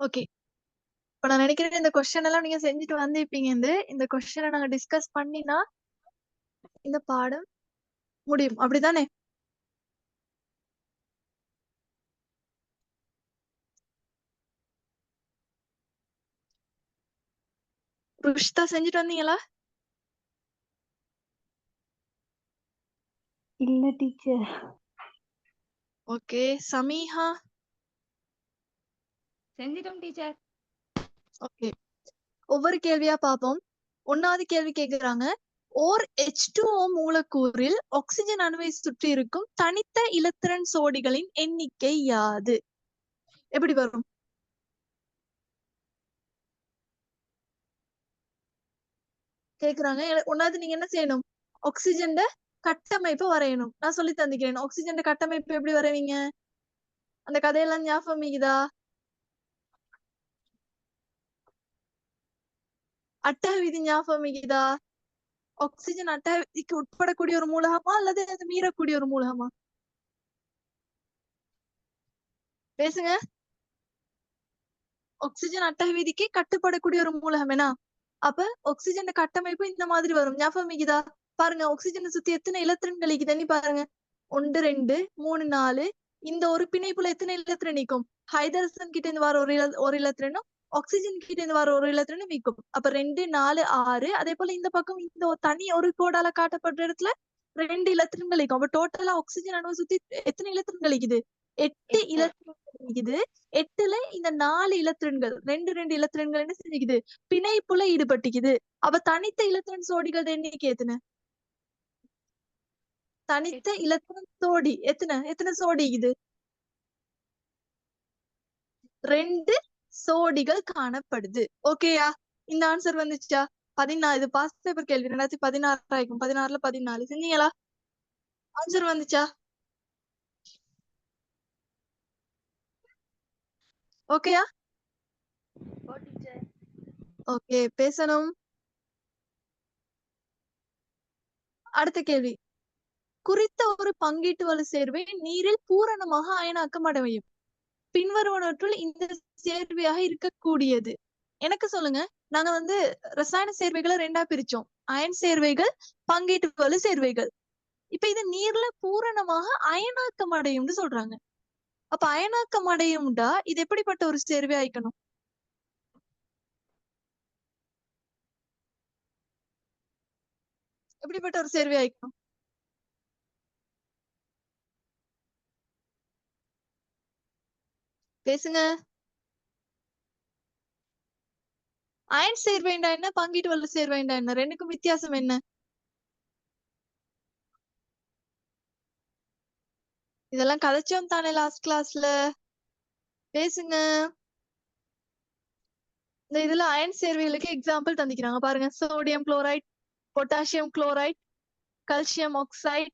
Okay. இப்ப நான் நினைக்கிறேன் இந்த கொஸ்டின் எல்லாம் நீங்க செஞ்சுட்டு வந்திருப்பீங்க. இந்த கொஸ்டினை நாங்க டிஸ்கஸ் பண்ணினா இந்த பாடம் முடியும். அப்படிதானே? ருஷிதா செஞ்சுட்டு வந்தீங்களா? இல்ல டீச்சர். ஓகே. சமீஹா செஞ்சிட்டோம் டீச்சர். ஓகே. ஒவ்வொரு கேள்வியா பார்ப்போம். 1வது கேள்வி கேக்குறாங்க. ஓர் H2O மூலக்கூறில் ஆக்சிஜன் அணுவை சுற்றி இருக்கும் தனித்த இலத்திரன் சோடிகளின் எண்ணிக்கை யாது? எப்படி வரும்? கேக்குறாங்க. 1வது நீங்க என்ன செய்யணும்? ஆக்சிஜன் கட்டமைப்பு வரையணும். நான் சொல்லி தந்திக்கிறேன். ஆக்சிஜன் கட்டமைப்பு எப்படி வரைவீங்க? அந்த கதையெல்லாம் ஞாபகம் இருக்குதா? அட்டக விதி ஞாபகம் இருக்குதா? ஆக்சிஜன் அட்டக விதிக்கு உட்படக்கூடிய ஒரு மூலகமா அல்லது அது மீறக்கூடிய ஒரு மூலகமா? பேசுங்க. ஆக்சிஜன் அட்டக விதிக்கு கட்டுப்படக்கூடிய ஒரு மூலகம் என்ன? அப்ப ஆக்சிஜன் கட்டமைப்பு இந்த மாதிரி வரும். ஞாபகம் இருக்குதா? பாருங்க, ஆக்சிஜனை சுத்தி எத்தனை இலத்திரன்கள் இருக்குதுன்னு பாருங்க. 1 2 3 4. இந்த ஒரு பிணைப்புல எத்தனை இலத்திரன் நிற்கும்? ஹைட்ரஜன் கிட்ட இருந்து வர ஒரு இலத்திரனும் ஆக்சிஜன் கிட்ட இருந்து வர ஒரு இலத்திரனும் நிற்கும். அப்ப 2 4 6. அதே போல இந்த பக்கம் இந்த தனி ஒரு கோடால காட்டப்படுற இடத்துல 2 இலத்திரன்கள் இருக்கும். அப்ப டோட்டலா ஆக்சிஜன் அணுவை சுத்தி எத்தனை இலத்திரன்கள் இருக்குது? 8 இலத்திரன்கள் இருக்குது. 8ல இந்த 4 இலத்திரன்கள் 2 இலத்திரன்கள் என்ன செஞ்சுக்குது? பிணைப்புல ஈடுபட்டுக்குது. அப்ப தனித்த இலத்திரன் சோடிகள் எண்ணிக்கை எத்தனை? தனித்த இலத்திரன் சோடி எத்தனை சோடி இது? 2 சோடிகள் காணப்படுது. ஓகேயா? இந்த ஆன்சர் வந்துச்சா? 14. இது பாஸ்ட் பேப்பர் கேள்வி. 2016 ஆயிருக்கும். 16ல 14 செஞ்சீங்களா? ஆன்சர் வந்துச்சா? ஓகேயா? ஓகே, பேசணும். அடுத்த கேள்வி. குறித்த ஒரு பங்கீட்டு வலு சேர்வை நீரில் பூரணமாக அயனாக்கம் அடையும். பின்வருவனவற்றுள் இந்த சேர்வையாக இருக்கக்கூடியது. எனக்கு சொல்லுங்க. நாங்க ரசாயன சேர்வைகளை 2ஆ பிரிச்சோம். அயன் சேர்வைகள், பங்கீட்டு வலு சேர்வைகள். இப்ப இது நீர்ல பூரணமாக அயனாக்கம் அடையும்னு சொல்றாங்க. அப்ப அயனாக்கம் அடையும்டா இது எப்படிப்பட்ட ஒரு சேர்வை ஆயிக்கணும்? எப்படிப்பட்ட ஒரு சேர்வை ஆயிக்கணும்? பேசுங்க. அயன் சேர்வைண்டா என்ன? பங்கீட்டு வலு சேர்வைண்டா என்ன? ரெண்டுக்கும் வித்தியாசம் என்ன? இதெல்லாம் கதைச்சோம் தானே லாஸ்ட் கிளாஸ்ல. பேசுங்க. இந்த இதுல அயன் சேர்வைகளுக்கு எக்ஸாம்பிள் தந்திக்கிறாங்க பாருங்க. Sodium chloride, potassium chloride, calcium oxide,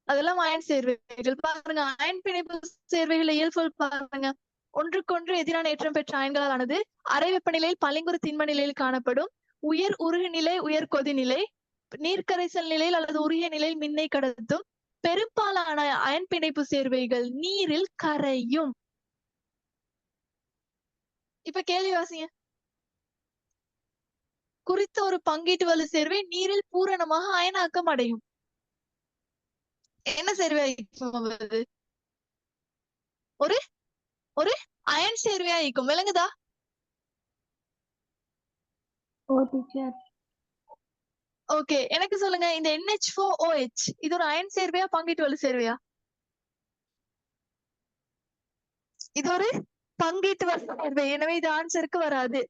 அதெல்லாம் அயன் சேர்வைகள். பாருங்க, அயன் பிணைப்பு சேர்வைகள் இயல்பு பாருங்க. ஒன்றுக்கொன்று எதிரான ஏற்றம் பெற்ற அயன்களால் ஆனது. அறை வெப்பநிலையில் பளிங்குறு திண்ம நிலையில் காணப்படும். உயர் உருகு நிலை, உயர் கொதிநிலை, நீர்க்கரைசல் நிலையில் அல்லது உருகிய நிலையில் மின்னை கடத்தும். பெரும்பாலான அயன் பிணைப்பு சேர்வைகள் நீரில் கரையும். இப்ப கேள்வி வாசிங்க. குறித்த ஒரு பங்கீட்டு வலு சேர்வை நீரில் பூரணமாக அயனாக்கம் அடையும். என்ன சேர்வை ஒரு ஒரு அயன் சேர்வையா இருக்கும். விளங்குதா? ஓ டீச்சர். ஓகே, எனக்கு சொல்லுங்க. இந்த NH4OH இது ஒரு அயன் சேர்வையா பங்கீட்டு வலு சேர்வையா? இது ஒரு பங்கீட்டு வலு சேர்வை. எனவே இது ஆன்சருக்கு வராது.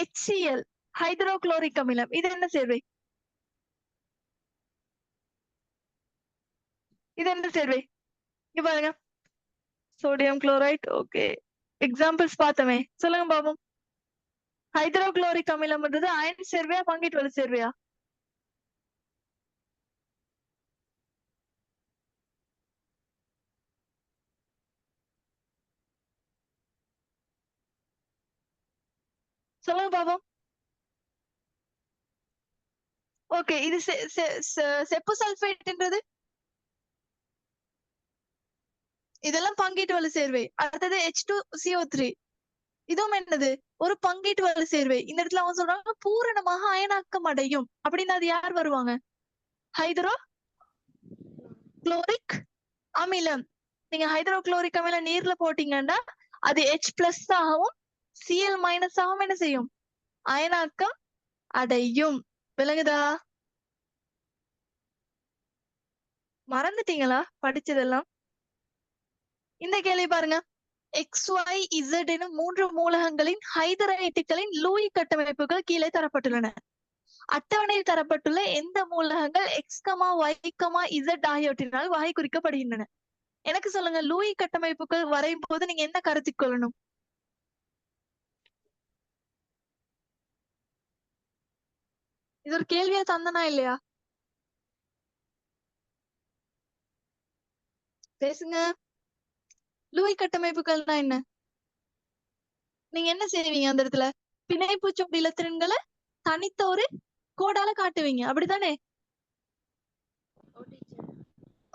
HCl ஹைட்ரோகுளோரிக் அமிலம் இது என்ன சேர்வை? இது என்ன சேர்வை? இங்க பாருங்க. Sodium chloride. ஓகே, எக்ஸாம்பிள்ஸ் பார்த்தமே. சொல்லுங்க பாப்போம். ஹைட்ரோகுளோரிக் அமிலம்ன்றது அயன் சேர்வையா பங்கீட்டு வலு சேர்வையா? சொல்லுங்க பாப்போம். ஓகே, இது செப்பு சல்பேட்ன்றது இதெல்லாம் பங்கீட்டு வலு சேர்வை. அடுத்தது H2CO3. இதுவும் என்னது? ஒரு பங்கீட்டு வலு சேர்வை. இந்த இடத்துல அவங்க சொல்றாங்க பூரணமாக அயனாக்கம் அடையும். அப்படின்னா அது யார் வருவாங்க? ஹைட்ரோ குளோரிக் அமிலம். நீங்க ஹைட்ரோகுளோரிக் அமிலம் நீர்ல போட்டீங்கன்னா அது H+ ஆகவும் Cl- ஆகவும் என்ன செய்யும்? அயனாக்கம் அடையும். விளங்குதா? மறந்துட்டீங்களா படிச்சதெல்லாம்? இந்த கேள்வி பாருங்க. XYZ எனும் 3 மூலகங்களின் ஹைதரைட்டுகளின் லூயி கட்டமைப்புகள் கீழே தரப்பட்டுள்ளன. அட்டவணையில் தரப்பட்டுள்ள எந்த மூலகங்கள் X, Y, Z ஆகியவற்றினால் வகை குறிக்கப்படுகின்றன? எனக்கு சொல்லுங்க, லூயி கட்டமைப்புகள் வரையும் போது நீங்க என்ன கருத்தில் கொள்ளணும்? இது ஒரு கேள்வியா தந்தனா இல்லையா? பேசுங்க. லூயி கட்டமைப்புகள்னா என்ன? நீங்க என்ன செய்வீங்க அந்த இடத்துல? பிணைப்பு சுருள் இலத்திரன்களை தனித்த ஒரு கோடால காட்டுவீங்க, அப்படித்தானே?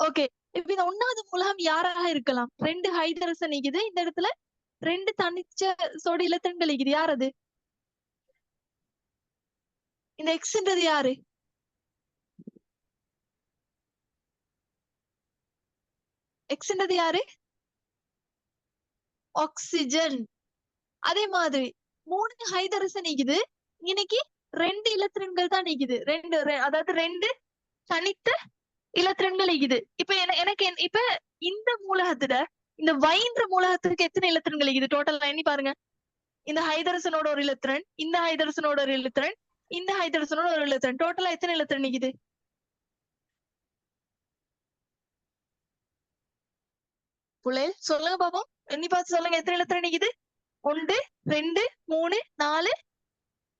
ஓகே. இப்ப இந்த 1வது மூலகம் யாராக இருக்கலாம்? 2 ஹைட்ரஜன் இருக்குது இந்த இடத்துல, 2 தனிச்ச சோடி இலத்திரன்கள் இருக்குது. யார் அது? இந்த எக்ஸ்ன்றது யாரு? எக்ஸ்ன்றது யாரு? ஆக்சிஜன். அதே மாதிரி 3 ஹைட்ரஜன் இருக்குது, இன்னைக்கு 2 இலத்திரன்கள் தான் இருக்குது. அதாவது 2 தனித்த இலத்திரன்கள் இருக்குது. இப்ப எனக்கு இப்ப இந்த மூலகத்துல இந்த வைன்ற மூலகத்துக்கு எத்தனை இலத்திரன்கள் இருக்குது டோட்டல் எண்ணி பாருங்க. இந்த ஹைட்ரஜனோட ஒரு இலத்திரன், இந்த ஹைட்ரஜனோட ஒரு இலத்திரன், இந்த ஹைட்ரஜனோட ஒரு இலத்திரன், டோட்டலா எத்தனை இலத்திரன் இருக்குது? புள்ளைகள் சொல்லுங்க பாப்போம், எண்ணி பார்த்து சொல்லுங்க, எத்தனை இலத்திரன் இருக்குது? 1 2 3 4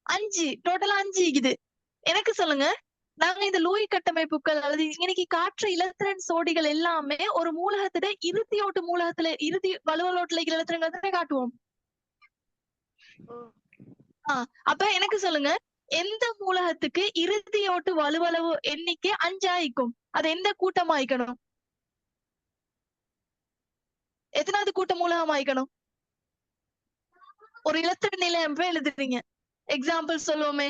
5, டோட்டலா 5 இருக்குது. எனக்கு சொல்லுங்க, நாங்க இந்த லூயி கட்டமைப்புகள் அல்லது இன்னைக்கு காற்று இலத்திரன் சோடிகள் எல்லாமே ஒரு மூலகத்துல இறுதியோட்டு மூலகத்துல இறுதி வலுவலோட்டுல இருக்கிற இலத்திரன்கள் தானே காட்டுவோம். அப்ப எனக்கு சொல்லுங்க, எந்த மூலகத்துக்கு இறுதியோட்டு வலுவளவு எண்ணிக்கை 5 ஆயிக்கும்? அது எந்த கூட்டம் ஆயிக்கணும்? எத்தனாவது கூட்ட மூலகம் ஆயிக்கணும்? ஒரு இலத்திர நிலையம் எழுதுறீங்க, எக்ஸாம்பிள் சொல்லுவோமே.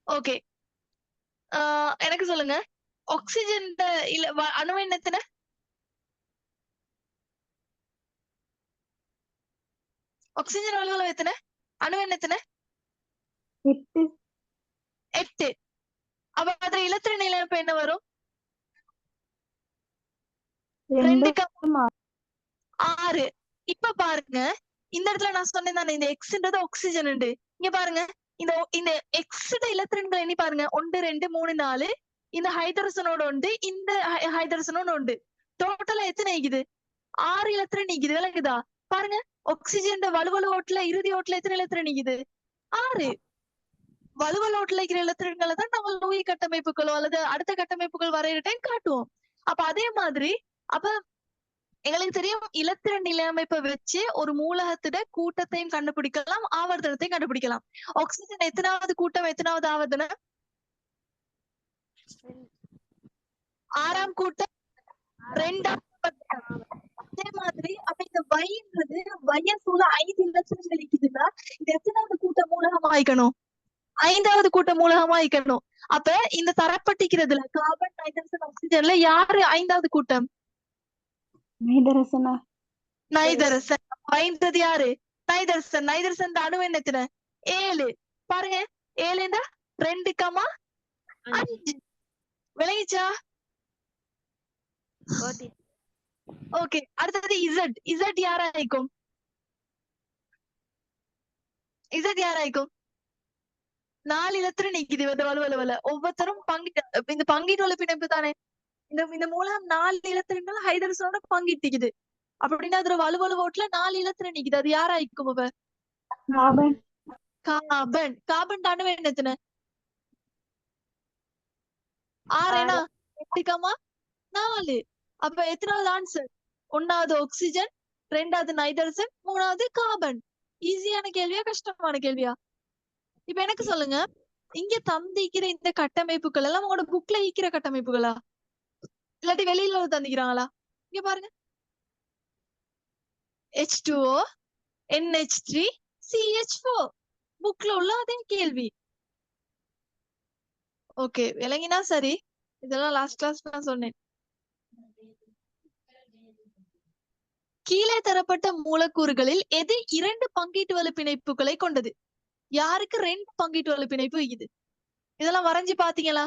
ஓகே, எனக்கு சொல்லுங்க, ஆக்சிஜன் அணு எண்ணத்தின ஆக்சிஜன் வலுவளவு எத்தனை? அணு எண்ணத்தின 8. அப்ப அதுல இலத்திர நிலையம் என்ன வரும்? 2 6. இப்ப பாருங்க, இந்த இடத்துல நான் சொன்னேன் தானே, இந்த எக்ஸ்ன்றது ஆக்சிஜன். இங்க பாருங்க, இந்த எக்ஸ் இலத்திரன்கள் எண்ணி பாருங்க. 1 2 3 4. இந்த ஹைட்ரஜனோட உண்டு, இந்த ஹைட்ரஜனோட உண்டு. டோட்டலா எத்தனை இருக்குது? 6 இலத்திரன் நீக்குது. விளக்குதா? பாருங்க, ஆக்சிஜன் வலுவலு ஓட்டுல இறுதி ஓட்டுல எத்தனை இலத்திரன் நீக்குது? 6. வலுவலு ஓட்டுல இருக்கிற இலத்திரன்களை தான் நம்ம லூயி கட்டமைப்புகளோ அல்லது அடுத்த கட்டமைப்புகள் வரைகிற டைம் காட்டுவோம். அப்ப அதே மாதிரி அப்ப எங்களுக்கு தெரியும், இலத்திர நிலையமைப்பை வச்சு ஒரு மூலகத்திட கூட்டத்தையும் கண்டுபிடிக்கலாம், ஆவர்த்தனத்தையும் கண்டுபிடிக்கலாம். ஆக்சிஜன் எத்தனாவது கூட்டம், எத்தனாவது ஆவர்த்தனம்? 6ஆம் கூட்டம், 2ஆம். அதே மாதிரி அப்ப இந்த வைன்றது வையசூல 5 இலத்திரன்கள் இருக்குதுன்னா இது எத்தனாவது கூட்ட மூலகம் ஆயிக்கணும்? 5வது கூட்ட மூலகம் ஆயிக்கணும். அப்ப இந்த தரப்பட்டிருக்கிறதுல கார்பன், நைட்ரஜன், ஆக்சிஜன்ல யாரு 5வது கூட்டம்? நைதரசன். வைன்றது யாரு? நைதரசன். நைதரசன் அணு எண்ணத்தின 7. பாருங்க, 7 2, 5. விளங்கிச்சா? ஓகே. அடுத்தது இசட். இசட் யாராய்க்கும்? இசட் யாராய்க்கும்? 4 இலத்திரன் நீக்குது வலுவலவல. ஒவ்வொருத்தரும் இந்த பங்கீட்டு வலு பிணைப்பு தானே. இந்த மூலம் 4 இலத்திரன்கள் ஹைட்ரஜனோட பங்கிட்டுக்குது. அப்படின்னா அதுல வலுவலு ஓட்டுல 4 இலத்திரன் நீக்குது. அது யாராய்க்கும்? அப்ப கார்பன். கார்பன் அணு எண்ணத்தின 6 8, 4. அப்ப எத்தனாவது ஆன்சர்? 1வது ஆக்சிஜன், 2வது நைட்ரஜன், 3வது கார்பன். ஈஸியான கேள்வியா கஷ்டமான கேள்வியா? இப்ப எனக்கு சொல்லுங்க, இங்க தந்திக்கிற இந்த கட்டமைப்புகள் எல்லாம் உங்களோட புக்ல ஈக்கிற கட்டமைப்புகளா இல்லாட்டி வெளியில தந்திக்கிறாங்களா? இங்க பாருங்க H2O NH3 CH4 புக்ல உள்ள அதே கேள்வி. ஓகே, விளங்கினா சரி. இதெல்லாம் லாஸ்ட் கிளாஸ் நான் சொன்னேன். கீழே தரப்பட்ட மூலக்கூறுகளில் எது 2 பங்கீட்டு வலு பிணைப்புகளை கொண்டது? யாருக்கு 2 பங்கீட்டு வலு பிணைப்பு இது? இதெல்லாம் வரைஞ்சு பாத்தீங்களா?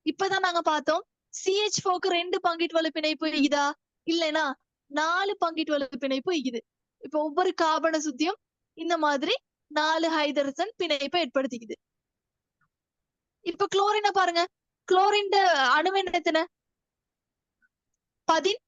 இப்பதான் நாங்க பார்த்தோம். CH4க்கு 2 பங்கீட்டு வலு பிணைப்பு இதா? இல்லைனா 4 பங்கீட்டு வலு பிணைப்பு இது. இப்ப ஒவ்வொரு கார்பனை சுத்தியும் இந்த மாதிரி 4 ஹைட்ரஜன் பிணைப்பை ஏற்படுத்திக்குது. இப்ப குளோரினை பாருங்க. குளோரின் அணுவெண் எத்தனை? 17.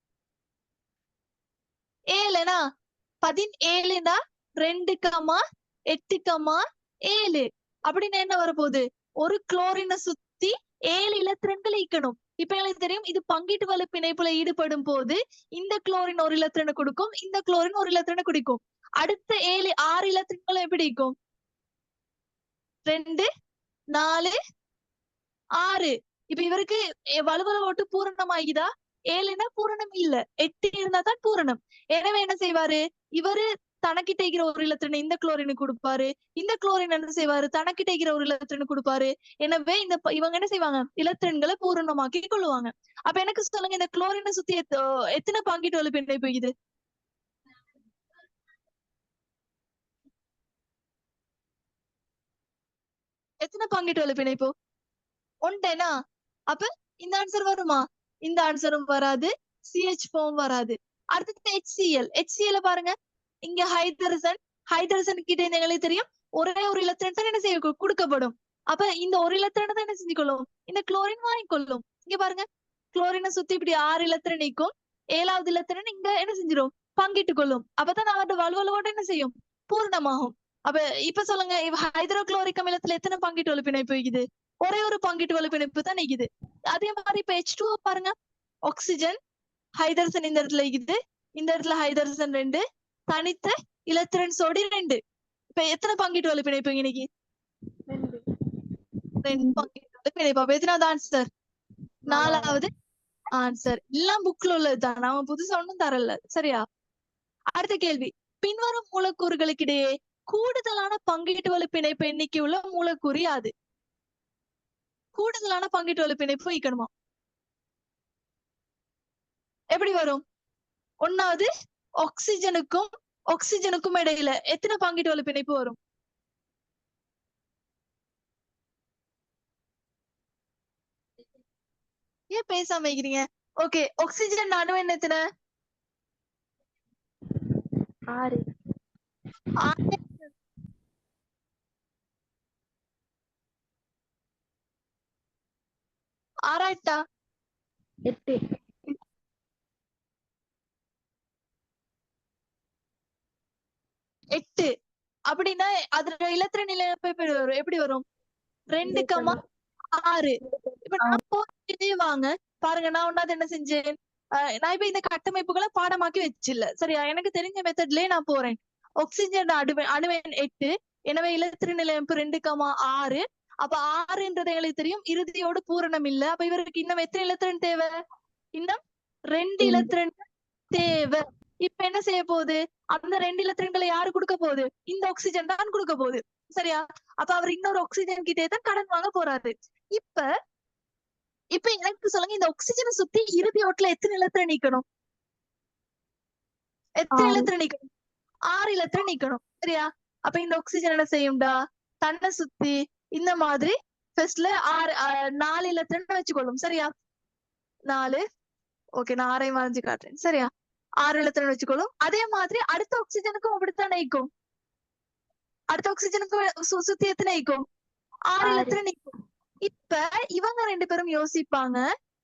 17னா 2,8,7 அப்படின்னு என்ன வரப்போகுது? ஒரு குளோரினை சுத்தி 7 இலத்திரன்கள் ஈக்கணும். இப்ப எனக்கு தெரியும் இது பங்கீட்டு வலு பிணைப்புல ஈடுபடும் போது இந்த குளோரின் ஒரு இலத்திரனை கொடுக்கும், இந்த குளோரின் ஒரு இலத்திரனை குடிக்கும். அடுத்த 6 இலத்திரன்களும் எப்படி இருக்கும்? 2, 4, 6. இப்ப இவருக்கு வலுவல ஓட்டு பூரணமாகிதா? 7னா பூரணம் இல்ல, 8 இருந்தா தான் பூரணம். எனவே என்ன செய்வாரு? இவரு தனக்கிட்ட இருக்கிற ஒரு இலத்திரனை இந்த குளோரினு கொடுப்பாரு, இந்த குளோரின் என்ன செய்வாரு? தனக்கிட்ட இருக்கிற ஒரு இலத்திரனை கொடுப்பாரு. எனவே இவங்க என்ன செய்வாங்க? இலத்திரன்களை பூரணமாக்கி கொள்ளுவாங்க. அப்ப எனக்கு சொல்லுங்க, இந்த குளோரினை சுத்தி எத்தனை பங்கீட்டு வலு பிணைப்பு இது? எத்தனை பங்கீட்டு வலு பிணைப்பு? ஒன்டேனா? அப்ப இந்த ஆன்சர் வருமா? இந்த ஆன்சரும் வராது, CH4 வராது. அடுத்தது HCl. HCl பாருங்க. இங்க ஹைட்ரஜன் கிட்ட இந்த எங்களுக்கு தெரியும் ஒரே ஒரு இலத்திரன் தான் என்ன செய்ய கொடுக்கப்படும். அப்ப இந்த ஒரு இலத்திரனை தான் என்ன செஞ்சு கொள்ளும்? இந்த குளோரின் வாங்கிக்கொள்ளும். இங்க பாருங்க, குளோரினை சுத்தி இப்படி 6 இலத்திரன் நீக்கும், 7வது இலத்திரன் இங்க என்ன செஞ்சிடும்? பங்கிட்டு கொள்ளும். அப்பதான் அவரோட வலுவலோட என்ன செய்யும்? பூர்ணமாகும். அப்ப இப்ப சொல்லுங்க, ஹைட்ரோகுளோரிக் அமிலத்துல எத்தனை பங்கீட்டு வலு பிணைப்பு இருக்குது? ஒரே ஒரு பங்கீட்டு வலு பிணைப்பு தான் இருக்குது. அதே மாதிரி இப்ப H2O பாருங்க. ஆக்சிஜன், ஹைட்ரஜன் இந்த இடத்துல இருக்குது, இந்த இடத்துல ஹைட்ரஜன் 2, தனித்த இலத்திரன் சோடி 2. இப்ப எத்தனை பங்கீட்டு வலு பிணைப்பு இன்னைக்கு? 2 பங்கீட்டு வலு பிணைப்பு. அப்ப எத்தனாவது ஆன்சர்? 4வது ஆன்சர். எல்லாம் புக்ல உள்ளதுதான், நாம புதுசா ஒண்ணும் தரல. சரியா? அடுத்த கேள்வி. பின்வரும் மூலக்கூறுகளுக்கு இடையே கூடுதலான பங்கீட்டு வலு பிணைப்பு எண்ணிக்கை உள்ள மூலக்கூறு யாது? கூடுதலான பங்கீட்டு வலு பிணைப்பு வைக்கணுமா? எப்படி வரும்? 1வது ஆக்சிஜனுக்கும் இடையில எத்தனை பங்கீட்டு வலு பிணைப்பு வரும்? ஏன் பேசாம இருக்கிறீங்க? ஓகே, ஆக்சிஜன் அணுவெண் எத்தனை? 6. 6 8. 8 அப்படின்னா அதுல இலத்திரன் நிலையப்ப எப்படி வரும்? 2,6. இப்ப நான் போயிட்டே வாங்க பாருங்க. நான் ஒன்னாவது என்ன செஞ்சேன்? நான் இப்ப இந்த கட்டமைப்புகளை பாடமாக்கி வச்சில்ல. சரியா? எனக்கு தெரிஞ்ச மெத்தட்லயே நான் போறேன். ஆக்சிஜன் அணுவெண் 8, எனவே இலத்திரன் நிலையப்பு 2,6. அப்ப 6ன்றது எங்களுக்கு தெரியும் இறுதியோடு பூரணம் இல்ல. அப்ப இவருக்கு இன்னும் எத்தனை இலத்திரன் தேவை? இன்னும் 2 இலத்திரன் தேவை. இப்ப என்ன செய்ய போகுது? அந்த 2 இலத்திரன்களை யாரு கொடுக்க போகுது? இந்த ஆக்சிஜன் தான் கொடுக்க போகுது. சரியா? அப்ப அவர் இன்னொரு ஆக்சிஜன் கிட்டே தான் கடன் வாங்க போறாரு. இப்ப எனக்கு சொல்லுங்க, இந்த ஆக்சிஜனை சுத்தி இறுதி ஓட்டுல எத்தனை இலத்திரன் நீக்கணும்? எத்தனை இலத்திரன் நீக்கணும்? 6 இலத்திரன் நீக்கணும். சரியா? அப்ப இந்த ஆக்சிஜன் என்ன செய்யும்டா? தன்னை சுத்தி இந்த மாதிரி ஃபர்ஸ்ட்ல 4 இலத்திரன் வச்சுக்கொள்ளும். சரியா? 4. ஓகே, நான் 6ஐ வரைஞ்சு காட்டுறேன். சரியா? 6 இலத்திரன் வச்சுக்கொள்ளும். அதே மாதிரி அடுத்த ஆக்சிஜனுக்கும் அப்படித்தான் நீக்கும். அடுத்த ஆக்சிஜனுக்கும் சுத்தி எத்தனை நீக்கும்? 6 இலத்திரன் நீக்கும். இப்ப இவங்க 2 பேரும் யோசிப்பாங்க,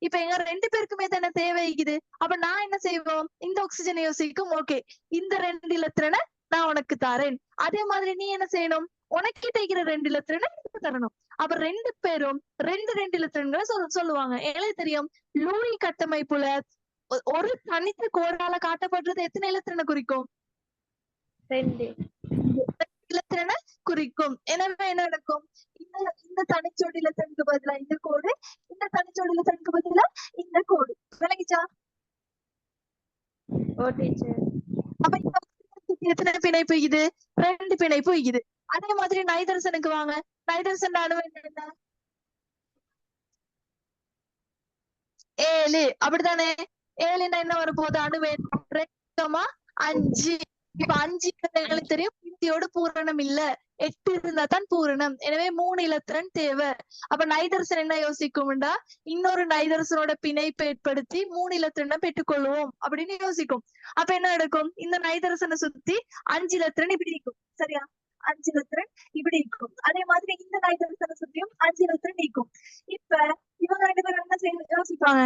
இப்ப எங்க 2 பேருக்குமே தானே தேவைக்குது. அப்ப நான் என்ன செய்வோம்? இந்த ஆக்சிஜனை யோசிக்கும். ஓகே, இந்த 2 இலத்திரனை நான் உனக்கு தரேன். அதே மாதிரி நீ என்ன செய்யணும்? உனக்கிட்ட இருக்கிற 2 இலத்திரனை தரணும். அப்ப 2 பேரும் 2 இலத்திரன்களை சொல்லுவாங்க. எங்களுக்கு தெரியும் லூரி கட்டமைப்புல ஒரு தனித்த கோடால காட்டப்படுறது எத்தனை இலத்திரனை குறிக்கும்? 2 இலத்திரனை குறிக்கும். எனவே என்ன நடக்கும்? இந்த தனிச்சோடி இலத்திரனுக்கு பதிலா இந்த கோடு, இந்த தனிச்சோடி இலத்திரனுக்கு பதிலா இந்த கோடு. விளங்கிச்சா? ஓ டீச்சர். அப்ப இந்த oxygen சுத்தி எத்தனை பிணைப்பு இது? 2 பிணைப்பு இது. அதே மாதிரி நைதரசனுக்கு வாங்க. நைதரசன் அணு என்ன? 7 அப்படித்தானே? 7ன்னா என்ன வரப்போகுது? அணு வேணும் 2,5. இப்ப 5 எங்களுக்கு தெரியும் பிரித்தியோட பூரணம் இல்ல. 8 இருந்தா தான் பூரணம். எனவே 3 இலத்திரன் தேவை. அப்ப நைதரசன் என்ன யோசிக்கும்டா, இன்னொரு நைதரசனோட பிணைப்பை ஏற்படுத்தி 3 இலத்திரனை பெற்றுக்கொள்வோம் அப்படின்னு யோசிக்கும். அப்ப என்ன நடக்கும்? இந்த நைதரசனை சுத்தி 5 இலத்திரன் இப்படி இருக்கும். சரியா? 5 இலத்திரன் இப்படி இருக்கும். அதே மாதிரி இந்த நைதரசனை சுத்தியும் 5 இலத்திரன் நீக்கும். இப்ப இவங்க 2 பேரும் என்ன செய்ய யோசிப்பாங்க?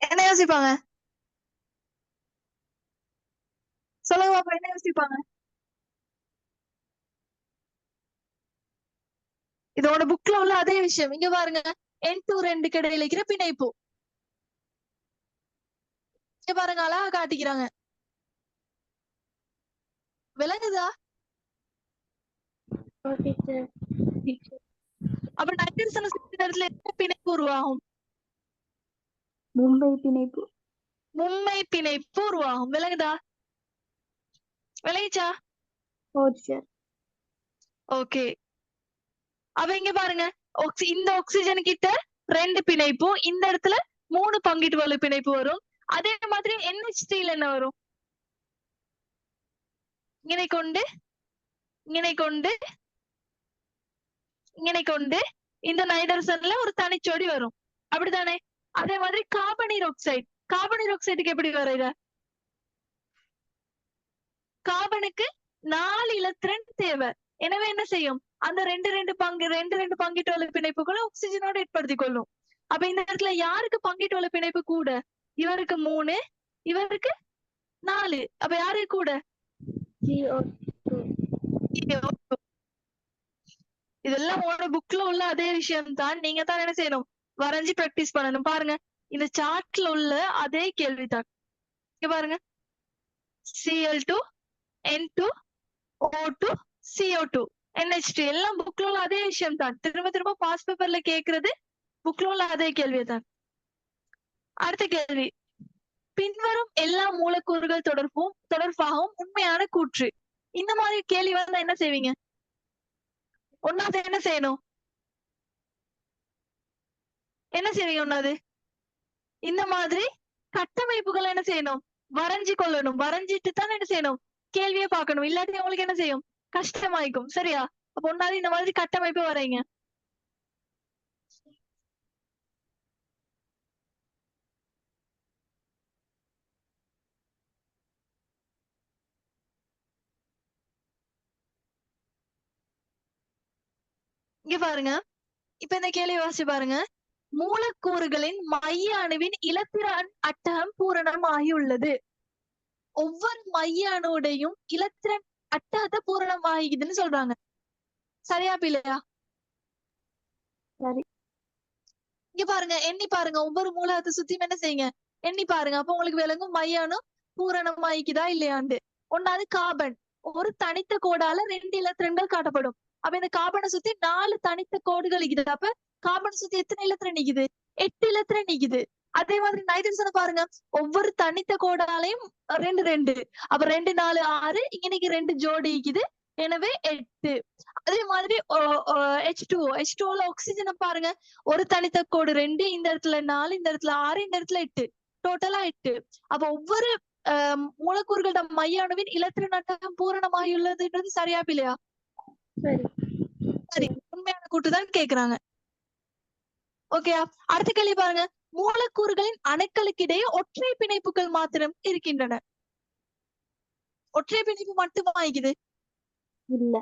என்ன யோசிப்பாங்க? சொல்லுங்க பாப்பா, என்ன யோசிப்பாங்க? இதோட புக்ல உள்ள அதே விஷயம். இங்க பாருங்க, N2 2க்கு இடையில இருக்கிற பிணைப்பு. இங்க பாருங்க, அழகா காட்டிக்கிறாங்க. விளங்குதா? ஓ டீச்சர். அப்ப நைட்ரசனை சுத்தி இடத்துல என்ன பிணைப்பு உருவாகும்? மும்பை பிணைப்பு. மும்மை பிணைப்பு உருவாகும். விளங்குதா? விளங்கிச்சா? ஓ டீச்சர். ஓகே. அப்ப இங்க பாருங்க, இந்த ஆக்சிஜன் கிட்ட 2 பிணைப்பு, இந்த இடத்துல 3 பங்கீட்டு வலு பிணைப்பு வரும். அதே மாதிரி NH3ல என்ன வரும்? இங்கனை கொண்டு இங்கனை கொண்டு இங்கனை கொண்டு இந்த நைட்ரசன்ல ஒரு தனிச்சோடி வரும். அப்படித்தானே? அதே மாதிரி கார்பனீர் ஆக்சைடு. கார்பனீர் ஆக்சைடுக்கு எப்படி வரையற? கார்பனுக்கு 4 இலத்திரன் தேவை. எனவே என்ன செய்யும்? அந்த 2 பங்கீட்டு வலு பிணைப்புகளை ஆக்சிஜனோட ஏற்படுத்திக் கொள்ளும். அப்ப இந்த இடத்துல யாருக்கு பங்கீட்டு வலு பிணைப்பு கூட? இவருக்கு 3, இவருக்கு 4. அப்ப யாரு கூட? CO2. இதெல்லாம் உங்களோட புக்ல உள்ள அதே விஷயம் தான். நீங்க தான் என்ன செய்யணும்? வரைஞ்சு பிராக்டிஸ் பண்ணணும். பாருங்க, இந்த சார்ட்ல உள்ள அதே கேள்விதான். இங்க பாருங்க, Cl2, N2, O2, CO2, NH2 எல்லாம் புக்ல உள்ள அதே விஷயம் தான். திரும்ப திரும்ப பாஸ் பேப்பர்ல கேக்குறது புக்ல உள்ள அதே கேள்விதான். அடுத்த கேள்வி, பின்வரும் எல்லா மூலக்கூறுகள் தொடர்பாகவும் உண்மையான கூற்று. இந்த மாதிரி கேள்வி வந்தா என்ன செய்வீங்க? ஒன்னாவது என்ன செய்யணும்? என்ன செய்வீங்க? ஒன்னாவது இந்த மாதிரி கட்டமைப்புகள் என்ன செய்யணும்? வரைஞ்சு கொள்ளணும். வரைஞ்சிட்டு தான் என்ன செய்யணும்? கேள்வியை பார்க்கணும். இல்லாட்டி உங்களுக்கு என்ன செய்யும்? கஷ்டமாயிக்கும். சரியா? அப்ப ஒன்னாவது இந்த மாதிரி கட்டமைப்பு வரைங்க. இங்க பாருங்க, இப்ப இந்த கேள்வி வாசி பாருங்க. மூலக்கூறுகளின் மைய அணுவின் இலத்திரன் அட்டகம் பூரணம் ஆகியுள்ளது. ஒவ்வொரு மைய அணுவுடையும் இலத்திரன் அட்டகத்தை பூரணம் ஆகிக்குதுன்னு சொல்றாங்க. சரியா பிள்ளையா? சரி. இங்க பாருங்க, எண்ணி பாருங்க. ஒவ்வொரு மூலகத்தை சுத்தியும் என்ன செய்யுங்க? எண்ணி பாருங்க. அப்ப உங்களுக்கு விளங்கும் மைய அணு பூரணம் ஆகிக்குதா இல்லையாண்டு. ஒன்னாவது கார்பன். ஒரு தனித்த கோடால 2 இலத்திரன்கள் காட்டப்படும். அப்ப இந்த கார்பனை சுத்தி 4 தனித்த கோடுகள் இருக்குது. அப்ப கார்பனை சுத்தி எத்தனை இலத்திரன் நிக்குது? 8 இலத்திரன் நிக்குது. அதே மாதிரி நைட்ரஜனை பாருங்க, ஒவ்வொரு தனித்த கோடாலையும் 2 2. அப்ப 2 4 6. இன்னைக்கு 2 ஜோடி இருக்குது. எனவே 8. அதே மாதிரி H2O ல ஆக்சிஜனை பாருங்க, ஒரு தனித்த கோடு 2, இந்த இடத்துல 4, இந்த இடத்துல 6, இந்த இடத்துல 8. டோட்டலா 8. அப்ப ஒவ்வொரு மூலக்கூறுகளோட மைய அணுவின் இலத்திரன் அட்டகம் பூரணமாகியுள்ளதுன்றது சரியா பிள்ளையா? சரி. சரி, உண்மையான கூட்டுதான் கேக்குறாங்க. ஓகேயா? அடுத்த கேள்வி பாருங்க, மூலக்கூறுகளின் அணுக்களுக்கிடையே ஒற்றை பிணைப்புகள் மாத்திரம் இருக்கின்றன. ஒற்றை பிணைப்பு மட்டுமா ஆகிக்குது? இல்ல.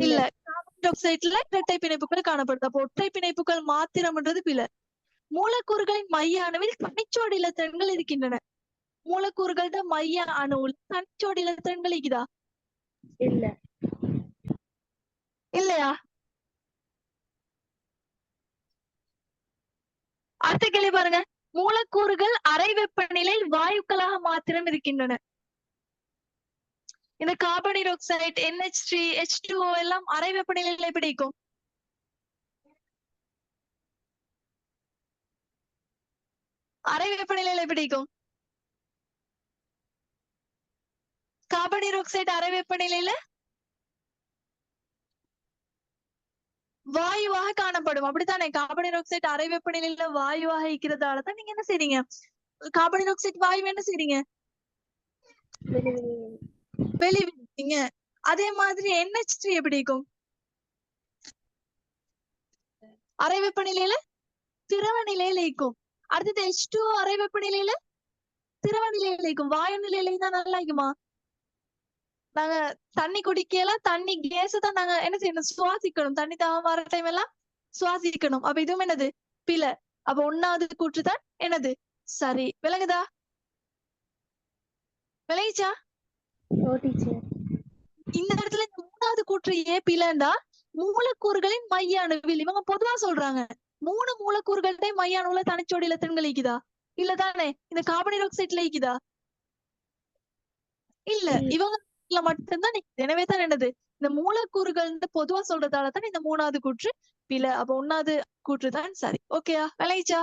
இல்ல. கார்பன் டை ஆக்சைடுல இரட்டை பிணைப்புகள் காணப்படுது. அப்போ ஒற்றை பிணைப்புகள் மாத்திரம்ன்றது பிழை. மூலக்கூறுகளின் மைய அணுவில் தனிச்சோடி இலத்திரன்கள் இருக்கின்றன. மூலக்கூறுகளோட மைய அணுவில் தனிச்சோடி இலத்திரன்கள் இருக்குதா? இல்ல. இல்லையா? அடுத்த கேள்வி பாருங்க, மூலக்கூறுகள் அறை வெப்பநிலையில் வாயுக்களாக மாத்திரம் இருக்கின்றன. இந்த carbon di oxide, NH3, H2O எல்லாம் அறை வெப்பநிலையில எப்படி இருக்கும்? அறை வெப்பநிலையில எப்படி இருக்கும்? கார்பன் ஆக்சைடு அறை வெப்பநிலையில வாயுவாக காணப்படும். அப்படித்தானே? கார்பன் ஆக்சைடு அறை வெப்பநிலையில வாயுவாக இருக்கிறதால தான் நீங்க என்ன செய்றீங்க? கார்பன் ஆக்சைடு வாயு என்ன செய்றீங்க? வெளிவிடுறீங்க. அதே மாதிரி NH3 எப்படி இருக்கும்? அறை வெப்பநிலையில திரவ நிலையில இருக்கும். அடுத்தது H2O அறை வெப்பநிலையில திரவ நிலையில இருக்கும். வாயு நிலையில தான் நல்லா இருக்குமா? நாங்க தண்ணி குடிக்கல, தண்ணி கேஸ் தான் நாங்க என்ன செய்யணும்? சுவாசிக்கணும். தண்ணி தாகம் வர டைம் எல்லாம் சுவாசிக்கணும். அப்ப இதுவும் என்னது? பிழை. அப்ப 1வது கூற்று தான் என்னது? சரி. விளங்குதா? விளங்கிச்சா? இந்த இடத்துல இந்த 3வது கூற்று ஏன் பிழைண்டா? மூலக்கூறுகளின் மைய அணுவில் இவங்க பொதுவா சொல்றாங்க 3 மூலக்கூறுகள்ட மைய அணுவுல தனிச்சோடி இலத்திரன்கள் ஈக்குதா? இல்ல தானே? இந்த கார்பன் ஆக்சைடுல ஈக்குதா? இல்ல. இவங்க மட்டும்தான் எனவே தான் என்னது? இந்த மூலக்கூறுகள் பொதுவா சொல்றதால தான் இந்த 3வது கூற்று பிழை. அப்ப 1வது கூற்று தான் சரி. ஓகேயா? விளங்கிச்சா?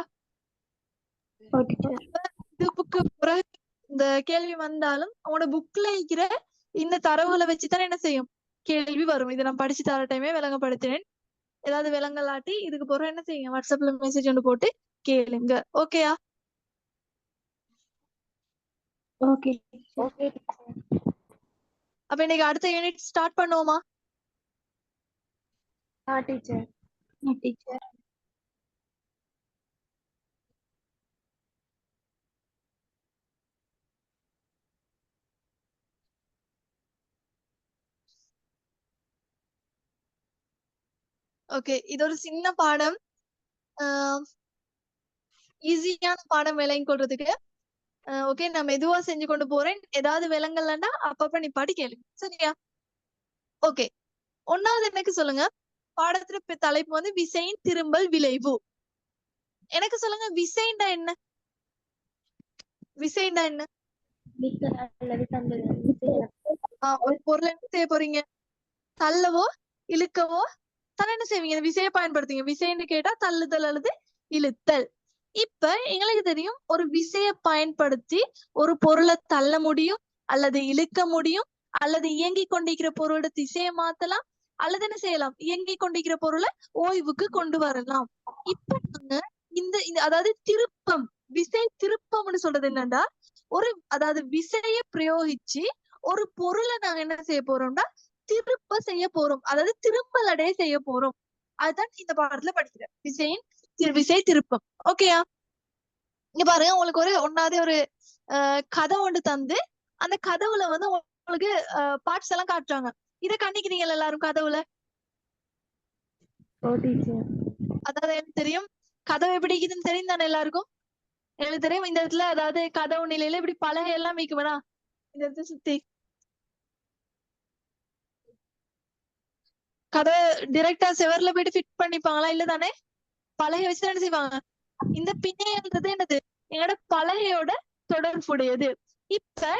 இதுக்கு பிறகு இந்த கேள்வி வந்தாலும் அவனோட புக்ல இருக்கிற இந்த தரவுகளை வச்சுதான் என்ன செய்யும்? கேள்வி வரும். இதை நான் படிச்சு தர டைமே விளங்கப்படுத்தினேன். ஏதாவது விளங்கலாட்டி இதுக்கு பிறகு என்ன செய்யுங்க? வாட்ஸ்அப்ல மெசேஜ் ஒன்று போட்டு கேளுங்க. ஓகேயா? ஓகே. அப்ப இன்னைக்கு அடுத்த யூனிட் ஸ்டார்ட் பண்ணுவோமா? டீச்சர். ஓகே, இது ஒரு சின்ன பாடம். ஈஸியான பாடம் விளங்கி கொள்றதுக்கு. ஓகே, நான் மெதுவா செஞ்சு கொண்டு போறேன். ஏதாவது விளங்கலன்னா அப்பப்ப நீ படி கேளு. சரியா? ஓகே, 1வது எனக்கு சொல்லுங்க. பாடத்துல தலைப்பு வந்து விசையின் திரும்பல் விளைவு. எனக்கு சொல்லுங்க, விசைண்டா என்ன? விசைண்டா என்ன? ஒரு பொருள் என்ன செய்ய போறீங்க? தள்ளவோ இழுக்கவோ தானே என்ன செய்வீங்க? விசையை பயன்படுத்துங்க. விசைன்னு கேட்டா தள்ளுதல் அல்லது இழுத்தல். இப்ப எங்களுக்கு தெரியும் ஒரு விசையை பயன்படுத்தி ஒரு பொருளை தள்ள முடியும் அல்லது இழுக்க முடியும் அல்லது இயங்கி கொண்டிருக்கிற பொருளோட திசையை மாத்தலாம் அல்லது என்ன செய்யலாம்? இயங்கி கொண்டிருக்கிற பொருளை ஓய்வுக்கு கொண்டு வரலாம். இப்ப நாங்க இந்த அதாவது திருப்பம், விசை திருப்பம்னு சொல்றது என்னன்னா அதாவது விசையை பிரயோகிச்சு ஒரு பொருளை நாங்க என்ன செய்ய போறோம்னா திருப்ப செய்ய போறோம். அதாவது திரும்பல் அடைய செய்ய போறோம். அதுதான் இந்த பாடத்துல படிக்கிறேன். விசை திருப்பம். ஓகேயா? இங்க பாருங்க, உங்களுக்கு ஒரு 1வது ஒரு கதை ஒன்று தந்து அந்த கதவுல வந்து உங்களுக்கு பார்ட்ஸ் எல்லாம் காட்டுறாங்க. இத கண்டிக்கிறீங்க எல்லாரும் கதவுல? அதாவது எனக்கு தெரியும் கதவு எப்படி இருக்குதுன்னு தெரியும் தானே எல்லாருக்கும்? எனக்கு தெரியும் இந்த இடத்துல அதாவது கதவு நிலையில இப்படி பலகை எல்லாம் வைக்குவேனா இந்த இடத்த சுத்தி கதவை டிரெக்டா செவர்ல போயிட்டு ஃபிட் பண்ணிப்பாங்களா? இல்ல தானே? பலகை வச்சுதான் என்ன செய்வாங்க? இந்த பிணையல்ன்றது என்னது? என்னோட பலகையோட தொடர்புடையது. இப்ப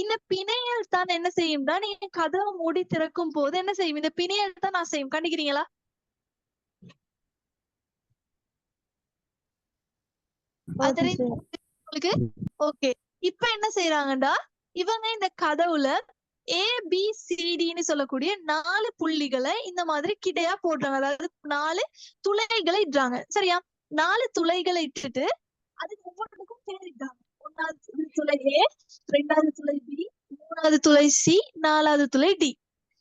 இந்த பிணையல் தான் என்ன செய்யும்னா நீங்க கதவை மூடி திறக்கும் போது என்ன செய்யும்? இந்த பிணையல் தான் நான் செய்யும். கண்டிக்கிறீங்களா? உங்களுக்கு ஓகே. இப்ப என்ன செய்யறாங்கடா இவங்க இந்த கதவுல ABCDன்னு சொல்லக்கூடிய 4 புள்ளிகளை இந்த மாதிரி கிடையா போடுறாங்க. அதாவது 4 துளைகளை இடுறாங்க. சரியா? 4 துளைகளை இட்டுட்டு அதுக்கு ஒவ்வொன்றுக்கும் பேர் இட்டாங்க. 1வது துளை A, 2வது துளை B, 3வது துளை C, 4வது துளை D.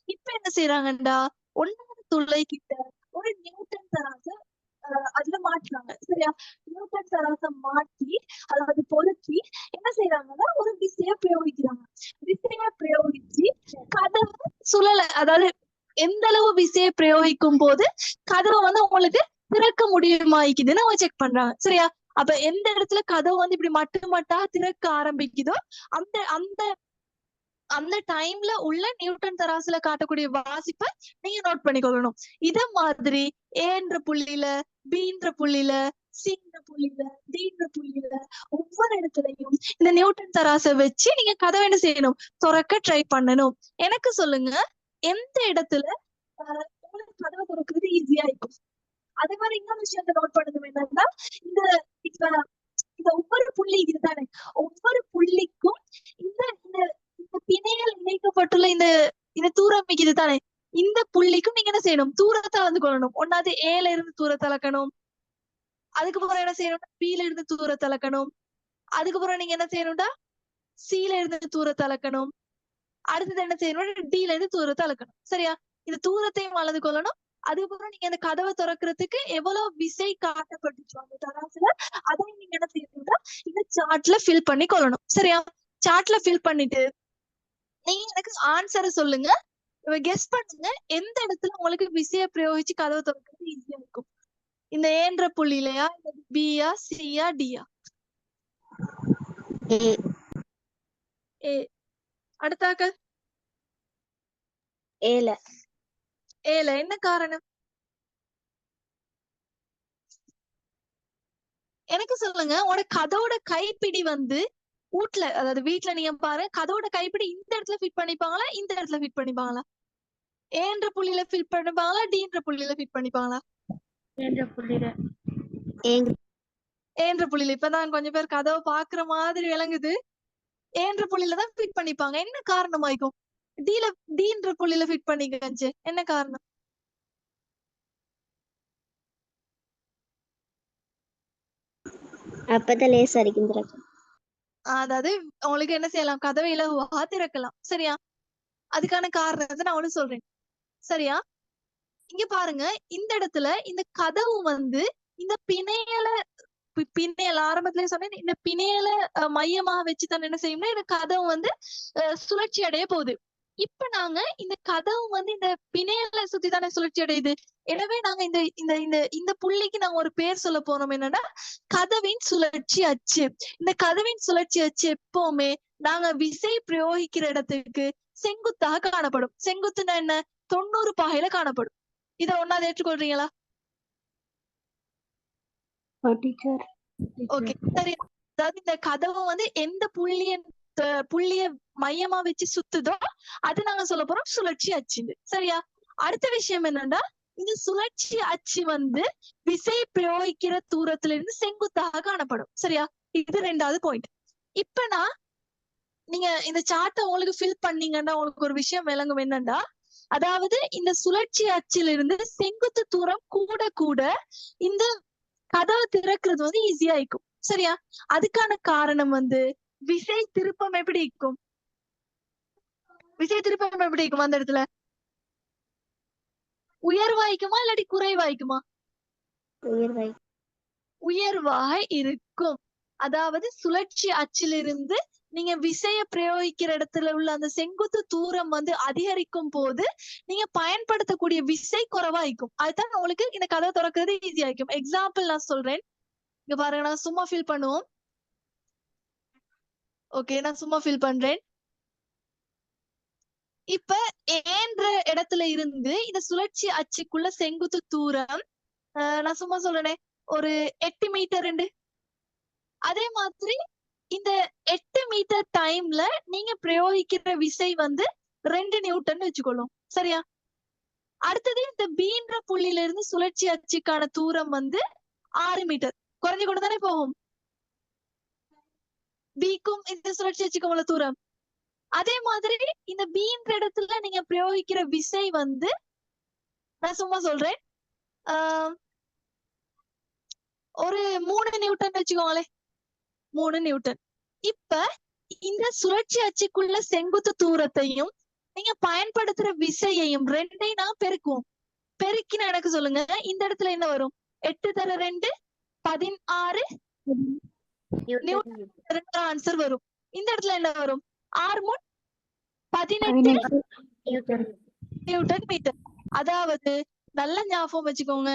இப்ப என்ன செய்யறாங்கடா 1வது துளை கிட்ட ஒரு நியூட்டன் தராசு அதுல மாட்டுறாங்க. சரியா? நியூட்டன் தராசை மாட்டி அதாவது பொருத்தி என்ன செய்யறாங்கன்னா ஒரு விசைய பிரயோகிக்கிறாங்க. விசைய பிரயோகிச்சு கதவு சுழல அதாவது எந்த அளவு விசையை பிரயோகிக்கும் போது கதவை வந்து உங்களுக்கு திறக்க முடியுமாக்குதுன்னு அவங்க செக் பண்றாங்க. சரியா? அப்ப எந்த இடத்துல கதவு வந்து இப்படி மட்டா திறக்க ஆரம்பிக்குதோ அந்த அந்த அந்த டைம்ல உள்ள நியூட்டன் தராசுல காட்டக்கூடிய வாசிப்பை நீங்க நோட் பண்ணிக்கொள்ளணும். இத மாதிரி ஏன்ற புள்ளியில, பின்ற புள்ளியில, சின்ற புள்ளியில, டின்ற புள்ளியில ஒவ்வொரு இடத்துலயும் இந்த நியூட்டன் தராசை வச்சு நீங்க கதவை என்ன செய்யணும்? திறக்க ட்ரை பண்ணணும். எனக்கு சொல்லுங்க, எந்த இடத்துல உங்களுக்கு கதவை திறக்கிறது ஈஸியா இருக்கும்? அதே மாதிரி இன்னொரு விஷயத்த நோட் பண்ணணும் என்னன்னா இந்த இப்ப ஒவ்வொரு இந்த இந்த தூரம் மிக்குது தானே, இந்த புள்ளிக்கும் நீங்க என்ன செய்யணும், தூரத்தை அளந்து கொள்ளணும். ஒன்னாவது ஏல இருந்து தூரத்தை அளக்கணும், அதுக்கப்புறம் என்ன செய்யணும்னா பில இருந்து தூரத்தை அளக்கணும், அதுக்கப்புறம் நீங்க என்ன செய்யணும்டா சில இருந்து தூரத்தை அளக்கணும், அடுத்தது என்ன செய்யணும் டில இருந்து தூரத்தை அளக்கணும். சரியா? இந்த தூரத்தையும் அளந்து கொள்ளணும். அதுக்கப்புறம் நீங்க அந்த கதவை திறக்கிறதுக்கு எவ்வளவு விசை காட்டப்பட்டுச்சோ அந்த தராசுல, அதையும் நீங்க என்ன செய்யணும்னா இந்த சார்ட்ல ஃபில் பண்ணி கொள்ளணும். சரியா? சார்ட்ல ஃபில் பண்ணிட்டு நீங்க எனக்கு ஆன்சரை சொல்லுங்க, கெஸ் பண்ணுங்க எந்த இடத்துல உங்களுக்கு விசையை பிரயோகிச்சு கதவை திறக்கிறது ஈஸியா இருக்கும். இந்த ஏன்ற புள்ளிலையா, பியா, சியா, டியா? ஏ. அடுத்தாக்க ஏல. ஏல. என்ன காரணம்? எனக்கு சொல்லுங்க, உனோட கதவோட கைப்பிடி வந்து வீட்ல, அதாவது வீட்ல நீங்க பாரு, கதவோட கைப்பிடி இந்த இடத்துல ஃபிட் பண்ணிப்பாங்களா, இந்த இடத்துல ஃபிட் பண்ணிப்பாங்களா? ஏன்ற புள்ளியில ஃபிட் பண்ணிப்பாங்களா, டின்ற புள்ளியில ஃபிட் பண்ணிப்பாங்களா? ஏன்ற புள்ளியில. ஏன்ற புள்ளியில. இப்பதான் கொஞ்சம் பேர் கதவை பாக்குற மாதிரி விளங்குது. ஏன்ற புள்ளியில தான் ஃபிட் பண்ணிப்பாங்க. என்ன காரணமாய்க்கும் டின்ற புள்ளியில ஃபிட் பண்ணிக்கச்சு? என்ன காரணம்? அப்பதான் லேஸ் அடிக்கும். அதாவது உங்களுக்கு என்ன செய்யலாம், கதவை இலகுவா திறக்கலாம். சரியா? அதுக்கான காரணத்தை நான் ஒண்ணு சொல்றேன். சரியா? இங்க பாருங்க, இந்த இடத்துல இந்த கதவு வந்து இந்த பிணையல ஆரம்பத்திலேயே சொன்னேன், இந்த பிணையல மையமாக வச்சுதான் என்ன செய்யும்னா இந்த கதவு வந்து சுழற்சி அடைய போகுது. இப்ப நாங்க இந்த கதவு வந்து இந்த பிணையல சுத்தி தானே சுழற்சி அடையுது. எனவே நாங்க இந்த இந்த இந்த இந்த புள்ளிக்கு நாங்க ஒரு பேர் சொல்ல போறோம், என்னன்னா கதவின் சுழற்சி அச்சு. இந்த கதவின் சுழற்சி அச்சு எப்பவுமே நாங்க விசை பிரயோகிக்கிற இடத்துக்கு செங்குத்தாக காணப்படும். செங்குத்துனா என்ன? 90 பாகையில காணப்படும். இத ஒன்னாவது ஏற்றுக்கொள்றீங்களா? ஓகே, சரி. அதாவது இந்த கதவு வந்து எந்த புள்ளிய மையமா வச்சு சுத்துதோ அது நாங்க சொல்ல போறோம் சுழற்சி அச்சு. சரியா? அடுத்த விஷயம் என்னன்னா, இந்த சுழற்சி அச்சு வந்து விசை பிரயோகிக்கிற தூரத்துல இருந்து செங்குத்தாக காணப்படும். சரியா? இது 2வது பாயிண்ட். இப்ப நான் நீங்க இந்த சார்ட்டை உங்களுக்கு ஃபில் பண்ணீங்கன்னா உங்களுக்கு ஒரு விஷயம் விளங்கும். என்னன்னா, அதாவது இந்த சுழற்சி அச்சிலிருந்து செங்குத்து தூரம் கூட கூட இந்த கதவை திறக்கிறது வந்து ஈஸியா இருக்கும். சரியா? அதுக்கான காரணம் வந்து விசை திருப்பம் எப்படி இருக்கும்? விசை திருப்பம் எப்படி இருக்கும்? அந்த இடத்துல உயர்வாய்க்குமா இல்லாட்டி குறைவாய்க்குமா? உயர்வாய் இருக்கும். அதாவது சுழற்சி அச்சிலிருந்து நீங்க விசைய பிரயோகிக்கிற இடத்துல உள்ள அந்த செங்குத்து தூரம் வந்து அதிகரிக்கும் போது நீங்க பயன்படுத்தக்கூடிய விசை குறைவாய்க்கும். அதுதான் உங்களுக்கு இந்த கதவை திறக்கிறது ஈஸியா இருக்கும். எக்ஸாம்பிள் நான் சொல்றேன். இங்க பாருங்க, நான் சும்மா ஃபில் பண்ணுவோம். ஓகே, நான் சும்மா ஃபில் பண்றேன். இப்ப ஏன்ற இடத்துல இருந்து இந்த சுழற்சி அச்சுக்குள்ள செங்குத்து தூரம் நான் சும்மா சொல்றேனே ஒரு 8 மீட்டர். அதே மாதிரி இந்த 8 மீட்டர் டைம்ல நீங்க பிரயோகிக்கிற விசை வந்து 2 நியூட்டன் வச்சுக்கொள்ளும். சரியா? அடுத்தது இந்த பீன்ற புள்ளியில இருந்து சுழற்சி அச்சுக்கான தூரம் வந்து 6 மீட்டர். குறைஞ்சு கொண்டு தானே போகும். பிக்கும் இந்த சுழற்சி அச்சுக்கும் உள்ள தூரம். அதே மாதிரி இந்த பீன்ற இடத்துல நீங்க பிரயோகிக்கிற விசை வந்து நான் சும்மா சொல்றேன் ஒரு 3 நியூட்டன் வச்சுக்கோங்களேன். 3 நியூட்டன். இப்ப இந்த சுழற்சி அச்சுக்குள்ள செங்குத்து தூரத்தையும் நீங்க பயன்படுத்துற விசையையும் 2ஐயும் நான் பெருக்குவோம். பெருக்கினா எனக்கு சொல்லுங்க, இந்த இடத்துல என்ன வரும்? 8 தர 2 16 நியூட்டன் ஆன்சர் வரும். இந்த இடத்துல என்ன வரும்? 6 18 நியூட்டன் மீட்டர். அதாவது நல்ல ஞாபகம் வச்சுக்கோங்க,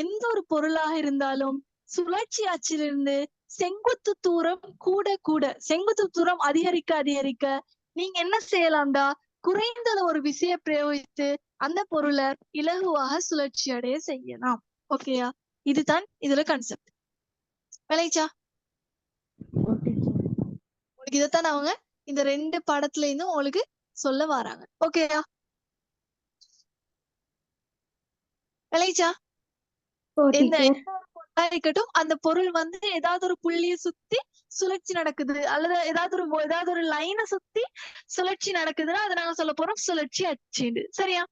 எந்த ஒரு பொருளாக இருந்தாலும் சுழற்சி அச்சிலிருந்து செங்குத்து தூரம் கூட கூட செங்குத்து தூரம் அதிகரிக்க அதிகரிக்க நீங்க என்ன செய்யலாம்டா, குறைந்த ஒரு விசைய பிரயோகித்து அந்த பொருளை இலகுவாக சுழற்சி அடைய செய்யலாம். ஓகேயா? இதுதான் இதுல கான்செப்ட். விளைச்சா? உங்களுக்கு இதைத்தான் அவங்க இந்த 2 படத்துல இருந்தும் உங்களுக்கு சொல்ல வராங்க. ஓகேயா? விளைச்சா? என்ன இருக்கட்டும் அந்த பொருள் வந்து ஏதாவது ஒரு புள்ளியை சுத்தி சுழற்சி நடக்குது அல்லது ஏதாவது ஒரு லைனை சுத்தி சுழற்சி நடக்குதுன்னா அதை நாங்க சொல்ல போறோம் சுழற்சி அச்சுண்டு. சரியா?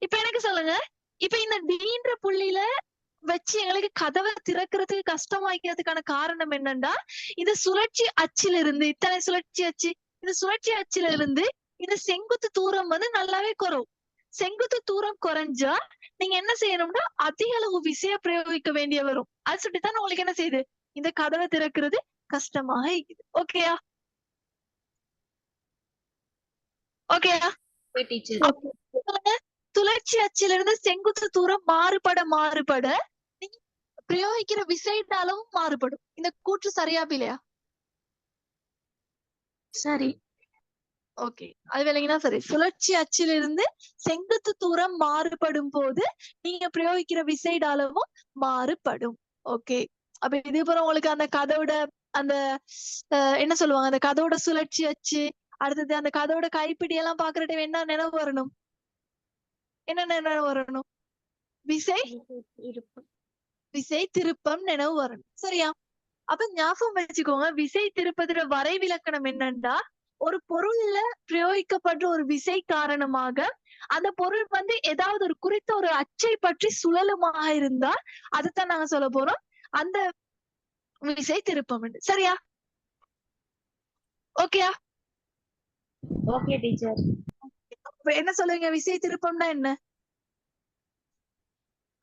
இப்ப எனக்கு சொல்லுங்க, இப்ப இந்த டீன்ற புள்ளியில வச்சு எங்களுக்கு கதவை திறக்கிறதுக்கு கஷ்டமாக்கிறதுக்கான காரணம் என்னன்னா, இந்த சுழற்சி அச்சில இருந்து இத்தனை சுழற்சி அச்சு, இந்த சுழற்சி அச்சில இருந்து இந்த செங்குத்து தூரம் வந்து நல்லாவே குறையும். செங்குத்து தூரம் குறைஞ்சா நீங்க என்ன செய்யணும்னா அதிக அளவு விசைய பிரயோகிக்க வேண்டிய வரும். அது சொல்லித்தான் உங்களுக்கு என்ன செய்யுது, இந்த கதவை திறக்கிறது கஷ்டமாக இருக்குது. ஓகேயா? ஓகேயா? சுழற்சி அச்சிலிருந்து செங்குத்து தூரம் மாறுபட நீங்க பிரயோகிக்கிற விசையின் அளவும் மாறுபடும். இந்த கூற்று சரியா இல்லையா? சரி. ஓகே, அது விளங்கினா சரி. சுழற்சி அச்சிலிருந்து செங்குத்து தூரம் மாறுபடும் போது நீங்க பிரயோகிக்கிற விசையின் அளவும் மாறுபடும். ஓகே, அப்ப இதுபுறம் உங்களுக்கு அந்த கதவோட அந்த என்ன சொல்லுவாங்க, அந்த கதவோட சுழற்சி அச்சு, அடுத்தது அந்த கதவோட கைப்பிடி எல்லாம் பாக்குற டைம் என்ன நினைவு வரணும்? என்ன நினைவு வரணும்? விசை விசை திருப்பம் நினைவு வரணும். சரியா? அப்ப ஞாபகம் வச்சுக்கோங்க, விசை திருப்பதோட வரைவிலக்கணம் என்னன்னா, ஒரு பொருள்ல பிரயோகிக்கப்படுற ஒரு விசை காரணமாக அந்த பொருள் வந்து ஏதாவது ஒரு குறித்த ஒரு அச்சை பற்றி சுழலுமாக இருந்தா அதைத்தான் நாங்க சொல்ல போறோம் அந்த விசை திருப்பம். சரியா? ஓகேயா? Okay teacher. என்ன சொல்லுவீங்க, விசை திருப்பம்னா என்ன?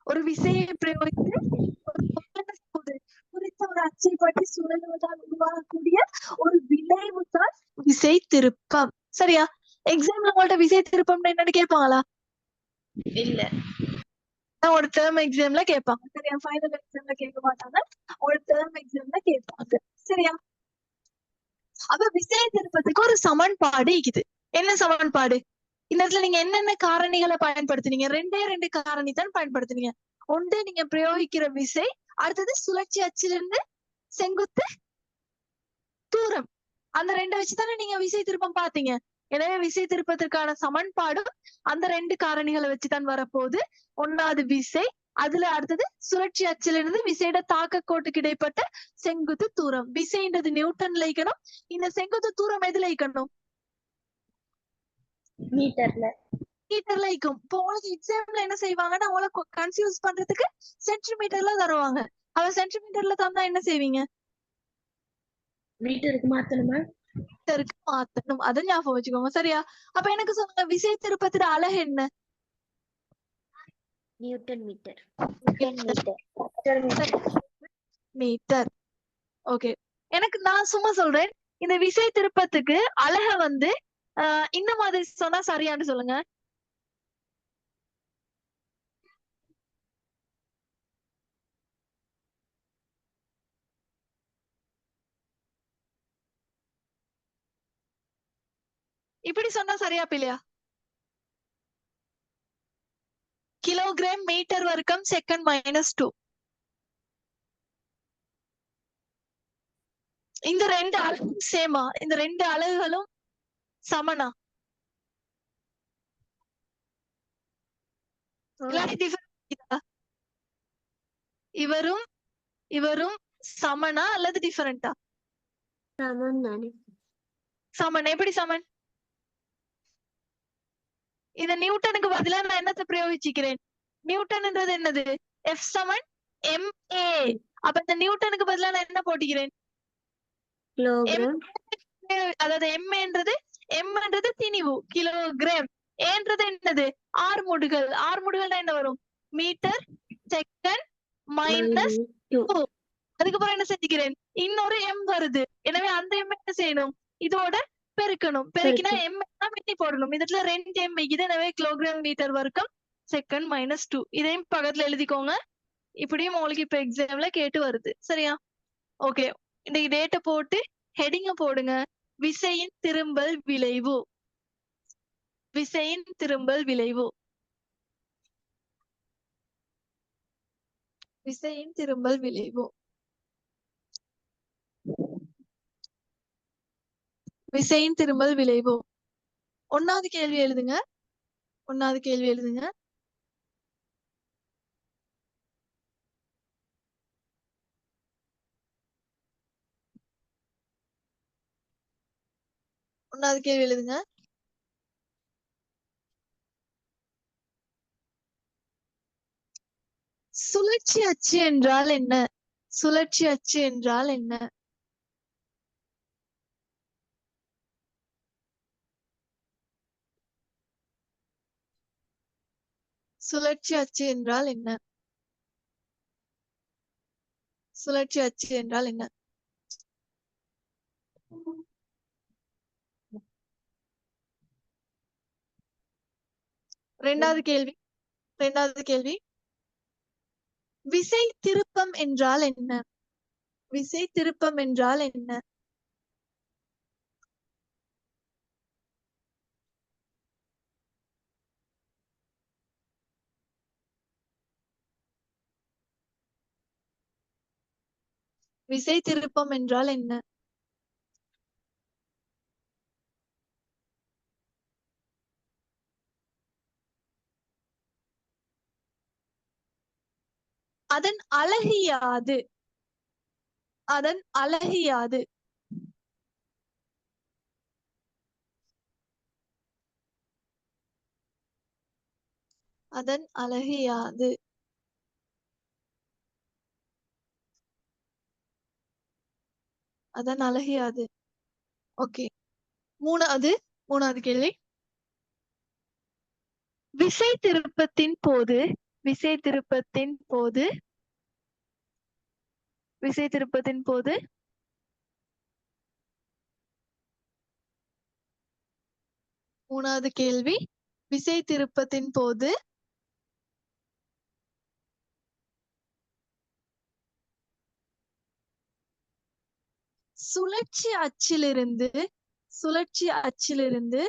ஒரு விசையை பிரயோகித்து ஒரு பொருள் குறித்த ஒரு அச்சை பற்றி சுழலுவதால் உருவாகக்கூடிய ஒரு விளைவு தான் விசை திருப்பம். சரியா? எக்ஸாம்ல உங்கள்ட்ட விசை திருப்பம்னு என்னன்னு கேட்பாங்களா? இல்ல. ஒரு டேர்ம் எக்ஸாம்ல கேட்பாங்க. சரியா? ஃபைனல் எக்ஸாம்ல கேட்க மாட்டாங்க, ஒரு டேர்ம் எக்ஸாம்ல கேட்பாங்க. சரியா? அப்ப விசை திருப்பத்துக்கு ஒரு சமன்பாடு இருக்குது. என்ன சமன்பாடு? இந்த இடத்துல நீங்க என்னென்ன காரணிகளை பயன்படுத்துனீங்க? ரெண்டு காரணி தான் பயன்படுத்துனீங்க. ஒன்று நீங்க பிரயோகிக்கிற விசை, அடுத்தது சுழற்சி அச்சிலிருந்து செங்குத்து தூரம். அந்த ரெண்டை வச்சுதானே நீங்க விசை திருப்பம் பாத்தீங்க. எனவே விசை திருப்பத்திற்கான சமன்பாடும் அந்த ரெண்டு காரணிகளை வச்சுதான் வரப்போகுது. ஒன்னாவது விசை, அதுல அடுத்தது சுழற்சி அச்சிலிருந்து விசையோட தாக்க கோட்டுக்கு இடைப்பட்ட செங்குத்து தூரம். விசைன்றது நியூட்டன்ல இருக்கணும், இந்த செங்குத்து தூரம் எதுல இருக்கணும்? மீட்டர்ல. மீட்டர்ல இருக்கும். இப்போ உங்களுக்கு எக்ஸாம்ல என்ன செய்வாங்கன்னா உங்களுக்கு கன்ஃபியூஸ் பண்றதுக்கு சென்டிமீட்டர்ல தருவாங்க. அவ சென்டிமீட்டர்ல தந்தா என்ன செய்வீங்க? மீட்டருக்கு மாத்தணுமா? மீட்டருக்கு மாத்தணும். அதை ஞாபகம் வச்சுக்கோங்க. சரியா? அப்ப எனக்கு சொல்லுங்க, விசை திருப்பத்தின் அலகு என்ன? Newton metre. மீட்டர். ஓகே, எனக்கு நான் சும்மா சொல்றேன், இந்த விசை திருப்பத்துக்கு அலக வந்து இந்த மாதிரி சொன்னா சரியான்னு சொல்லுங்க. இப்படி சொன்னா சரியா இல்லையா? கிலோகிராம் மீட்டர் வர்க்கம் செகண்ட் -2. இந்த ரெண்டு அலகும் சேமா? இந்த ரெண்டு அலகுகளும் சமனா? இவரும் இவரும் சமனா அல்லது டிஃபரெண்டா? சமன் தானே. சமன். எப்படி சமன்? இந்த நியூட்டனுக்கு பதிலா நான் என்னத்தை பிரயோகிச்சுக்கிறேன்? நியூட்டன்ன்றது என்னது? எஃப் சமன் MA. அப்ப இந்த நியூட்டனுக்கு பதிலா நான் என்ன போட்டுக்கிறேன்? கிலோகிராம். அதாவது எம்ன்றது திணிவு, கிலோகிராம். ஏன்றது என்னது? ஆர்முடுகள். ஆர்முடுகள் என்ன வரும்? Metre second -2. அதுக்கப்புறம் என்ன செஞ்சுக்கிறேன்? இன்னொரு எம் வருது, எனவே அந்த எம் என்ன செய்யணும்? இதோட பெருக்கணும். பெருக்கினா எம் வெட்டி போடணும். இதுல 2 எம் வைக்குது, எனவே கிலோகிராம் மீட்டர் வர்க்கம் செகண்ட் -2. இதையும் பக்கத்துல எழுதிக்கோங்க. இப்படியும் உங்களுக்கு இப்ப எக்ஸாம்ல கேட்டு வருது. சரியா? ஓகே, இந்த டேட்டை போட்டு ஹெடிங்க போடுங்க. விசையின் திரும்பல் விளைவு. விசையின் திரும்பல் விளைவு. விசையின் திரும்பல் விளைவு. விசையின் திரும்பல் விளைவு. ஒன்னாவது கேள்வி எழுதுங்க. ஒன்னாவது கேள்வி எழுதுங்க. ஒன்னாவது கேள்வி எழுதுங்க. சுழற்சி அச்சு என்றால் என்ன? சுழற்சி அச்சு என்றால் என்ன? சுழற்சி அச்சு என்றால் என்ன? சுழற்சி அச்சு என்றால் என்ன? இரண்டாவது கேள்வி விசை திருப்பம் என்றால் என்ன? விசை திருப்பம் என்றால் என்ன? விசை திருப்பம் என்றால் என்ன? அதன் அழகு யாது? அதன் அழகு யாது? அதன் அழகு யாது? அதன் அழகு யாது? ஓகே. மூணாவது கேள்வி விசை திருப்பத்தின் போது விசை திருப்பத்தின் போது விசை திருப்பத்தின் போது மூணாவது கேள்வி விசை திருப்பத்தின் போது சுழற்சி அச்சிலிருந்து சுழற்சி அச்சிலிருந்து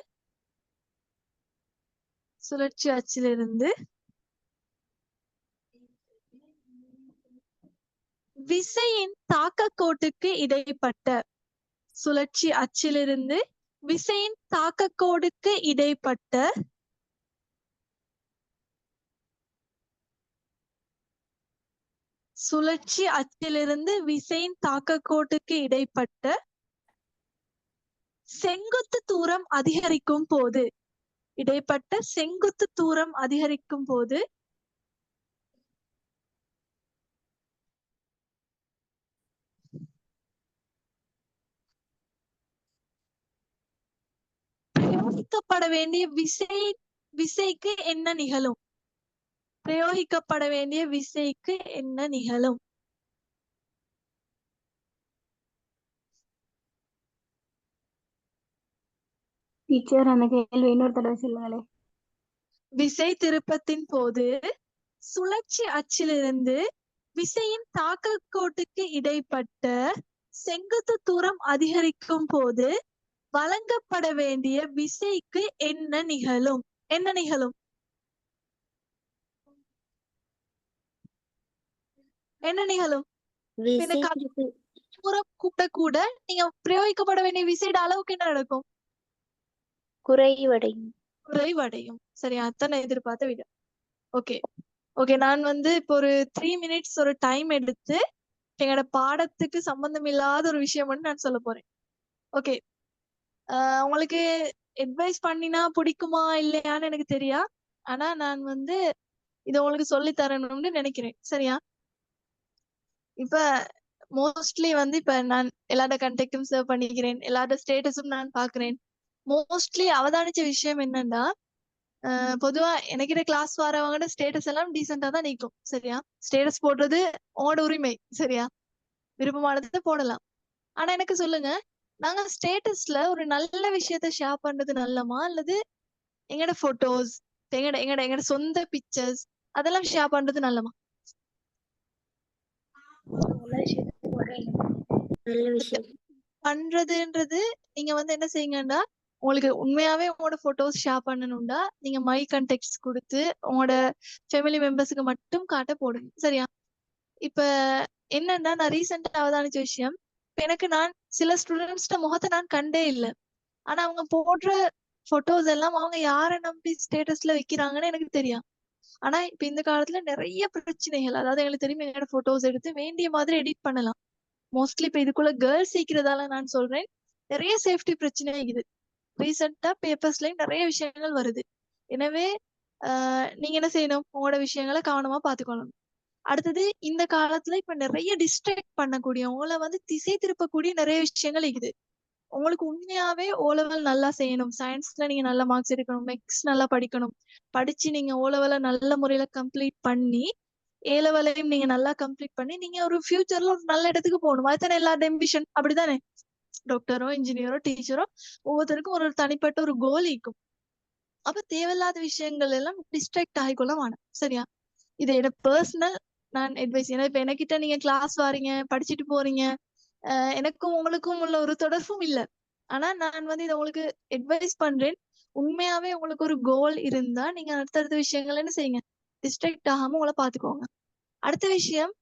சுழற்சி அச்சிலிருந்து விசையின் தாக்க கோட்டுக்கு இடைப்பட்ட சுழற்சி அச்சிலிருந்து விசையின் தாக்க கோடுக்கு இடைப்பட்ட சுழற்சி அச்சிலிருந்து விசையின் தாக்க கோட்டுக்கு இடைப்பட்ட செங்குத்து தூரம் அதிகரிக்கும் போது இடைப்பட்ட செங்குத்து தூரம் அதிகரிக்கும் போது பிரயோகிக்கப்பட வேண்டிய விசைக்கு என்ன நிகழும்? பிரயோகிக்கப்பட வேண்டிய விசைக்கு என்ன நிகழும்? டீச்சர் அந்த கேள்வி இன்னொரு தடவை சொல்லுங்களே. விசை திருப்பத்தின் போது சுழற்சி அச்சிலிருந்து விசையின் தாக்க கோட்டுக்கு இடைப்பட்ட செங்குத்து தூரம் அதிகரிக்கும் போது வழங்கப்பட வேண்டிய விசைக்கு என்ன நிகழும்? என்ன நிகழும்? என்ன நிகழும்? தூரம் கூட்ட கூட நீங்க பிரயோகிக்கப்பட வேண்டிய விசையோட அளவுக்கு என்ன நடக்கும்? குறைவடையும். சரி, அத்தனை எதிர்பார்த்த விட. ஓகே நான் இப்போ ஒரு 3 மினிட்ஸ் ஒரு டைம் எடுத்து எங்களோட பாடத்துக்கு சம்பந்தம் இல்லாத ஒரு விஷயம் வந்து நான் சொல்ல போறேன். ஓகே, உங்களுக்கு அட்வைஸ் பண்ணினா பிடிக்குமா இல்லையான்னு எனக்கு தெரியா. ஆனா நான் இதை உங்களுக்கு சொல்லி தரணும்னு நினைக்கிறேன். சரியா? இப்ப மோஸ்ட்லி இப்ப நான் எல்லாரோட கண்டெக்டும் சர்வ் பண்ணிக்கிறேன், எல்லாரோட ஸ்டேட்டஸும் நான் பாக்குறேன். மோஸ்ட்லி அவதானிச்ச விஷயம் என்னன்னா, பொதுவா எனக்கிட்ட கிளாஸ் வரவங்களோட ஸ்டேட்டஸ் எல்லாம் டீசெண்டா தான் நிற்கும். சரியா? ஸ்டேட்டஸ் போடுறது உங்களோட உரிமை. சரியா? விருப்பமானதை போடலாம். ஆனா எனக்கு சொல்லுங்க, நாங்க ஸ்டேட்டஸ்ல ஒரு நல்ல விஷயத்த ஷேர் பண்றது நல்லமா, அல்லது எங்கட போட்டோஸ், எங்கட சொந்த பிக்சர்ஸ் அதெல்லாம் ஷேர் பண்றது நல்லமா? பண்றதுன்றது நீங்க என்ன செய்யுங்கன்னா, உங்களுக்கு உண்மையாவே உங்களோட போட்டோஸ் ஷேர் பண்ணணும்டா நீங்க மை கண்டெக்ட்ஸ் கொடுத்து உங்களோட ஃபேமிலி மெம்பர்ஸுக்கு மட்டும் காட்ட போடுங்க. சரியா? இப்ப என்னன்னா, நான் ரீசெண்டா அவதானிச்ச விஷயம், எனக்கு நான் சில ஸ்டூடெண்ட்ஸ்ட முகத்தை நான் கண்டே இல்லை. ஆனா அவங்க போடுற போட்டோஸ் எல்லாம் அவங்க யாரை நம்பி ஸ்டேட்டஸ்ல வைக்கிறாங்கன்னு எனக்கு தெரியும். ஆனா இப்ப இந்த காலத்துல நிறைய பிரச்சனைகள், அதாவது எங்களுக்கு தெரியும், என்னோட போட்டோஸ் எடுத்து வேண்டிய மாதிரி எடிட் பண்ணலாம். மோஸ்ட்லி இப்ப இதுக்குள்ள கேர்ள்ஸ் சீக்கிரதால நான் சொல்றேன், நிறைய சேஃப்டி பிரச்சனை இருக்குது. ரீசெண்டா பேப்பர்ஸ்லயும் நிறைய விஷயங்கள் வருது. எனவே நீங்க என்ன செய்யணும், உங்களோட விஷயங்களை கவனமா பாத்துக்கொள்ளணும். அடுத்தது இந்த காலத்துல இப்ப நிறைய டிஸ்ட்ராக்ட் பண்ணக்கூடிய, உங்களை வந்து திசை திருப்பக்கூடிய நிறைய விஷயங்கள் இருக்குது. உங்களுக்கு உண்மையாவே ஓ லெவல் நல்லா செய்யணும், சயின்ஸ்ல நீங்க நல்ல மார்க்ஸ் எடுக்கணும், மேக்ஸ் நல்லா படிக்கணும், படிச்சு நீங்க ஓ லெவல நல்ல முறையில கம்ப்ளீட் பண்ணி ஏ லெவலையும் நீங்க நல்லா கம்ப்ளீட் பண்ணி நீங்க ஒரு ஃபியூச்சர்ல ஒரு நல்ல இடத்துக்கு போகணும். அதுதானே எல்லாரோட அம்பிஷன், அப்படிதானே? டாக்டரோ இன்ஜினியரோ டீச்சரோ ஒவ்வொருத்தருக்கும் ஒரு தனிப்பட்ட ஒரு கோல் இருக்கும். அப்ப தேவையில்லாத விஷயங்கள் எல்லாம் டிஸ்ட்ராக்ட் ஆகிக்கொள்ள வேணும். சரியா? இது என்ன பர்சனல் நான் அட்வைஸ். ஏன்னா இப்ப எனக்கிட்ட நீங்க கிளாஸ் வாரீங்க, படிச்சுட்டு போறீங்க, எனக்கும் உங்களுக்கும் உள்ள ஒரு தொடர்பும் இல்ல. ஆனா நான் வந்து இதை உங்களுக்கு அட்வைஸ் பண்றேன். உண்மையாவே உங்களுக்கு ஒரு கோல் இருந்தா நீங்க அடுத்தடுத்த விஷயங்கள் என்ன செய்யுங்க, டிஸ்ட்ராக்ட் ஆகாம உங்களை பாத்துக்கோங்க. அடுத்த விஷயம்,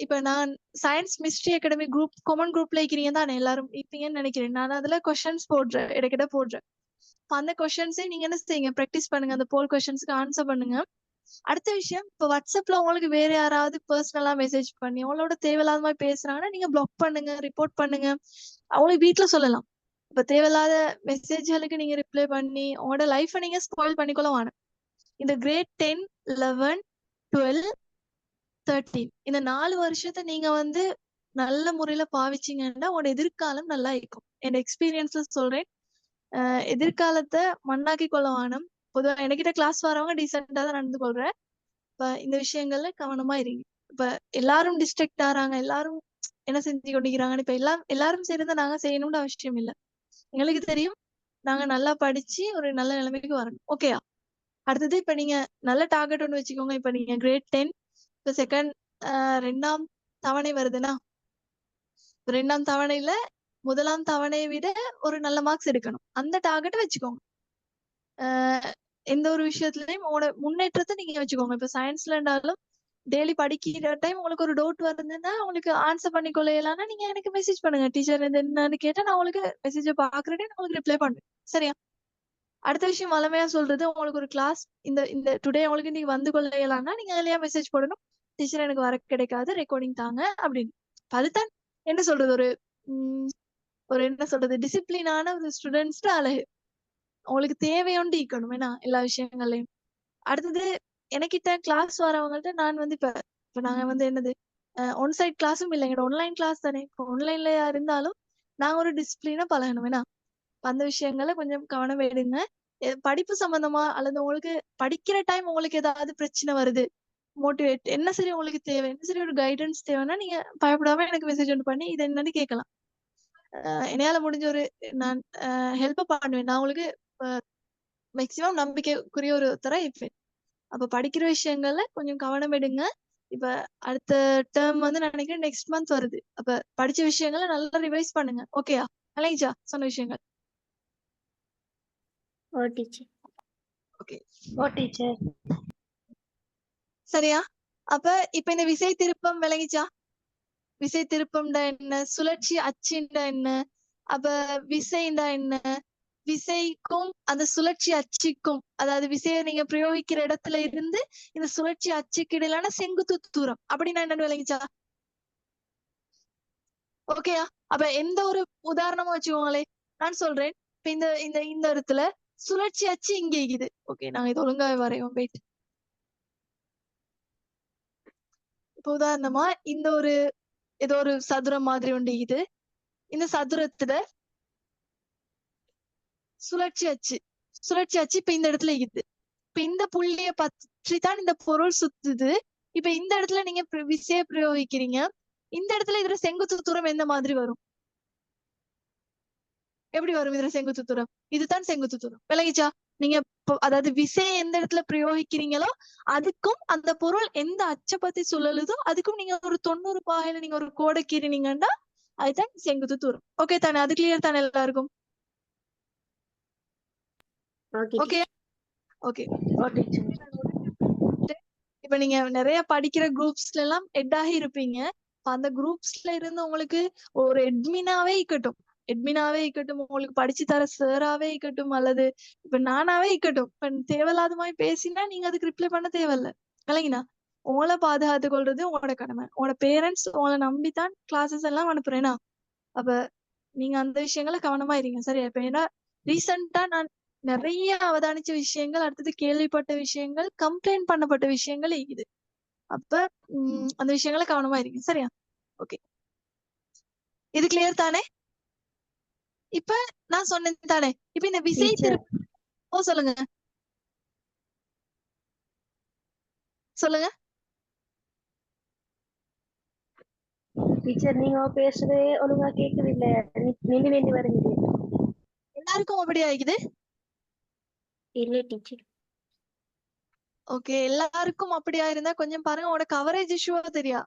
இப்ப நான் science mystery academy group common குரூப்ல இருக்கிறீங்க தானே, எல்லாரும் இருப்பீங்கன்னு நினைக்கிறேன். நான் அதுல கொஸ்டின்ஸ் போடுறேன், இடைக்கிட்ட போடுறேன். அந்த கொஸ்டின்ஸை நீங்க என்ன செய்யுங்க, ப்ராக்டிஸ் பண்ணுங்க, அந்த போல் கொஸ்டின்ஸ்க்கு ஆன்சர் பண்ணுங்க. அடுத்த விஷயம், இப்ப வாட்ஸ்அப்ல உங்களுக்கு வேற யாராவது பர்சனலா மெசேஜ் பண்ணி உங்களோட தேவையில்லாத மாதிரி பேசுறாங்கன்னா நீங்க பிளாக் பண்ணுங்க, ரிப்போர்ட் பண்ணுங்க. அவங்களுக்கு வீட்டுல சொல்லலாம். இப்ப தேவையில்லாத மெசேஜ்களுக்கு நீங்க ரிப்ளை பண்ணி உங்களோட லைஃபை நீங்க ஸ்பாயில் பண்ணிக்கொள்ள வேணும். இந்த கிரேட் 10, 11, 12, 13 இந்த 4 வருஷத்தை நீங்க வந்து நல்ல முறையில பாவிச்சீங்கன்னா உங்களோட எதிர்காலம் நல்லா இருக்கும். என் எக்ஸ்பீரியன்ஸ்ல சொல்றேன். எதிர்காலத்தை மண்ணாக்கி கொள்ள வேணும். பொதுவாக என்கிட்ட கிளாஸ் வரவங்க டீசெண்டா தான் நடந்து கொள்றேன். இப்ப இந்த விஷயங்கள்ல கவனமா இருங்க. இப்ப எல்லாரும் டிஸ்ட்ராக்ட் ஆறாங்க, எல்லாரும் என்ன செஞ்சு கொண்டிருக்கிறாங்கன்னு இப்ப எல்லாரும் செய்யறதை நாங்க செய்யணும்னு அவசியம் இல்லை. எங்களுக்கு தெரியும் நாங்க நல்லா படிச்சு ஒரு நல்ல நிலைமைக்கு வரணும். ஓகேயா? அடுத்தது இப்ப நீங்க நல்ல டார்கெட் ஒன்று வச்சுக்கோங்க. இப்ப நீங்க கிரேட் 10 இப்ப செகண்ட் 2ஆம் தவணை வருதுன்னா, 2ஆம் தவணையில 1ஆம் தவணையை விட ஒரு நல்ல மார்க்ஸ் எடுக்கணும். அந்த டார்கெட்டை வச்சுக்கோங்க. எந்த ஒரு விஷயத்துலயும் உங்களோட முன்னேற்றத்தை நீங்க வச்சுக்கோங்க. இப்ப சயின்ஸ்ல இருந்தாலும் டெய்லி படிக்கிற டைம் உங்களுக்கு ஒரு டவுட் வருதுன்னா உங்களுக்கு ஆன்சர் பண்ணி கொள்ளையலாம்னா நீங்க எனக்கு மெசேஜ் பண்ணுங்க. டீச்சர் இது என்னன்னு கேட்டா நான் உங்களுக்கு மெசேஜ பாக்குறேன், உங்களுக்கு ரிப்ளை பண்ணுவேன். சரியா? அடுத்த விஷயம் வளமையா சொல்றது, உங்களுக்கு ஒரு கிளாஸ் இந்த இந்த டுடே உங்களுக்கு நீங்க வந்து கொள்ளையலாம்னா நீங்க அதுலயா மெசேஜ் போடணும், டீச்சர் எனக்கு வர கிடைக்காது, ரெக்கார்டிங் தாங்க அப்படின்னு. அதுதான் என்ன சொல்றது, ஒரு என்ன சொல்றது, டிசிப்ளினான ஒரு ஸ்டூடெண்ட்ஸ் அழகு. உங்களுக்கு தேவையோண்டு ஈக்கணும் ஏன்னா எல்லா விஷயங்கள்லயும். அடுத்தது எனக்கிட்ட கிளாஸ் வரவங்கள்ட்ட நான் வந்து இப்ப நாங்க வந்து என்னது ஒன் சைட் கிளாஸும் இல்லை, எங்களோட ஆன்லைன் கிளாஸ் தானே. இப்போ ஆன்லைன்ல இருந்தாலும் நாங்க ஒரு டிசிப்ளினா பழகணும் வேணா. அந்த விஷயங்களை கொஞ்சம் கவனம் எடுங்க. படிப்பு சம்பந்தமா அல்லது உங்களுக்கு படிக்கிற டைம் உங்களுக்கு ஏதாவது பிரச்சனை வருது, மோட்டிவேட் என்ன சரி உங்களுக்கு தேவை, என்ன சரி ஒரு கைடன்ஸ் தேவைன்னா நீங்க பயப்படாம எனக்கு மெசேஜ் ஒன்று பண்ணி இது என்னன்னு கேட்கலாம். என்னால முடிஞ்ச ஒரு நான் ஹெல்ப் பண்ணுவேன். நான் உங்களுக்கு மேக்சிமம் நம்பிக்கைக்குரிய ஒரு ஒருத்தரா இருப்பேன். அப்ப படிக்கிற விஷயங்கள்ல கொஞ்சம் கவனம் எடுங்க. இப்ப அடுத்த டேர்ம் வந்து நான் நினைக்கிறேன் நெக்ஸ்ட் மந்த் வருது. அப்ப படிச்ச விஷயங்களை நல்லா ரிவைஸ் பண்ணுங்க. ஓகேயா? அலைஞ்சா சொன்ன விஷயங்கள். ஓ டீச்சர். ஓகே. ஓ டீச்சர். சரியா? அப்ப இப்ப இந்த விசை திருப்பம் விளங்கிச்சா? விசை திருப்பம்டா என்ன, சுழற்சி அச்சுண்டா என்ன, அப்ப விசைண்டா என்ன, விசைக்கும் அந்த சுழற்சி அச்சுக்கும், அதாவது விசையை நீங்க பிரயோகிக்கிற இடத்துல இருந்து இந்த சுழற்சி அச்சுக்கு இடையிலான செங்குத்து தூரம் அப்படின்னா என்னன்னு விளங்கிச்சா? ஓகேயா? அப்ப எந்த ஒரு உதாரணமும் வச்சுக்கோங்களேன். நான் சொல்றேன். இப்ப இந்த இந்த இந்த இடத்துல சுழற்சி அச்சு இங்க இருக்குது. ஓகே, நாங்க இது ஒழுங்காவே வரைவோம். வெயிட். இப்ப உதாரணமா இந்த ஒரு ஏதோ ஒரு சதுரம் மாதிரி ஒன்று இது. இந்த சதுரத்துல சுழற்சி அச்சு, சுழற்சி அச்சு இப்ப இந்த இடத்துல இருக்குது. இப்ப இந்த புள்ளிய பற்றி தான் இந்த பொருள் சுத்துது. இப்ப இந்த இடத்துல நீங்க விசைய பிரயோகிக்கிறீங்க. இந்த இடத்துல இதுல செங்குத்து தூரம் எந்த மாதிரி வரும்? எப்படி வரும் இதுல செங்குத்து தூரம்? இதுதான் செங்குத்து தூரம். விளங்கிச்சா? நீங்க அதாவது விசையை எந்த இடத்துல பிரயோகிக்கிறீங்களோ அதுக்கும் அந்த பொருள் எந்த அச்சை பத்தி சுழலுதோ அதுக்கும் நீங்க ஒரு 90 பாகையில நீங்க ஒரு கோடை கீறினீங்கன்னா அதுதான் செங்குத்து தூரம். ஓகே தானே? அது கிளியர் தானே எல்லாருக்கும்? Okay okay. இப்ப நீங்க நிறைய படிக்கிற குரூப்ஸ்ல எல்லாம் ஹெட் ஆகி இருப்பீங்க. அந்த குரூப்ஸ்ல இருந்து உங்களுக்கு ஒரு எட்மினாவே இருக்கட்டும், உங்களுக்கு படிச்சு தர சாராவே இருக்கட்டும், அல்லது இப்ப நானாவே இருக்கட்டும், இப்ப தேவையில்லாத மாதிரி பேசினா நீங்க அதுக்கு ரிப்ளை பண்ண தேவையில்ல. இல்லைங்கண்ணா? உங்களை பாதுகாத்து கொள்றது உங்களோட கடமை. உங்களோட பேரண்ட்ஸ் உங்களை நம்பித்தான் கிளாஸஸ் எல்லாம் அனுப்புறேன்னா அப்ப நீங்க அந்த விஷயங்களை கவனமா இருங்க. சரியா? இப்ப ஏன்னா ரீசெண்டா நான் நிறைய அவதானிச்ச விஷயங்கள், அடுத்தது கேள்விப்பட்ட விஷயங்கள், கம்ப்ளைண்ட் பண்ணப்பட்ட விஷயங்கள் இருக்குது. அப்ப அந்த விஷயங்களை கவனமா இருக்கு. சரியா? ஓகே, இது கிளியர் தானே? இப்ப நான் சொன்னேன் தானே, இப்ப இந்த விசை திருப்பம் சொல்லுங்க சொல்லுங்க. டீச்சர் நீங்க பேசுறதே ஒழுங்கா கேக்குது இல்ல, நின்று நின்று வருது. எல்லாருக்கும் அப்படி ஆகுது? இல்ல டீச்சர். ஓகே, எல்லாருக்கும் அப்படியா இருந்தா கொஞ்சம் பாருங்க, உங்களோட கவரேஜ் இஷ்யூவா தெரியா?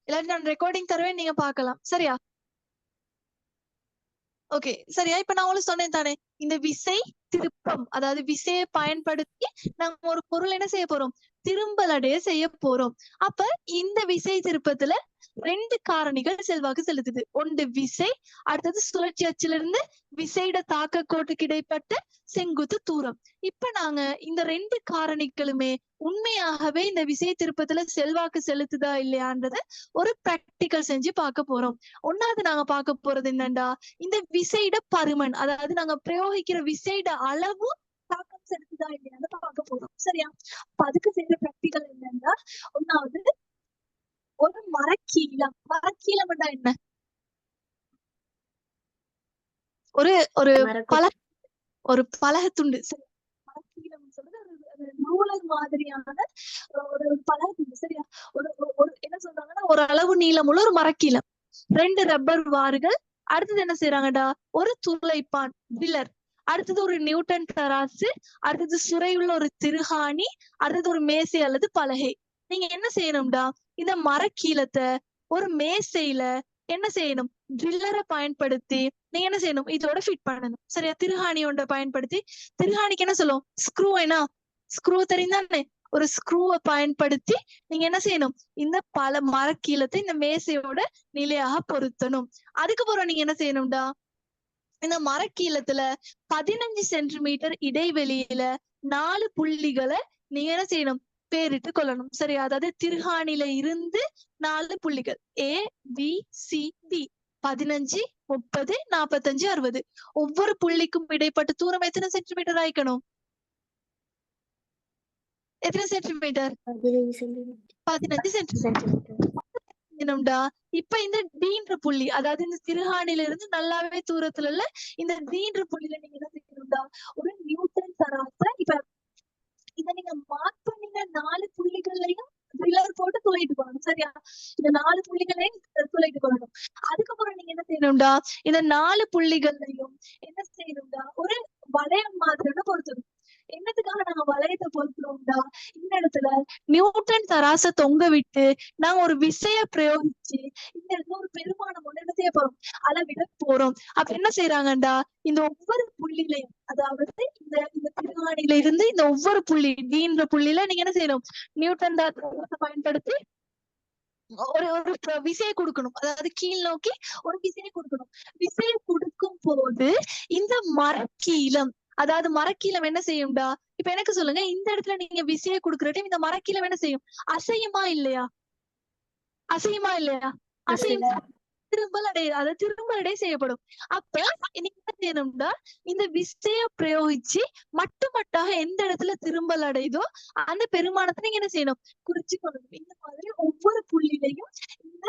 இல்லாட்டி நான் ரெக்கார்டிங் தருவேன், நீங்க பார்க்கலாம். சரியா? ஓகே, சரியா? இப்ப நான் உங்களுக்கு சொன்னேன் தானே, இந்த விசை திருப்பம், அதாவது விசையை பயன்படுத்தி நாங்க ஒரு பொருள் என்ன செய்ய போறோம், திரும்பலடைய செய்ய போறோம். அப்ப இந்த விசை திருப்பத்துல 2 காரணிகள் செல்வாக்கு செலுத்துது. ஒன்று விசை, அடுத்தது சுழற்சி அச்சிலிருந்து விசையிட தாக்க கோட்டுக்கு இடைப்பட்ட செங்குத்து தூரம். இப்ப நாங்க இந்த 2 காரணிகளுமே உண்மையாகவே இந்த விசை திருப்பத்துல செல்வாக்கு செலுத்துதா இல்லையான்றத ஒரு பிராக்டிக்கல் செஞ்சு பார்க்க போறோம். ஒன்னாவது நாங்க பார்க்க போறது என்னண்டா, இந்த விசையிட பருமன், அதாவது நாங்க பிரயோகிக்கிற விசையிட அளவு தாக்கம் செலுத்துதா இல்லையான்னு பார்க்க போறோம். சரியா? அதுக்கு செய்யற பிராக்டிக்கல் என்னன்னா, ஒன்னாவது ஒரு மரக்கீலம். மரக்கீலம் என்ன? ஒரு ஒரு ஒரு பலகை துண்டு. மரக்கீலம் சொல்றது ஒரு ரூலர் மாதிரியான ஒரு பலகை துண்டு. சரியா? ஒரு என்ன சொல்றாங்கன்னா, ஒரு அளவு நீளமுள்ள ஒரு மரக்கீலம், 2 ரப்பர் வார்கள், அடுத்தது என்ன செய்யறாங்கடா, ஒரு துளைப்பான் ட்ரில்லர், அடுத்தது ஒரு நியூட்டன் தராசு, அடுத்தது சுரையுள்ள ஒரு திருகாணி, அடுத்தது ஒரு மேசை அல்லது பலகை. நீங்க என்ன செய்யணும்டா, இந்த மரக்கீலத்தை ஒரு மேசையில என்ன செய்யணும், ட்ரில்லரை பயன்படுத்தி நீங்க என்ன செய்யணும், இதோட ஃபிட் பண்ணணும். சரியா? திருகாணியோட பயன்படுத்தி, திருகாணிக்கு என்ன சொல்லும், ஸ்க்ரூ, என்ன ஸ்க்ரூ தெரியுதானே, ஒரு ஸ்க்ரூவை பயன்படுத்தி நீங்க என்ன செய்யணும், இந்த பல மரக்கீலத்தை இந்த மேசையோட நிலையாக பொருத்தணும். அதுக்கப்புறம் நீங்க என்ன செய்யணும்டா, இந்த மரக்கீலத்துல 15 சென்டிமீட்டர் இடைவெளியில 4 புள்ளிகளை நீங்க என்ன செய்யணும், பேரிட்டு கொள்ளணும். சரியா? அதாவது திருகாணில இருந்து 4 புள்ளிகள் A B C D, 15, 30, 45, 60. ஒவ்வொரு புள்ளிக்கும் இடைப்பட்ட தூரம் எத்தனை சென்டிமீட்டர் ஆயிக்கணும், எத்தனை சென்டிமீட்டர்? 15 சென்டிமீட்டர். என்னம்டா, இப்ப இந்த டீன்ற புள்ளி, அதாவது இந்த திருகாணில இருந்து நல்லாவே தூரத்துல இல்ல, இந்த டீன்ற புள்ளியில நீங்க என்ன செய்யணும்டா, ஒரு நியூட்டன் தராசை, இப்ப இத நீங்க மார்க் பண்ணின 4 புள்ளிகள்லையும் ட்ரில்லர் போட்டு துளையிட்டு போகணும். சரியா? இந்த 4 புள்ளிகளையும் துளையிட்டு போகணும். அதுக்கப்புறம் நீங்க என்ன செய்யணும்டா, இந்த 4 புள்ளிகள்லையும் என்ன செய்யணும்டா, ஒரு வளையம் மாதிரி பொருத்தணும். என்னத்துக்காக நாங்க வளையத்தை பொருத்துறோம்டா, இந்த இடத்துல நியூட்டன் தராசை தொங்க விட்டு நாங்க ஒரு விசைய பிரயோகிச்சு இந்த இடத்துல ஒரு பெருமானம் ஒண்ணு என்ன செய்ய போறோம், அளவிட போறோம். அப்ப என்ன செய்யறாங்கடா, இந்த ஒவ்வொரு புள்ளிலையும், அதாவது இந்த இந்த திருவாணியில இருந்து இந்த ஒவ்வொரு புள்ளி டீன்ற புள்ளியில நீங்க என்ன செய்யணும், நியூட்டன் தராசை பயன்படுத்தி ஒரு ஒரு விசையை கொடுக்கணும். அதாவது கீழ் நோக்கி ஒரு விசையை கொடுக்கணும். விசையை கொடுக்கும் போது இந்த மரக்கீலம், அதாவது மரக்கீலம் என்ன செய்யும்டா, இப்ப எனக்கு சொல்லுங்க, இந்த இடத்துல நீங்க விசையை கொடுக்குற டைம் இந்த மரக்கீலம் என்ன செய்யும், அசையுமா இல்லையா? அசையுமா இல்லையா? அசையும். திரும்பல் அடைய, அதாவது திரும்பல் அடைய செய்யப்படும். அப்ப நீங்க என்ன செய்யணும்னா, இந்த விசைய பிரயோகிச்சு மட்டுமட்டாக எந்த இடத்துல திரும்பல் அடையுதோ அந்த பெருமானத்தை நீங்க என்ன செய்யணும், குறிச்சு கொள்ளணும். இந்த மாதிரி ஒவ்வொரு புள்ளிலையும் இந்த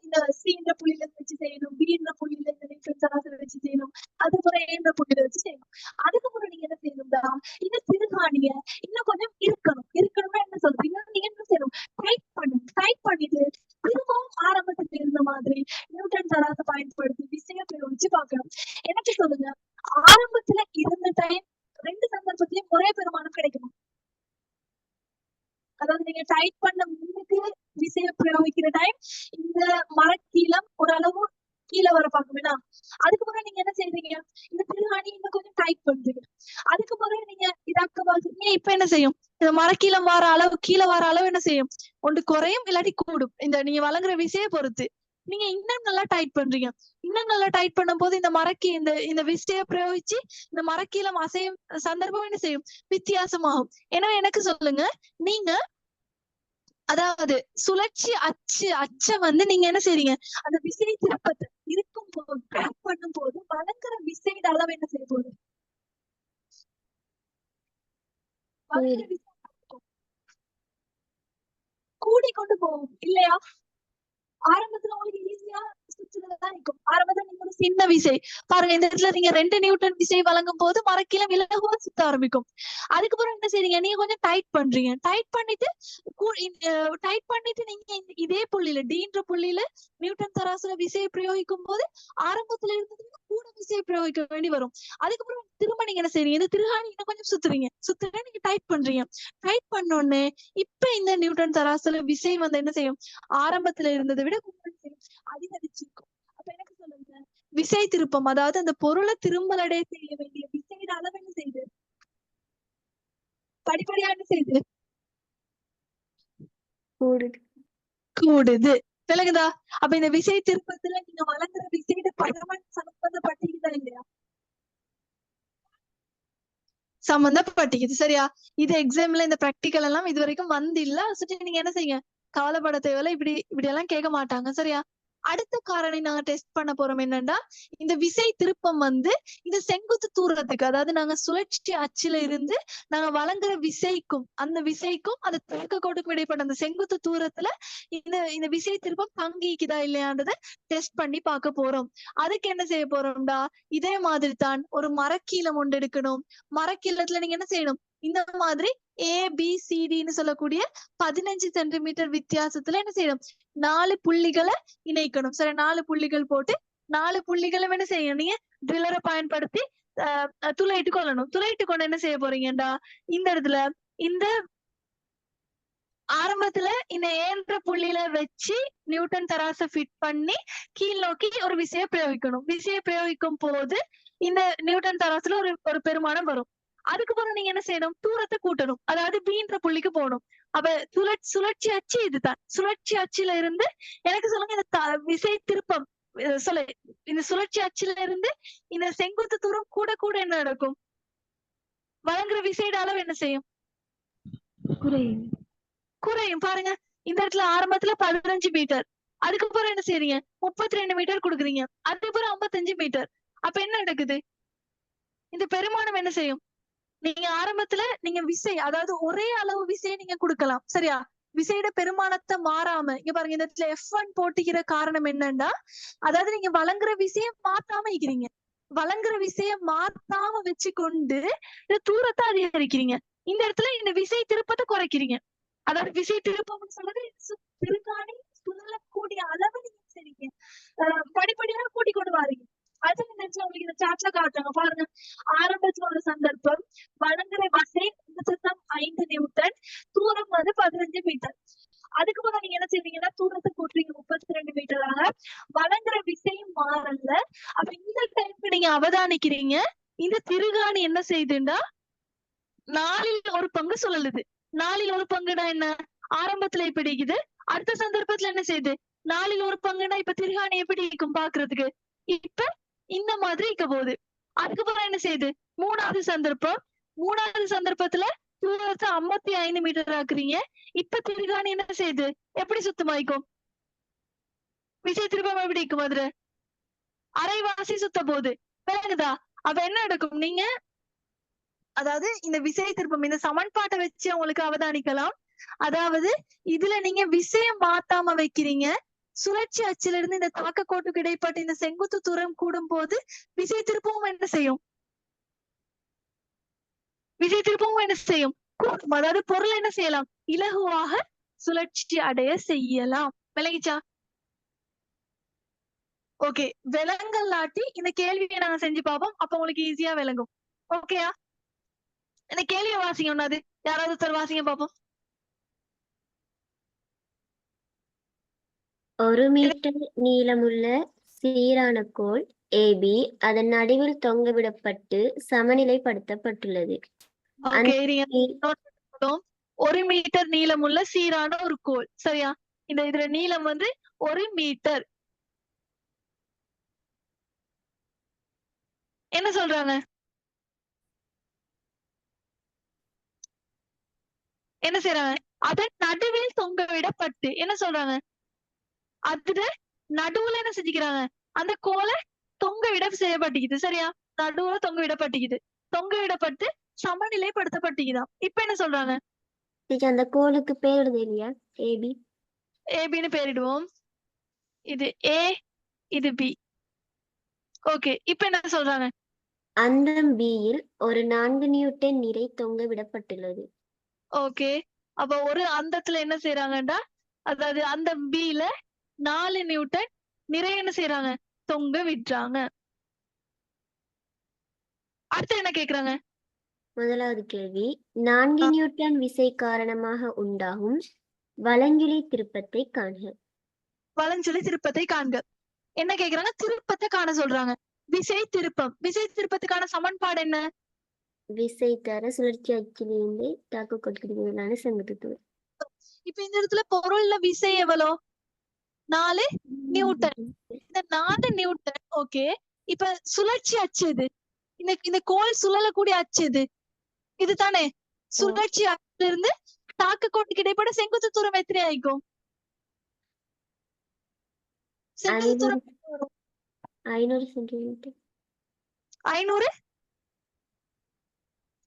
இந்த சீன்ற புள்ளியில வச்சு செய்யணும், பீன்ற புள்ளியில இந்த நியூட்டன் சராசரி வச்சு செய்யணும், அதுக்கப்புறம் ஏன்ற புள்ளியில வச்சு செய்யணும். அதுக்கப்புறம் நீங்க என்ன செய்யணும்டா, இந்த திருகாணிய இன்னும் கொஞ்சம் இருக்கணும்னா என்ன சொல்றீங்க, நீங்க என்ன செய்யணும், டைட் பண்ணணும். டைட் பண்ணிட்டு திரும்பவும் ஆரம்பத்துக்கு இருந்த மாதிரி நியூட்டன் சராசை பயன்படுத்தி விசைய பிரயோகிச்சு பார்க்கணும். எனக்கு சொல்லுங்க, ஆரம்பத்துல இருந்த டைம் 2 சந்தர்ப்பத்திலயும் ஒரே பெருமானம் கிடைக்குமா? அதாவது நீங்க டைட் பண்ண முன்னுக்கு விசைய பிரயோகிக்கிற டைம் இந்த மரக்கீலம் ஓரளவு கீழே வர பாக்குறீங்களா, அதுக்கப்புறம் நீங்க என்ன செய்றீங்க, இந்த திருகாணி இன்னும் கொஞ்சம் டைட் பண்றீங்க, அதுக்கப்புறம் நீங்க இதாக்க பாக்குறீங்க. இப்ப என்ன செய்யும், இந்த மரக்கீலம் வர அளவு, கீழே வர அளவு என்ன செய்யும், ஒன்று குறையும் இல்லாட்டி கூடும். இந்த நீங்க வழங்குற விசையை பொறுத்து நீங்க இன்னும் நல்லா டைட் பண்றீங்க. இன்னும் நல்லா டைட் பண்ணும் போது இந்த மரக்கி இந்த இந்த விசையை பிரயோகிச்சு இந்த மரக்கீலம் அசையும் சந்தர்ப்பம் என்ன செய்யும், வித்தியாசமாகும். எனவே எனக்கு சொல்லுங்க, நீங்க அதாவது சுழற்சி அச்ச வந்து நீங்க என்ன செய்றீங்க, அந்த விசை திருப்பத்தை இருக்கும் ட்ராக் பண்ணும் போது வழங்குற விசையோட அளவு என்ன செய்ய போகுது? வழங்குற விசை கூடிக்கொண்டு போகும் இல்லையா? ஆரம்பத்துல உங்களுக்கு ஈஸியா சுற்றுலதான் இருக்கும். ஆரம்பத்துல நீங்க ஒரு சின்ன விசை பாருங்க, இந்த இடத்துல நீங்க 2 நியூட்டன் விசை வழங்கும் போது மரக்கிலம் இலகுவா சுத்த ஆரம்பிக்கும். அதுக்கப்புறம் என்ன செய்றீங்க, நீங்க கொஞ்சம் டைட் பண்றீங்க. டைட் பண்ணிட்டு நீங்க இதே புள்ளியில டீன்ற புள்ளியில நியூட்டன் தராசுல விசையை பிரயோகிக்கும் போது ஆரம்பத்துல இருந்தது கூட விசையை பிரயோகிக்க வேண்டி வரும். அதுக்கப்புறம் திரும்ப நீங்க என்ன செய்றீங்க, இந்த திருகாணி இன்னும் கொஞ்சம் சுத்துறீங்க நீங்க டைட் பண்றீங்க. டைட் பண்ணோடனே இப்ப இந்த நியூட்டன் தராசுல விசை வந்து என்ன செய்யும், ஆரம்பத்துல இருந்ததை விட அதிகரிச்சிருக்கும். அப்ப எனக்கு சொல்லுங்க, விசை திருப்பம் அதாவது அந்த பொருளை திரும்பலடைய செய்ய வேண்டிய விசையோட அளவு என்ன செய்யுது, படிப்படியா என்ன செய்யுது, கூடுது. விளங்குதா? அப்ப இந்த விசை திருப்பத்துல நீங்க வழங்குற விசையோட பருமன் சம்பந்தப்பட்டிருக்குதா இல்லையா? சம்பந்தப்பட்டிருக்குது. சரியா? இது எக்ஸாம்ல இந்த பிராக்டிகல் எல்லாம் இது வரைக்கும் வந்து இல்ல. நீங்க என்ன செய்யுங்க, கவலைப்பட தேவையில்ல. இப்படி எல்லாம் கேட்க மாட்டாங்க. சரியா? அடுத்த காரணி நாங்க டெஸ்ட் பண்ண போறோம் என்னன்னா, இந்த விசை திருப்பம் வந்து இந்த செங்குத்து தூரத்துக்கு, அதாவது நாங்க சுழற்சி அச்சுல இருந்து நாங்க வழங்குற விசைக்கும் அந்த தொடக்க கோட்டுக்கும் இடைப்பட்ட அந்த செங்குத்து தூரத்துல இந்த விசை திருப்பம் தங்கிக்குதா இல்லையான்றத டெஸ்ட் பண்ணி பார்க்க போறோம். அதுக்கு என்ன செய்ய போறோம்டா, இதே மாதிரி தான் ஒரு மரக்கீலம் ஒன்று எடுக்கணும். மரக்கீலத்துல நீங்க என்ன செய்யணும், இந்த மாதிரி ABCDன்னு சொல்லக்கூடிய 15 சென்டிமீட்டர் வித்தியாசத்துல என்ன செய்யணும், 4 புள்ளிகளை இணைக்கணும். சரி, 4 புள்ளிகள் போட்டு 4 புள்ளிகளும் என்ன செய்யணும், நீங்க ட்ரில்லரை பயன்படுத்தி துளையிட்டு கொள்ளணும். துளையிட்டு கொண்டு என்ன செய்ய போறீங்கடா, இந்த இடத்துல இந்த ஆரம்பத்துல இந்த ஏன்ற புள்ளியில வச்சு நியூட்டன் தராசை ஃபிட் பண்ணி கீழ் நோக்கி ஒரு விசையை பிரயோகிக்கணும். விசையை பிரயோகிக்கும் போது இந்த நியூட்டன் தராசுல ஒரு பெருமானம் வரும். அதுக்கப்புறம் நீங்க என்ன செய்யணும், தூரத்தை கூட்டணும். அதாவது பீன்ற புள்ளிக்கு போகணும். அப்ப சுழற்சி அச்சு இதுதான். சுழற்சி அச்சுல இருந்து எனக்கு சொல்லுங்க, இந்த விசை திருப்பம் சொல்ல, இந்த சுழற்சி அச்சுல இருந்து இந்த செங்குத்து தூரம் கூட கூட என்ன நடக்கும், வழங்குற விசையோட அளவு என்ன செய்யும், குறையும். பாருங்க, இந்த இடத்துல ஆரம்பத்துல 15 மீட்டர், அதுக்கப்புறம் என்ன செய்றீங்க, 32 மீட்டர் கொடுக்குறீங்க, அதுக்கப்புறம் 55 மீட்டர். அப்ப என்ன நடக்குது, இந்த பெருமானம் என்ன செய்யும், நீங்க ஆரம்பத்துல நீங்க விசை அதாவது ஒரே அளவு விசையை நீங்க கொடுக்கலாம். சரியா? விசையோட பெருமானத்தை மாறாம இங்க பாருங்க, இந்த இடத்துல F1 போட்டிக்கிற காரணம் என்னன்னா, அதாவது நீங்க வழங்குற விசையை மாத்தாம இருக்கிறீங்க. வழங்குற விசையை மாத்தாம வச்சு கொண்டு இந்த தூரத்தை அதிகரிக்கிறீங்க. இந்த இடத்துல இந்த விசை திருப்பத்தை குறைக்கிறீங்க. அதாவது விசை திருப்பம்னு சொல்றது திருகாணி சுழலக்கூடிய அளவு நீங்க சரிங்க படிப்படியாக கூட்டிக் கொண்டு வாரீங்க. அது இந்த இடத்துல உங்களுக்கு இந்த சாட்ல காட்டுறாங்க பாருங்க. ஆரம்பத்துல ஒரு சந்தர்ப்பம், வழங்குற விசை 5 நியூட்டன், தூரம் வந்து 15 மீட்டர். அதுக்கப்புறம் நீங்க என்ன செய்வீங்கன்னா, தூரத்தை கூட்டுறீங்க 32 மீட்டராக, வழங்குற விசையும் மாறல. அப்ப இந்த டைம்க்கு நீங்க அவதானிக்கிறீங்க, இந்த திருகாணி என்ன செய்யுதுன்னா 4ல் 1 பங்கு சுழலுது. 4ல் 1 பங்குனா என்ன, ஆரம்பத்துல இப்படி இருக்குது, அடுத்த சந்தர்ப்பத்துல என்ன செய்யுது, 4ல் 1 பங்குனா இப்ப திருகாணி எப்படி இருக்கும் பாக்குறதுக்கு, இப்ப இந்த மாதிரி இருக்க போகுது. அதுக்கப்புறம் என்ன செய்யுது, மூணாவது சந்தர்ப்பத்துல தூரத்தை 55 மீட்டர் ஆக்குறீங்க. இப்ப திருகாணி என்ன செய்யுது, எப்படி சுத்தமாயிக்கும், விசை திருப்பம் எப்படி இருக்கும், அதுல அரைவாசி சுத்த போகுது. விளங்குதா? அப்ப என்ன நடக்கும், நீங்க அதாவது இந்த விசை திருப்பம் இந்த சமன்பாட்டை வச்சு உங்களுக்கு அவதானிக்கலாம். அதாவது இதுல நீங்க விசையை மாத்தாம வைக்கிறீங்க, சுழற்சி அச்சுல இருந்து இந்த தாக்க கோட்டுக்கு இடைப்பட்ட இந்த செங்குத்து தூரம் கூடும் போது விசை திருப்பமும் என்ன செய்யும், கூடும். அதாவது பொருள் என்ன செய்யலாம், இலகுவாக சுழற்சி அடைய செய்யலாம். விளங்கிச்சா? ஓகே, விலங்கல்லாட்டி இந்த கேள்வியை நாங்க செஞ்சு பார்ப்போம், அப்ப உங்களுக்கு ஈஸியா விளங்கும். ஓகேயா? இந்த கேள்வியை வாசிங்க, ஒன்னாது யாராவது ஒருத்தர் வாசிங்க பாப்போம். 1 மீட்டர் நீளமுள்ள சீரான கோல் AB அதன் நடுவில் தொங்கவிடப்பட்டு சமநிலைப்படுத்தப்பட்டுள்ளது. 1 மீட்டர் நீளமுள்ள சீரான ஒரு கோல். சரியா? இதுல நீளம் வந்து 1 மீட்டர். என்ன சொல்றாங்க, என்ன செய்யறாங்க, அதன் நடுவில் தொங்க விடப்பட்டு என்ன சொல்றாங்க, அதுல நடுவுல என்ன செஞ்சுக்கிறாங்க, அந்த கோலை தொங்க விட செய்யப்பட்டிக்குது. சரியா? நடுவுல தொங்க விடப்பட்டிக்குது. தொங்க விடப்பட்டு சமநிலைப்படுத்தப்பட்டிக்குதாம். இப்ப என்ன சொல்றாங்க? டீச்சர் அந்த கோலுக்கு பேர் எழுத இல்லையா? ஏபி. ஏபின்னு பேரிடுவோம். இது ஏ, இது பி. ஓகே, இப்ப என்ன சொல்றாங்க? அந்தம் பியில் ஒரு 4 நியூட்டன் நிறை தொங்க விடப்பட்டுள்ளது. ஓகே, அப்ப ஒரு அந்தத்துல என்ன செய்யறாங்கடா, அதாவது அந்த பில 4 நியூட்டன் நிறைய என்ன செய்யறாங்க? தொங்க விட்டுறாங்க. அடுத்து என்ன கேக்குறாங்க? முதலாவது கேள்வி, 4 நியூட்டன் விசை காரணமாக உண்டாகும் வலஞ்சுழி திருப்பத்தை காண்க. வலஞ்சொலி திருப்பத்தை காண்க. என்ன கேக்குறாங்க? திருப்பத்தை காண சொல்றாங்க. விசை திருப்பம். விசை திருப்பத்துக்கான சமன்பாடு என்ன? விசை தர சுழற்சி அச்சிலிருந்து தாக்கு கொடுக்கிறீங்களான செங்குத்து தூரம். இப்ப இந்த இடத்துல பொருள்ல விசை எவ்வளோ? 4 நியூட்டன். இந்த 4 நியூட்டன். ஓகே, இப்ப சுழற்சி அச்சு இது. இந்த கோல் சுழலக்கூடிய அச்சு இது. இதுதானே சுழற்சி அச்சுல இருந்து தாக்கு கோட்டுக்கு இடைப்பட செங்குத்து தூரம் எத்தனை ஆயிக்கும்? செங்குத்து தூரம் 500 சென்டிமீட்டர். 500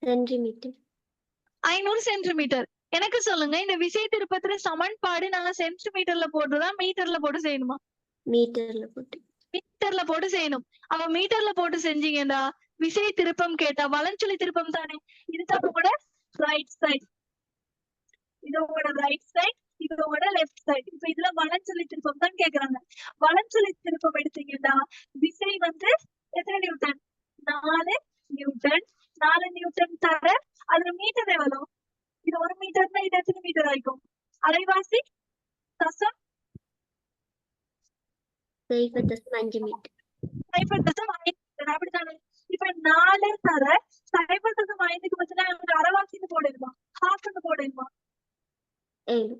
சென்டிமீட்டர். 500 சென்டிமீட்டர். எனக்கு சொல்லுங்க, இந்த விசை திருப்பத்துல சமன்பாடு நாங்க சென்டிமீட்டர்ல போட்டுதான் மீட்டர்ல போட்டு செய்யணுமா? மீட்டர்ல போட்டு. மீட்டர்ல போட்டு செய்யணும். அவ மீட்டர்ல போட்டு செஞ்சீங்கன்னா விசை திருப்பம் கேட்டா வலஞ்சொலி திருப்பம் தானே. இதுதான் உங்களோட ரைட் சைட், இதோட ரைட் சைட், இதோட லெஃப்ட் சைட். இப்ப இதுல வலஞ்சொலி திருப்பம் தான் கேக்குறாங்க. வலஞ்சொலி திருப்பம் எடுத்தீங்கன்னா விசை வந்து எத்தனை நியூட்டன்? 4 நியூட்டன். 4 நியூட்டன் தர அதுல மீட்டர் எவ்வளவு? இது 1 மீட்டர்னா இது எத்தனை மீட்டர் ஆயிக்கும்? அரைவாசி தசம் 0.5 மீட்டர். 0.5 மீட்டர். அப்படித்தானே? இப்ப 4 தர 0.5க்கு பதிலா அரைவாசின்னு போடுமா, ஹாஃப்னு போடுமா? 7.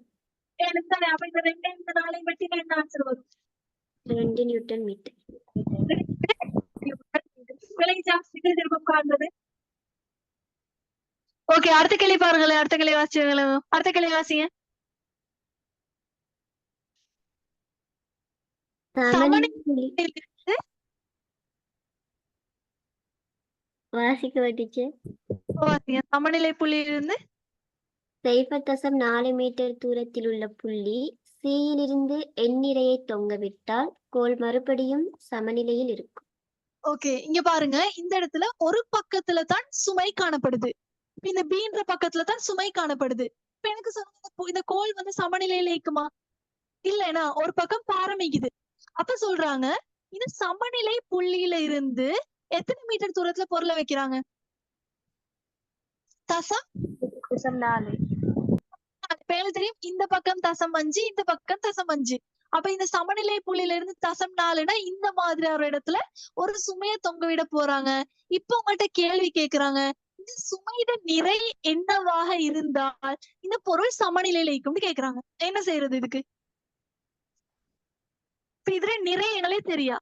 7 தானே. அப்ப இந்த 2 இந்த 4 வெட்டினா என்ன ஆன்சர் வரும்? 2 நியூட்டன் மீட்டர். விளைஞ்சா விசை திருப்பம் காண்பது. ஓகே, அடுத்த கேள்வி பாருங்களேன். அடுத்த கேள்வி வாசிங்களேன். அடுத்த கேள்வி வாசிங்க. வாசிக்க வட்டிச்சு. வாசிங்க. சமநிலை புள்ளியிலிருந்து 0.4 மீட்டர் தூரத்தில் உள்ள புள்ளி சியிலிருந்து எண்ணிறையை தொங்கவிட்டால் கோல் மறுபடியும் சமநிலையில் இருக்கும். ஓகே, இங்க பாருங்க. இந்த இடத்துல ஒரு பக்கத்துல தான் சுமை காணப்படுது. இந்த பீன்ற பக்கத்துல தான் சுமை காணப்படுது. இப்ப எனக்கு சொல்லுங்க, இந்த கோல் வந்து சமநிலையில இருக்குமா? இல்லைன்னா ஒரு பக்கம் பாரமிக்குது. அப்ப சொல்றாங்க, இந்த சமநிலை புள்ளியில இருந்து எத்தனை மீட்டர் தூரத்துல பொருளை வைக்கிறாங்க? தசம் 4. பேரு தெரியும். இந்த பக்கம் தசம் 5, இந்த பக்கம் தசம் 5. அப்ப இந்த சமநிலை புள்ளியில இருந்து தசம் 4னா இந்த மாதிரி ஒரு இடத்துல ஒரு சுமையை தொங்க விட போறாங்க. இப்ப உங்கள்ட்ட கேள்வி கேக்குறாங்க, இந்த சுமையிட நிறை என்னவாக இருந்தால் இந்த பொருள் சமநிலையில இருக்கும்னு கேக்குறாங்க. என்ன செய்யறது இதுக்கு? இப்ப இதுல நிறை எங்களே தெரியா.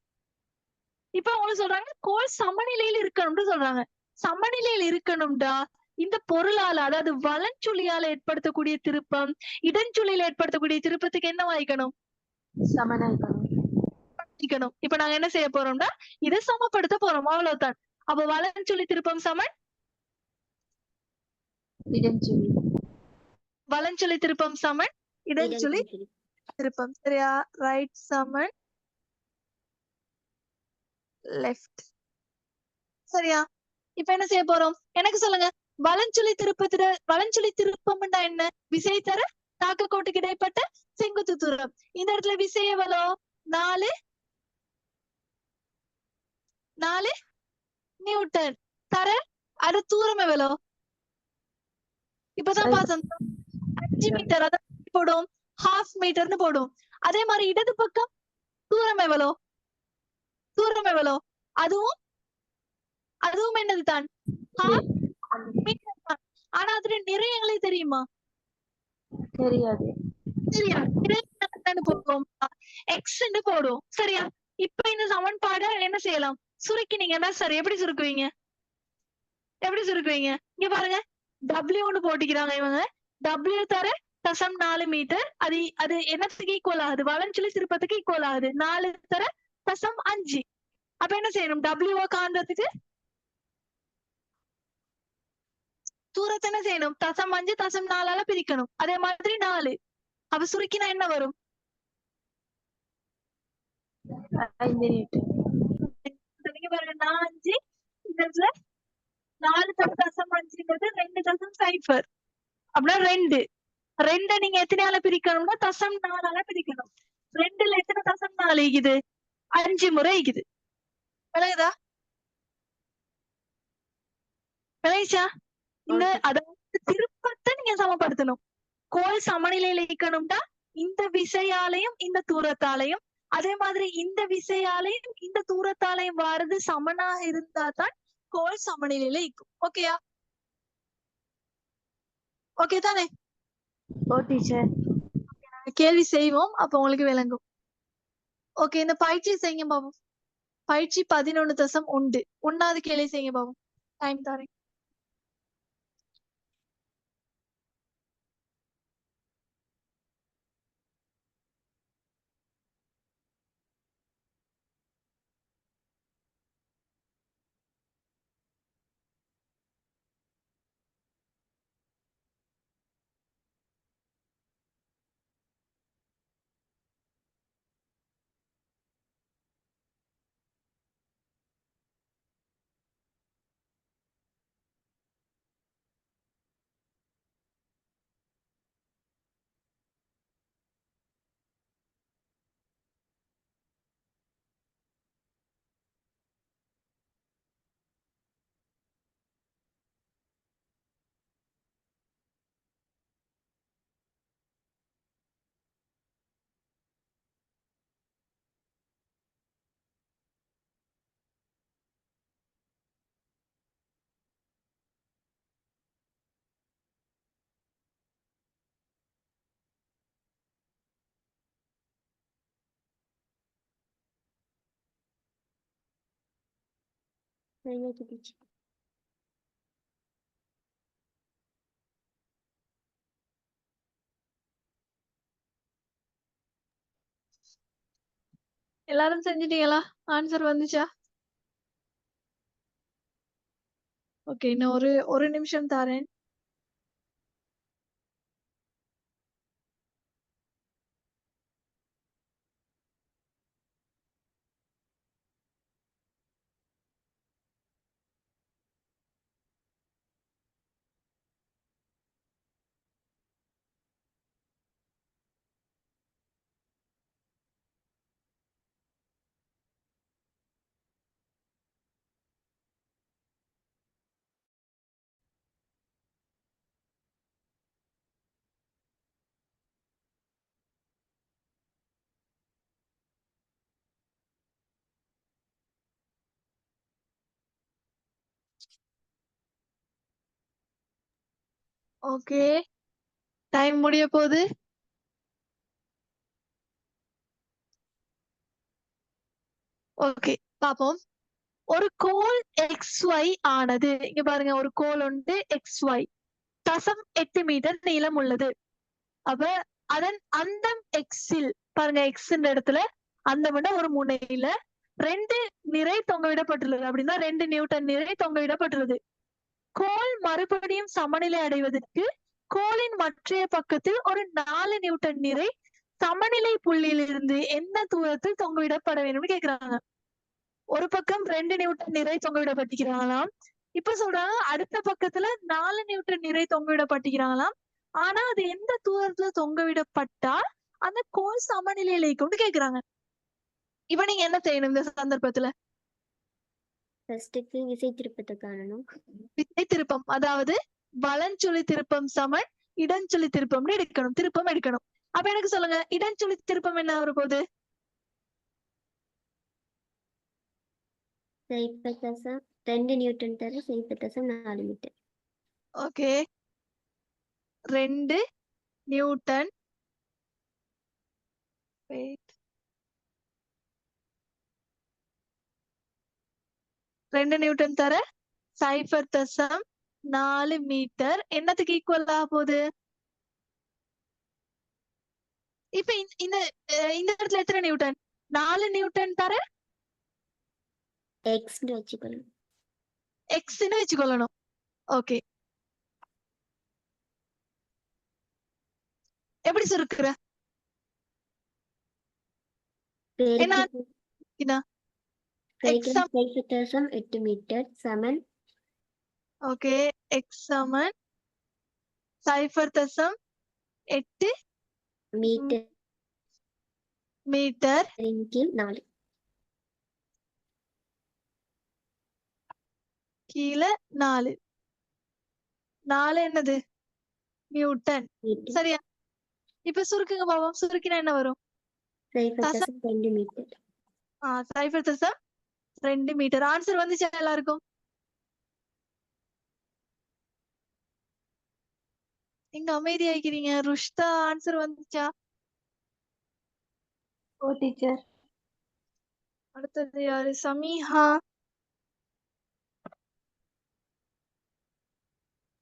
இப்ப அவங்க சொல்றாங்க கோல் சமநிலையில இருக்கணும்னு சொல்றாங்க. சமநிலையில இருக்கணும்டா இந்த பொருளால, அதாவது வலஞ்சுழியால ஏற்படுத்தக்கூடிய திருப்பம் இடஞ்சுழியில ஏற்படுத்தக்கூடிய திருப்பத்துக்கு என்ன வாய்க்கணும்? சமனாய்க்கணும். இப்ப நாங்க என்ன செய்ய போறோம்னா இதை சமப்படுத்த போறோம், அவ்வளவுதான். அப்ப வலஞ்சுழி திருப்பம் சமன் இடஞ்சுழி. வலஞ்சுழி திருப்பம் சமன் இடஞ்சுழி திருப்பம். சரியா? ரைட் சமன் லெஃப்ட். சரியா? இப்ப என்ன செய்ய போறோம்? எனக்கு சொல்லுங்க, வலஞ்சுழி திருப்பம்னா என்ன? விசை தர தாக்கு கோட்டுக்கு இடைப்பட்ட செங்குத்து தூரம். இந்த இடத்துல விசை எவ்வளோ? 4 நியூட்டன். தர அது தூரம் எவ்வளோ? இப்பதான் பார்த்தோம் 5 மீட்டர். அதான் போடும், ஹாஃப் மீட்டர்னு போடும். அதே மாதிரி இடது பக்கம் தூரம் எவ்வளோ? அதுவும் என்னது தான்? ஹாஃப் மீட்டர் தான். ஆனா அதுல நிறையங்களே தெரியுமா? தெரியாது. சரியா? போடுவோம், எக்ஸ்ன்னு போடுவோம். சரியா? இப்ப இந்த சமன்பாடை என்ன செய்யலாம்? சுருக்கினீங்கன்னா சரி. எப்படி சுருக்குவீங்க? இங்க பாருங்க, டபிள்யூன்னு போட்டுக்கிறாங்க இவங்க. டபிள்யூ தர தசம் 4 மீட்டர். அது என்னத்துக்கு ஈக்குவல் ஆகுது? வலஞ்சுழி திருப்பத்துக்கு ஈக்குவல் ஆகுது. 4 தர 0.5. அப்ப என்ன செய்யணும்? W காண்றதுக்கு தூரத்தை என்ன செய்யணும்? 0.5 0.4 பிரிக்கணும். அதே மாதிரி 4. அப்ப சுருக்கினா என்ன வரும்? 5 நியூட்டன். நீங்க பாருங்க 5 இதுல 4.5ங்கிறது 2.0 அப்படின்னா 2. 2 நீங்க எத்தனையால பிரிக்கணும்னா 0.4 பிரிக்கணும். 2ல எத்தனை 0.4 ஈகுது? 5 முறை ஈகுது. விளங்குதா? விளங்கிச்சா? இந்த அதாவது திருப்பத்தை நீங்க சமப்படுத்தணும். கோல் சமநிலையில இருக்கணும்னா இந்த விசையாலையும் இந்த தூரத்தாலையும், அதே மாதிரி இந்த விசையாலையும் இந்த தூரத்தாலையும் வாரது சமனாக இருந்தா தான் கோல் சமநிலையில இருக்கும். ஓகேயா? ஓகே தானே? ஓ டீச்சர். கேள்வி செய்வோம், அப்ப உங்களுக்கு விளங்கும். ஓகே, இந்த பயிற்சி செய்யுங்க பாபு. பயிற்சி 11.1. 1வது கேள்வி செய்யுங்க பாபு. டைம் தரேன். சரியாச்சு டீச்சர். எல்லாரும் செஞ்சிட்டீங்களா? ஆன்சர் வந்துச்சா? ஓகே, இன்னும் ஒரு நிமிஷம் தரேன். ஓகே, டைம் முடிய போகுது. ஓகே, பாப்போம். ஒரு கோல் XY ஆனது, இங்க பாருங்க, ஒரு கோல் உண்டு XY 0.8 மீட்டர் நீளம் உள்ளது. அப்ப அதன் அந்தம் X-இல் பாருங்க, X இடத்துல அந்தம்னா ஒரு முனையில 2 நிறை தொங்கவிடப்பட்டுள்ளது. அப்படின்னா 2 நியூட்டன் நிறை தொங்கவிடப்பட்டுள்ளது. கோல் மறுபடியும் சமநிலை அடைவதற்கு கோலின் மற்றைய பக்கத்தில் ஒரு 4 நியூட்டன் நிறை சமநிலை புள்ளியிலிருந்து எந்த தூரத்தில் தொங்கவிடப்பட வேண்டும்னு கேக்குறாங்க. ஒரு பக்கம் 2 நியூட்டன் நிறை தொங்கவிடப்பட்டிருக்கிறாங்களாம். இப்ப சொல்றாங்க அடுத்த பக்கத்துல 4 நியூட்டன் நிறை தொங்கவிடப்பட்டிருக்கிறாங்களாம். ஆனா அது எந்த தூரத்துல தொங்கவிடப்பட்டால் அந்த கோல் சமநிலையில கொண்டு கேக்குறாங்க. இப்ப நீங்க என்ன செய்யணும் இந்த சந்தர்ப்பத்துல? ஃபர்ஸ்ட்டுக்கு விசை திருப்பத்தை காணணும். விசை திருப்பம், அதாவது வலஞ்சுழி திருப்பம் சமன் இடஞ்சுழி திருப்பம்னு எடுக்கணும். திருப்பம் எடுக்கணும். அப்ப எனக்கு சொல்லுங்க, இடஞ்சுழி திருப்பம் என்ன வர போகுது? 0.2 நியூட்டன் தர 0.4 மீட்டர். ஓகே, 2 நியூட்டன் 2 நியூட்டன் தர 0.4 மீட்டர் என்னத்துக்கு ஈக்குவல் ஆக போகுது? இப்ப இந்த இடத்துல எத்தனை நியூட்டன்? 4 நியூட்டன் தர எக்ஸ்னு வச்சுக்கணும். எக்ஸ்ன்னு வச்சுக்கொள்ளணும். ஓகே, எப்படி சுருக்குற? என்ன பெருக்கினா எக்ஸாம்? 0.8 மீட்டர் சமன் ஓகே, எக்ஸ் சமன் 0.8 மீட்டர் மீட்டர் கீழ் 4. கீழே 4. 4 என்னது? நியூட்டன். மீட்டர் சரியா? இப்ப சுருக்குங்க பாப்போம். சுருக்கினா என்ன வரும்? 0.2 மீட்டர். 0.2 மீட்டர். ஆன்சர் வந்துச்சா எல்லாருக்கும்? எங்க அமைதியாக்கிறீங்க? ருஷ்தா ஆன்சர் வந்துச்சா? ஓ டீச்சர். அடுத்தது யாரு? சமீஹா,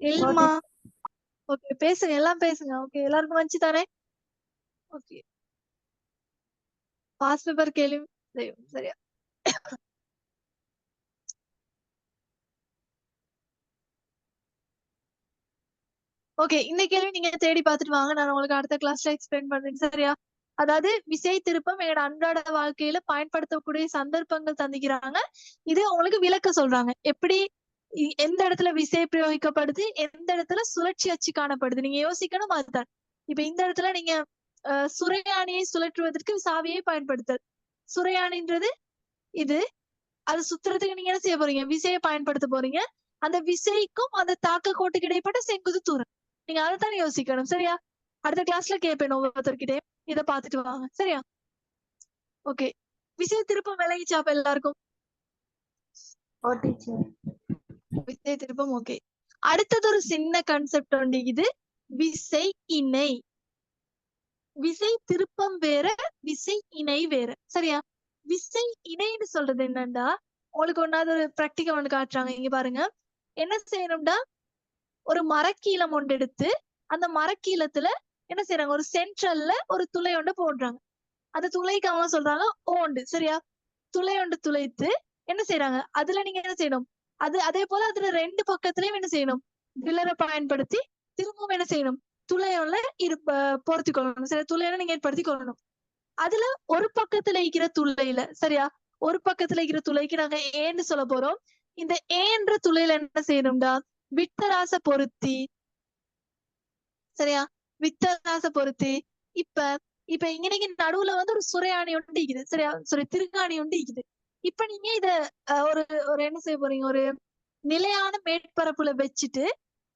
இல்மா. ஓகே, பேசுங்க, எல்லாம் பேசுங்க. ஓகே, எல்லாருக்கும் வந்துச்சு தானே? ஓகே, பாஸ் பேப்பர் கேள்வி செய்யும். சரியா? ஓகே, இந்த கேள்வி நீங்க தேடி பார்த்துட்டு வாங்க. நான் உங்களுக்கு அடுத்த கிளாஸ்ல எக்ஸ்பிளைன் பண்றேன். சரியா? அதாவது விசை திருப்பம் எங்களோட அன்றாட வாழ்க்கையில பயன்படுத்தக்கூடிய சந்தர்ப்பங்கள் தந்திக்கிறாங்க. இது உங்களுக்கு விளக்க சொல்றாங்க. எப்படி எந்த இடத்துல விசை பிரயோகிக்கப்படுது, எந்த இடத்துல சுழற்சி அச்சு காணப்படுது. நீங்க யோசிக்கணும் அதுதான். இப்ப இந்த இடத்துல நீங்க சுரையாணியை சுழற்றுவதற்கு சாவியை பயன்படுத்தல். சுரையாணின்றது இது. அது சுத்துறதுக்கு நீங்க என்ன செய்ய போறீங்க? விசையை பயன்படுத்த போறீங்க. அந்த விசைக்கும் அந்த தாக்க கோட்டுக்கு இடைப்பட்ட செங்குத்து தூரம். நீங்க அதைத்தானே யோசிக்கணும். சரியா? அடுத்த கிளாஸ்ல கேட்பேன் ஒவ்வொருத்தர்கிட்டே. இதை பார்த்துட்டு வாங்க. சரியா? ஓகே, விசை திருப்பம் விளங்கிச்சா அப்ப எல்லாருக்கும்? ஓ டீச்சர். விசை திருப்பம் ஓகே. அடுத்தது ஒரு சின்ன கான்செப்ட் உண்டு. இது விசை இணை. விசை திருப்பம் வேற, விசை இணை வேற. சரியா? விசை இணைன்னு சொல்றது என்னன்னா, உங்களுக்கு ஒன்னாவது ஒரு பிராக்டிக்கல் ஒண்ணு காட்டுறாங்க. இங்க பாருங்க. என்ன செய்யணும்னா, ஒரு மரக்கீலம் ஒன்று எடுத்து அந்த மரக்கீலத்துல என்ன செய்யறாங்க? ஒரு சென்ட்ரல்ல ஒரு துளை ஒன்று போடுறாங்க. அந்த துளைக்கு அவங்க சொல்றாங்க ஓண்டு. சரியா? துளை ஒன்று துளைத்து என்ன செய்யறாங்க? அதுல நீங்க என்ன செய்யணும்? அதே போல அதுல 2 பக்கத்துலயும் என்ன செய்யணும்? பில்லரை பயன்படுத்தி திரும்பவும் என்ன செய்யணும்? துளையோல பொருத்தி கொள்ளணும். சரி, துளையோல நீங்க ஏற்படுத்தி கொள்ளணும். அதுல ஒரு பக்கத்துல இருக்கிற துளையில, சரியா? ஒரு பக்கத்துல இருக்கிற துளைக்கு நாங்க ஏன்னு சொல்ல போறோம். இந்த ஏன்ற துளையில என்ன செய்யணும்டா? விட்டராச பொருத்தி. சரியா? விட்டராச பொருத்தி. இப்ப இப்ப இங்க நீங்க நடுவுல வந்து ஒரு சுரையாணி ஒன்று இருக்குது. சரியா? திருகாணி ஒன்று இருக்குது. இப்ப நீங்க இத ஒரு ஒரு என்ன செய்ய போறீங்க? ஒரு நிலையான மேற்பரப்புல வச்சுட்டு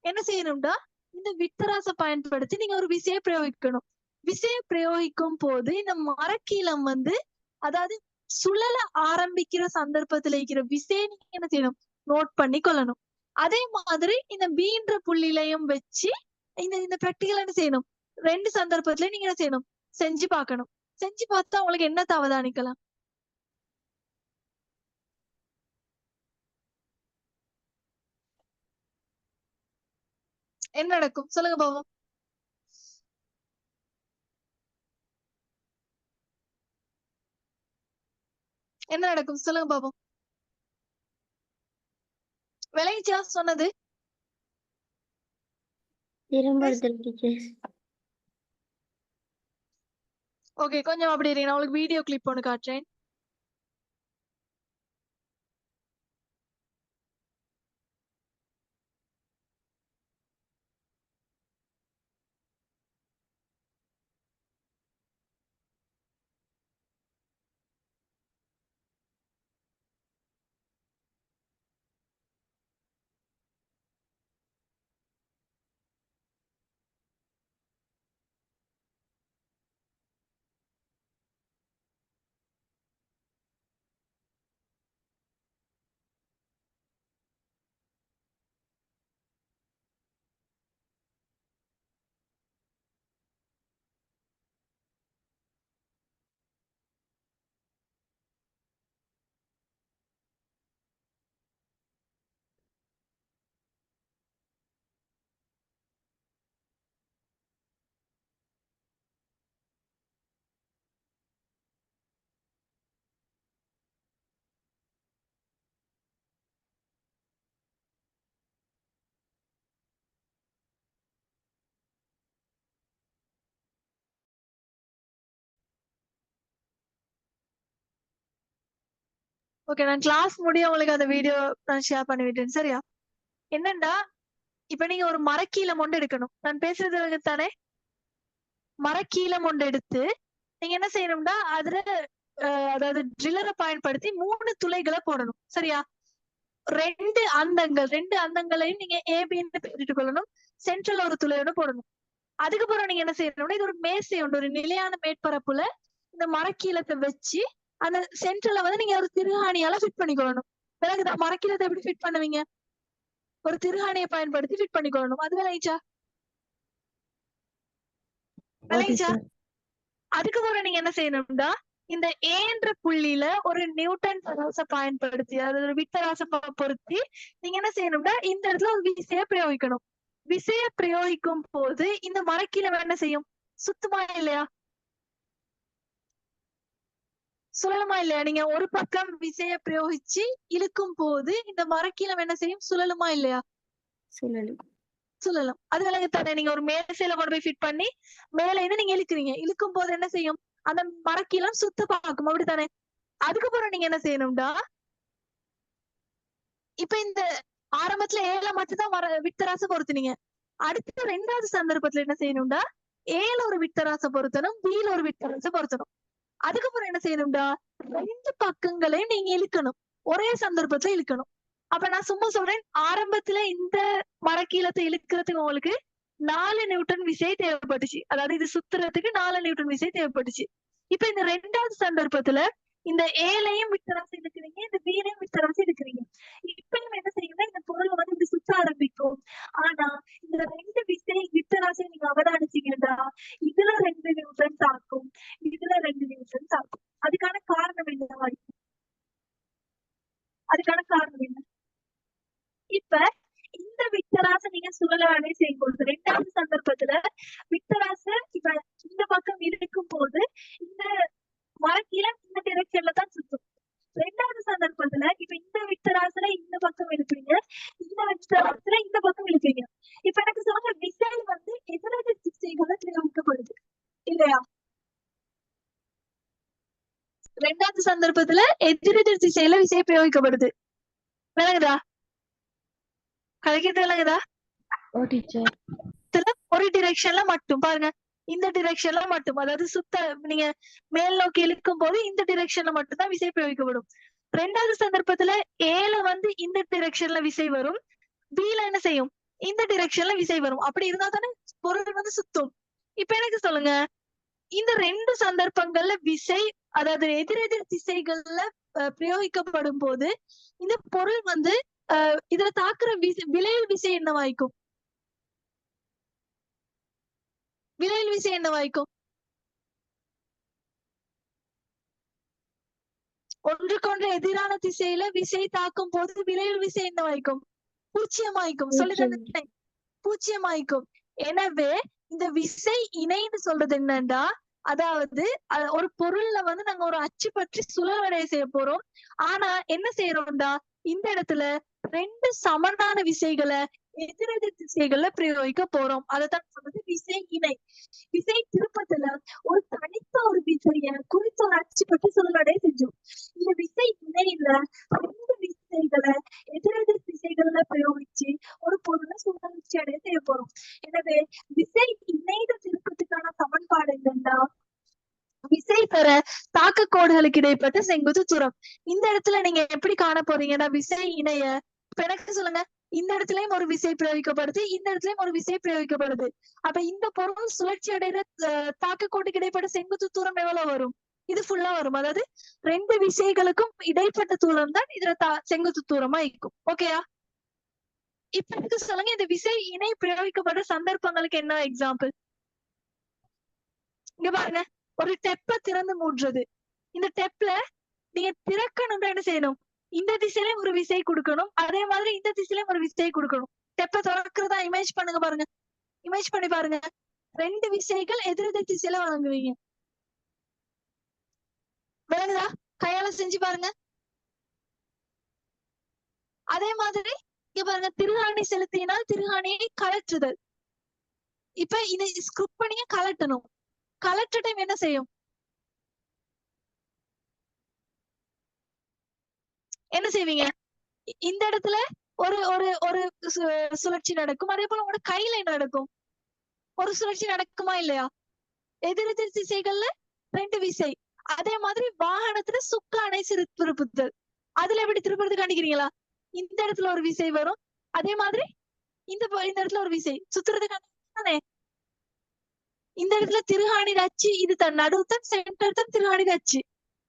என்ன செய்யணும்டா? இந்த விட்டராச பயன்படுத்தி நீங்க ஒரு விசையை பிரயோகிக்கணும். விசையை பிரயோகிக்கும் போது இந்த மரக்கீலம் வந்து அதாவது சுழல ஆரம்பிக்கிற சந்தர்ப்பத்துல இருக்கிற விசையை நீங்க என்ன செய்யணும்? நோட் பண்ணி கொள்ளணும். அதே மாதிரி இந்த பீன்ற புள்ளிலையும் வச்சு இந்த இந்த பிராக்டிகல் என்ன செய்யணும்? 2 சந்தர்ப்பத்துல நீங்க என்ன செய்யணும்? செஞ்சு பார்க்கணும். செஞ்சு பார்த்தா உங்களுக்கு என்ன அவதானிக்கலாம்? என்ன நடக்கும்? சொல்லுங்க பாவம். என்ன நடக்கும்? சொல்லுங்க பாப்போம். விளைச்சா சொன்னது? திரும்ப ஒரு தடவை டீச்சர். ஓகே, கொஞ்சம் அப்படி இருங்க. நான் உங்களுக்கு வீடியோ கிளிப் ஒன்று காட்டுறேன். ஓகே, நான் கிளாஸ் முடிய உங்களுக்கு அந்த வீடியோ நான் ஷேர் பண்ணி விட்டேன். சரியா? என்னண்டா இப்ப நீங்க ஒரு மரக்கீலம் ஒன்று எடுக்கணும். நான் பேசுறது தானே? மரக்கீலம் ஒன்று எடுத்து நீங்க என்ன செய்யணும்னா அதுல அதாவது ட்ரில்லரை பயன்படுத்தி 3 துளைகளை போடணும். சரியா? ரெண்டு அந்தங்களையும் நீங்க ஏபின்னு பேரிட்டு கொள்ளணும். சென்ட்ரல் ஒரு துளையோட போடணும். அதுக்கப்புறம் நீங்க என்ன செய்யணும்னா இது ஒரு மேசை உண்டு, ஒரு நிலையான மேற்பரப்புல இந்த மரக்கீலத்தை வச்சு அந்த சென்ட்ரல்ல வந்து நீங்க ஒரு திருகாணியால ஃபிட் பண்ணிக்கொள்ளணும். பிறகு மரக்கீலத்தை எப்படி ஃபிட் பண்ணுவீங்க? ஒரு திருகாணியை பயன்படுத்தி ஃபிட் பண்ணிக்கொள்ளணும். அது விளைச்சா அதுக்கப்புறம் நீங்க என்ன செய்யணும்னா இந்த ஏன்ற புள்ளியில ஒரு நியூட்டன் தராசை பயன்படுத்தி அதாவது ஒரு வித்தராசை பொருத்தி நீங்க என்ன செய்யணும்னா இந்த இடத்துல ஒரு விசையை பிரயோகிக்கணும். விசையை பிரயோகிக்கும் போது இந்த மரக்கீலம் என்ன செய்யும்? சுத்தமா இல்லையா? சுழலுமா இல்லையா? நீங்க ஒரு பக்கம் விசையை பிரயோகிச்சு இழுக்கும் போது இந்த மரக்கீலம் என்ன செய்யும்? சுழலுமா இல்லையா? சுழலும். அது விலங்கு தானே? நீங்க ஒரு மேசையில கொண்டு போய் ஃபிட் பண்ணி மேல இருந்து நீங்க இழுக்கிறீங்க. இழுக்கும் போது என்ன செய்யும்? அந்த மரக்கீலம் சுத்த பார்க்கும். அப்படித்தானே? அதுக்கப்புறம் நீங்க என்ன செய்யணும்டா இப்ப இந்த ஆரம்பத்துல ஏழை மட்டும்தான் வித்தராசை பொருத்தினீங்க. அடுத்த 2வது சந்தர்ப்பத்துல என்ன செய்யணும்டா ஏல ஒரு வித்தராசை பொருத்தணும், பில ஒரு வித்தராசை பொருத்தணும். அதுக்கப்புறம் என்ன செய்யணும்டா 2 பக்கங்களையும் நீங்க இழுக்கணும். ஒரே சந்தர்ப்பத்துல இழுக்கணும். அப்ப நான் சும்மா சொல்றேன், ஆரம்பத்துல இந்த மரக்கீலத்தை இழுக்கிறதுக்கு உங்களுக்கு 4 நியூட்டன் விசை தேவைப்பட்டுச்சு. அதாவது இது சுத்துறதுக்கு 4 நியூட்டன் விசை தேவைப்பட்டுச்சு. இப்ப இந்த 2வது சந்தர்ப்பத்துல இந்த ஏலையும் வித்தராசை எடுக்கிறீங்க, இந்த பீலையும் வித்தராசை எடுக்கிறீங்க. இப்பயும் என்ன செய்யுங்க, இந்த பொருள் வந்து இப்படி சுத்த ஆரம்பிக்கும். ஆனா இந்த 2 வித்தராசை நீங்க அவதானிச்சீங்கன்னா இதுல 2 நியூட்டன் தாக்கும், இதுல 2 நியூட்டன் தாக்கும். அதுக்கான காரணம் என்னவா இருக்கும்? அதுக்கான காரணம் என்ன? இப்ப இந்த வித்தராசை நீங்க சுழலாடை செய்யும் பொழுது 2வது சந்தர்ப்பத்துல வித்தராசை இப்ப இந்த பக்கம் இருக்கும் போது இந்த மரக்கீலம் இந்த டிரெக்ஷன்ல தான் சுத்தும். 2வது சந்தர்ப்பத்துல இப்ப இந்த வித்தராசுல இந்த பக்கம் இழுப்பீங்க, இந்த வித்தராசுல இந்த பக்கம் இழுப்பீங்க. இப்ப எனக்கு சொல்லுங்க, விசை வந்து எதிரெதிர் திசைகளை பிரயோகிக்கப்படுது இல்லையா? 2வது சந்தர்ப்பத்துல எதிரெதிர் திசையில விசை பிரயோகிக்கப்படுது. விளங்குதா? கலைக்கிறது விளங்குதா? ஒரு டிரெக்ஷன்ல மட்டும் பாருங்க, இந்த டிரெக்ஷன்ல மட்டும், அதாவது சுத்த நீங்க மேல் நோக்கி இழுக்கும் போது இந்த டிரெக்ஷன்ல மட்டும் தான் விசை பிரயோகிக்கப்படும். 2வது சந்தர்ப்பத்துல ஏல வந்து இந்த டிரெக்ஷன்ல விசை வரும், பில என்ன செய்யும்? இந்த டிரெக்ஷன்ல விசை வரும். அப்படி இருந்தா தானே பொருள் வந்து சுத்தும். இப்ப எனக்கு சொல்லுங்க, இந்த 2 சந்தர்ப்பங்கள்ல விசை அதாவது எதிரெதிர் திசைகள்ல பிரயோகிக்கப்படும் போது இந்த பொருள் வந்து இதுல தாக்குற விளைவு விசை என்னவாய்க்கும்? விளைவு விசை என்னவாய்க்கும்? ஒன்றுக்கொன்று எதிரான திசையில விசை தாக்கும் போது விளைவு விசை என்னவாய்க்கும்? பூச்சியமாய்க்கும். சொல்லுங்க, பூச்சியமாய்க்கும். எனவே இந்த விசை இணைன்னு சொல்றது என்னன்னா, அதாவது ஒரு பொருள்ல வந்து நாங்க ஒரு அச்சு பற்றி சுழலடைய செய்ய போறோம். ஆனா என்ன செய்யறோம்டா இந்த இடத்துல 2 சமனான விசைகளை எதிரெதிர் திசைகள்ல பிரயோகிக்க போறோம். அதைத்தான் சொல்றது விசை இணை. விசை திருப்பத்துல ஒரு தனித்த ஒரு விசைய குறித்த ஒரு அச்சு பற்றி சுழலடைய செஞ்சோம். இந்த விசை இணையில 2 விசைகளை எதிரெதிர் திசைகள்ல பிரயோகிச்சு ஒரு பொருளை சுழற்சி அடைய செய்ய போறோம். எனவே விசை இணைந்த திருப்பத்துக்கான சமன்பாடு என்னன்னா விசை பெற தாக்கு கோடுகளுக்கு இடைப்பட்ட செங்குத்து தூரம். இந்த இடத்துல நீங்க எப்படி காண போறீங்கன்னா விசை இணைய இப்ப எனக்கு சொல்லுங்க, இந்த இடத்துலயும் ஒரு விசை பிரயோகிக்கப்படுது, இந்த இடத்துலயும் ஒரு விசை பிரயோகிக்கப்படுது. அப்ப இந்த பொருள் சுழற்சி அடைகிற தாக்கு கோட்டுக்கு இடைப்பட்ட செங்குத்து தூரம் எவ்வளவு வரும்? இது ஃபுல்லா வரும். அதாவது 2 விசைகளுக்கும் இடைப்பட்ட தூரம் தான் இதுல செங்குத்து தூரமா இருக்கும். ஓகேயா? இப்ப எனக்கு சொல்லுங்க, இந்த விசை இணை பிரயோகிக்கப்பட்ட சந்தர்ப்பங்களுக்கு என்ன எக்ஸாம்பிள்? இங்க பாருங்க, ஒரு டெப்ப திறந்து மூடுறது. இந்த டெப்ல நீங்க திறக்கணும்னா என்ன செய்யணும்? இந்த திசையிலயும் ஒரு விசை கொடுக்கணும், அதே மாதிரி இந்த திசையிலயும் ஒரு விசை கொடுக்கணும். டெப்ப திறக்கிறதா இமேஜ் பண்ணுங்க, பாருங்க, இமேஜ் பண்ணி பாருங்க. 2 விசைகள் எதிரெதிர் திசையில வழங்குவீங்க. விளங்குதா? கையால செஞ்சு பாருங்க. அதே மாதிரி இங்க பாருங்க, திருகாணி செலுத்தினால் திருகாணியை கலற்றுதல். இப்ப இதை ஸ்க்ரூ பண்ணியே கலட்டணும். கலெக்டர் டைம் என்ன செய்யும்? என்ன செய்வீங்க? இந்த இடத்துல ஒரு ஒரு ஒரு சுழற்சி நடக்கும். அதே போல உங்களோட கையில என்ன நடக்கும்? ஒரு சுழற்சி நடக்குமா இல்லையா? எதிரெதிர் திசைகள்ல 2 விசை. அதே மாதிரி வாகனத்துல சுக்கானை திருப்புதல். அதுல எப்படி திருப்புறது கண்டிக்கிறீங்களா? இந்த இடத்துல ஒரு விசை வரும். அதே மாதிரி இந்த இடத்துல ஒரு விசை சுத்துறது தானே. இந்த இடத்துல திருகாணிட அச்சு இது தன் நடுவுத்தன் சென்டர் தான் திருகாணிட அச்சு.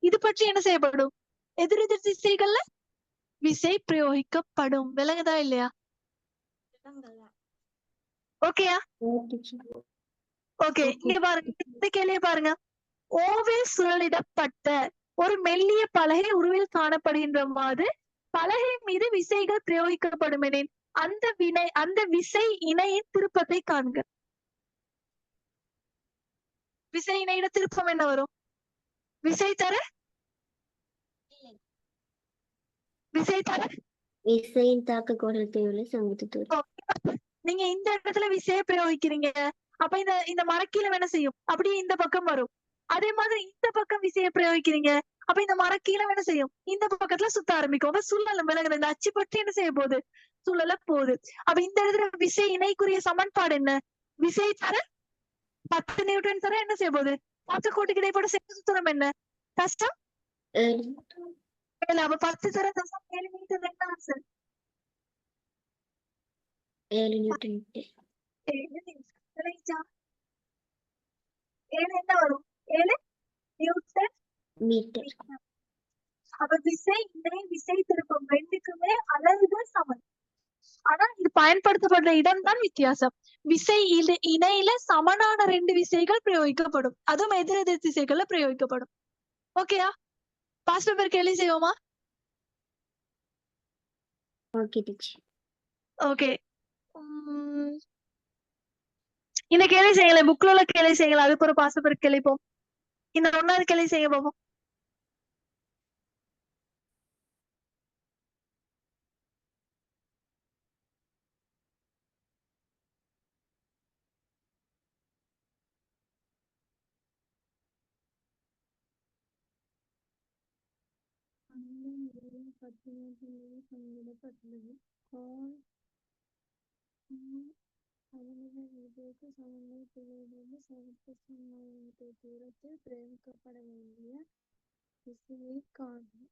இது பற்றி என்ன செய்யப்படும்? எதிரெதிர் திசைகள்ல விசை பிரயோகிக்கப்படும். விளங்குதா இல்லையா? ஓகேயா? ஓகே, இங்க பாருங்க, இந்த கேள்வியை பாருங்க. ஓவில் சுழலிடப்பட்ட ஒரு மெல்லிய பலகை உருவில் காணப்படுகின்ற போது பலகை மீது விசைகள் பிரயோகிக்கப்படும் எனின் அந்த விசை இணையின் திருப்பத்தை காண்க. விசை இணையிட திருப்பம் என்ன வரும்? விசை தர விசையின் தாக்க கோணத்தில் உள்ள செங்குத்து தூரம். நீங்க இந்த இடத்துல விசையை பிரயோகிக்கிறீங்க. அப்ப இந்த மரக்கீலம் என்ன செய்யும்? அப்படியே இந்த பக்கம் வரும். அதே மாதிரி இந்த பக்கம் விசையை பிரயோகிக்கிறீங்க. அப்ப இந்த மரக்கீலம் என்ன செய்யும்? இந்த பக்கத்துல சுத்த ஆரம்பிக்கும். அப்ப சுழலும். விலகுது. இந்த அச்சு பற்றி என்ன செய்ய போகுது? சுழல போகுது. அப்ப இந்த இடத்துல விசை இணைக்குரிய சமன்பாடு என்ன? விசை தர 10 நியூட்டன் தர என்ன செய்ய போகுது? 10 கோட்டுக்கு இடைப்பட்ட செங்குத்து தூரம் என்ன? கஷ்டம் 7. அப்ப 10 தர தசம் 7 மீட்டர். என்ன ஆன்சர்? 7 நியூட்டன். 7 என்ன வரும்? 7 நியூட்டன் மீட்டர். அப்ப விசை இணை விசை திருப்பம் ரெண்டுக்குமே அலகுகள் சமம். ஆனா இது பயன்படுத்தப்படுற இடம் தான் வித்தியாசம். விசை இணையில சமனான 2 விசைகள் பிரயோகிக்கப்படும். அதுவும் எதிரெதிர் திசைகள்ல பிரயோகிக்கப்படும். ஓகேயா? பாஸ்ட் பேப்பர் கேள்வி செய்வோமா? ஓகே, இந்த கேள்வி செய்யல. புக்ல உள்ள கேள்வி செய்யல. அதுக்கு ஒரு பாஸ்ட் பேப்பர் கேள்வி போம். இந்த 1வது கேள்வி செய்ய போவோம். தூரத்தில் பிரயோகிக்கப்பட வேண்டிய விசையை காணும்.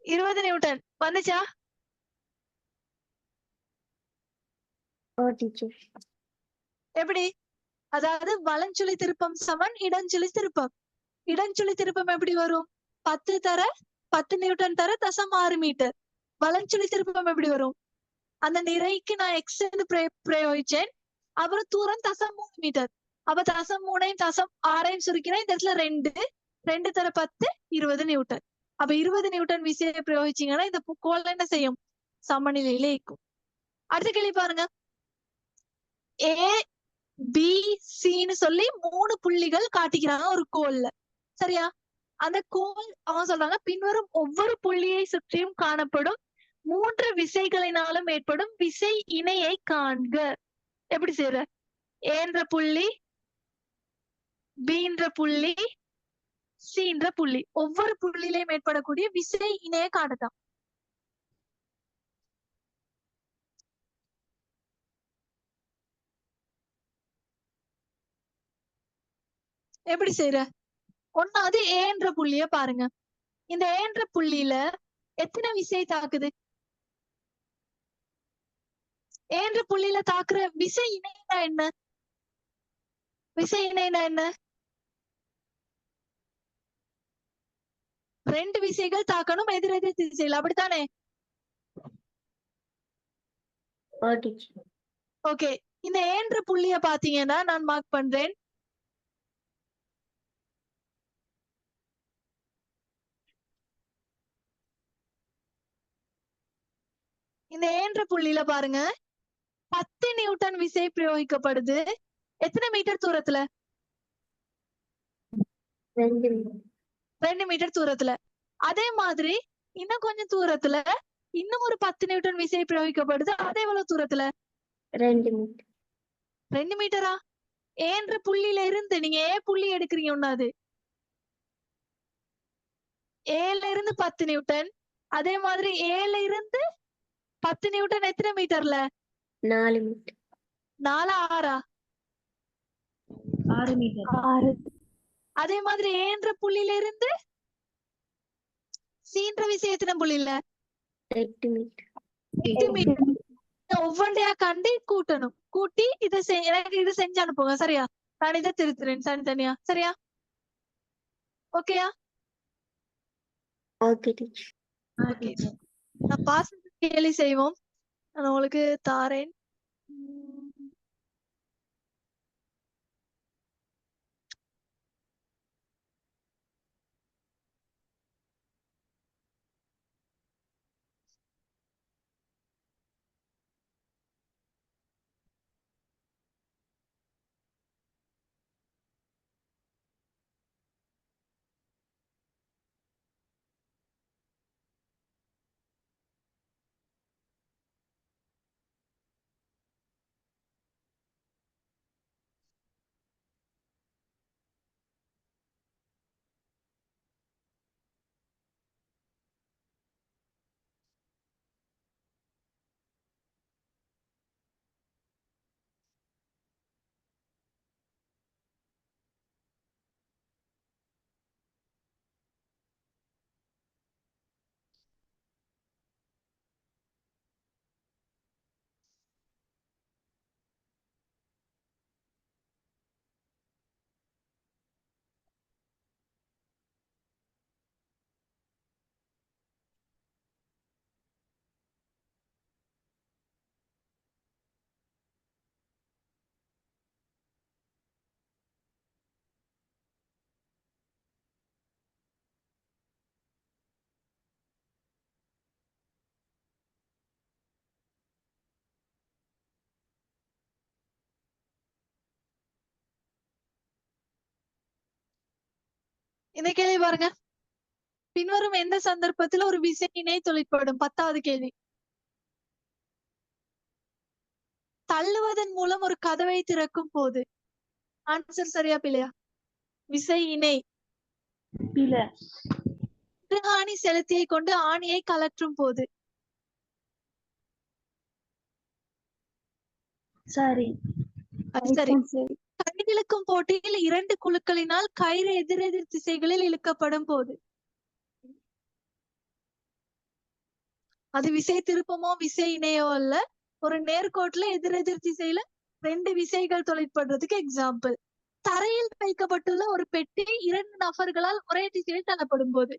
இருபது நியூட்டன் வந்துச்சா? எப்படி? அதாவது வலஞ்சுழி திருப்பம் சமன் இடஞ்சுழி திருப்பம். இடஞ்சுழி திருப்பம் எப்படி வரும்? 10 தர 10 நியூட்டன் தர தசம் 6 மீட்டர். வலஞ்சுழி திருப்பம் எப்படி வரும்? அந்த நிறைக்கு நான் எக்ஸ் பிரயோகிச்சேன். அப்புறம் தூரம் தசம் 3 மீட்டர். அப்ப தசம் 3ஐயும் தசம் 6ஐயும் சுருக்கினா இந்த இடத்துல 2 தர 10 20 நியூட்டன். அப்ப 20 நியூட்டன் விசையை பிரயோகிச்சீங்கன்னா இந்த கோல் என்ன செய்யும்? சமநிலையில இருக்கும். அடுத்த கேள்வி பாருங்க. ஏ பி சின்னு சொல்லி 3 புள்ளிகள் காட்டிக்கிறாங்க ஒரு கோல்ல, சரியா? அந்த கோல் அவங்க சொல்றாங்க பின்வரும் ஒவ்வொரு புள்ளியை சுற்றியும் காணப்படும் 3 விசைகளினாலும் ஏற்படும் விசை இணையை காண்க. எப்படி செய்யற? ஏன்ற புள்ளி, பின்ற புள்ளி, சின்ற புள்ளி, ஒவ்வொரு புள்ளியிலையும் ஏற்படக்கூடிய விசை இணையை காணலாம். எப்படி செய்யற? ஒன்னாவது ஏன்ற புள்ளிய பாருங்க. இந்த ஏன்ற புள்ளியில எத்தனை விசை தாக்குது? ஏன்ற புள்ளியில தாக்குற விசை இணைனா என்ன? விசை இணைனா என்ன? 2 விசைகள் தாக்கணும் எதிரெதிர் திசையில், அப்படித்தானே? ஓகே, இந்த ஏன்ற புள்ளிய பாத்தீங்கன்னா நான் மார்க் பண்றேன். இந்த ஏன்ற புள்ளியில பாருங்க 10 நியூட்டன் விசை பிரயோகிக்கப்படுது. எத்தனை மீட்டர் தூரத்துல? 2 மீட்டர் தூரத்துல. அதே மாதிரி இன்னும் கொஞ்சம் தூரத்துல இன்னும் ஒரு 10 நியூட்டன் விசை பிரயோகிக்கப்படுது. அதே எவ்வளவு தூரத்துல? 2 மீட்டரா? ஏன்ற புள்ளியில இருந்து நீங்க ஏ புள்ளி எடுக்கிறீங்க ஒன்னாது, ஏல இருந்து 10 நியூட்டன், அதே மாதிரி ஏல இருந்து 10 நியூட்டன் எத்தனை மீட்டர்ல? 4 மீட்டர். 4 6 6 மீட்டர். 6. அதே மாதிரி ஏன்ற புள்ளியில இருந்து சீன்ற விசை எத்தனை புள்ளியில? 8 மீட்டர். 8 மீட்டர். ஒவ்வொன்றையா கண்டு கூட்டணும். கூட்டி இதை எனக்கு இது செஞ்சு அனுப்புங்க, சரியா? நான் இதை திருத்துறேன் தனித்தனியா, சரியா? ஓகேயா? Okay teacher. ஓகே, நான் பாஸ் கேள்வி செய்வோம். நான் உங்களுக்கு தாரேன். இந்த கேள்வி பாருங்க. பின்வரும் எந்த சந்தர்ப்பத்தில் ஒரு விசை இணை தொழிற்படும்? 10வது கேள்வி. தள்ளுவதன் மூலம் ஒரு கதவை திறக்கும் போது. ஆன்சர் சரியா பிள்ளையா? விசை இணை. ஆணி செலுத்தியை கொண்டு ஆணியை கலற்றும் போது. சரி. சரி. கயிறு இழுக்கும் போட்டியில் 2 குழுக்களினால் கயிறு எதிரெதிர் திசைகளில் இழுக்கப்படும் போது. அது விசை திருப்பமோ விசை இணையோ அல்ல, ஒரு நேர்கோட்டுல எதிரெதிர் திசையில 2 விசைகள் தொழிற்படுறதுக்கு எக்ஸாம்பிள். தரையில் வைக்கப்பட்டுள்ள ஒரு பெட்டி 2 நபர்களால் ஒரே திசையில் தள்ளப்படும் போது.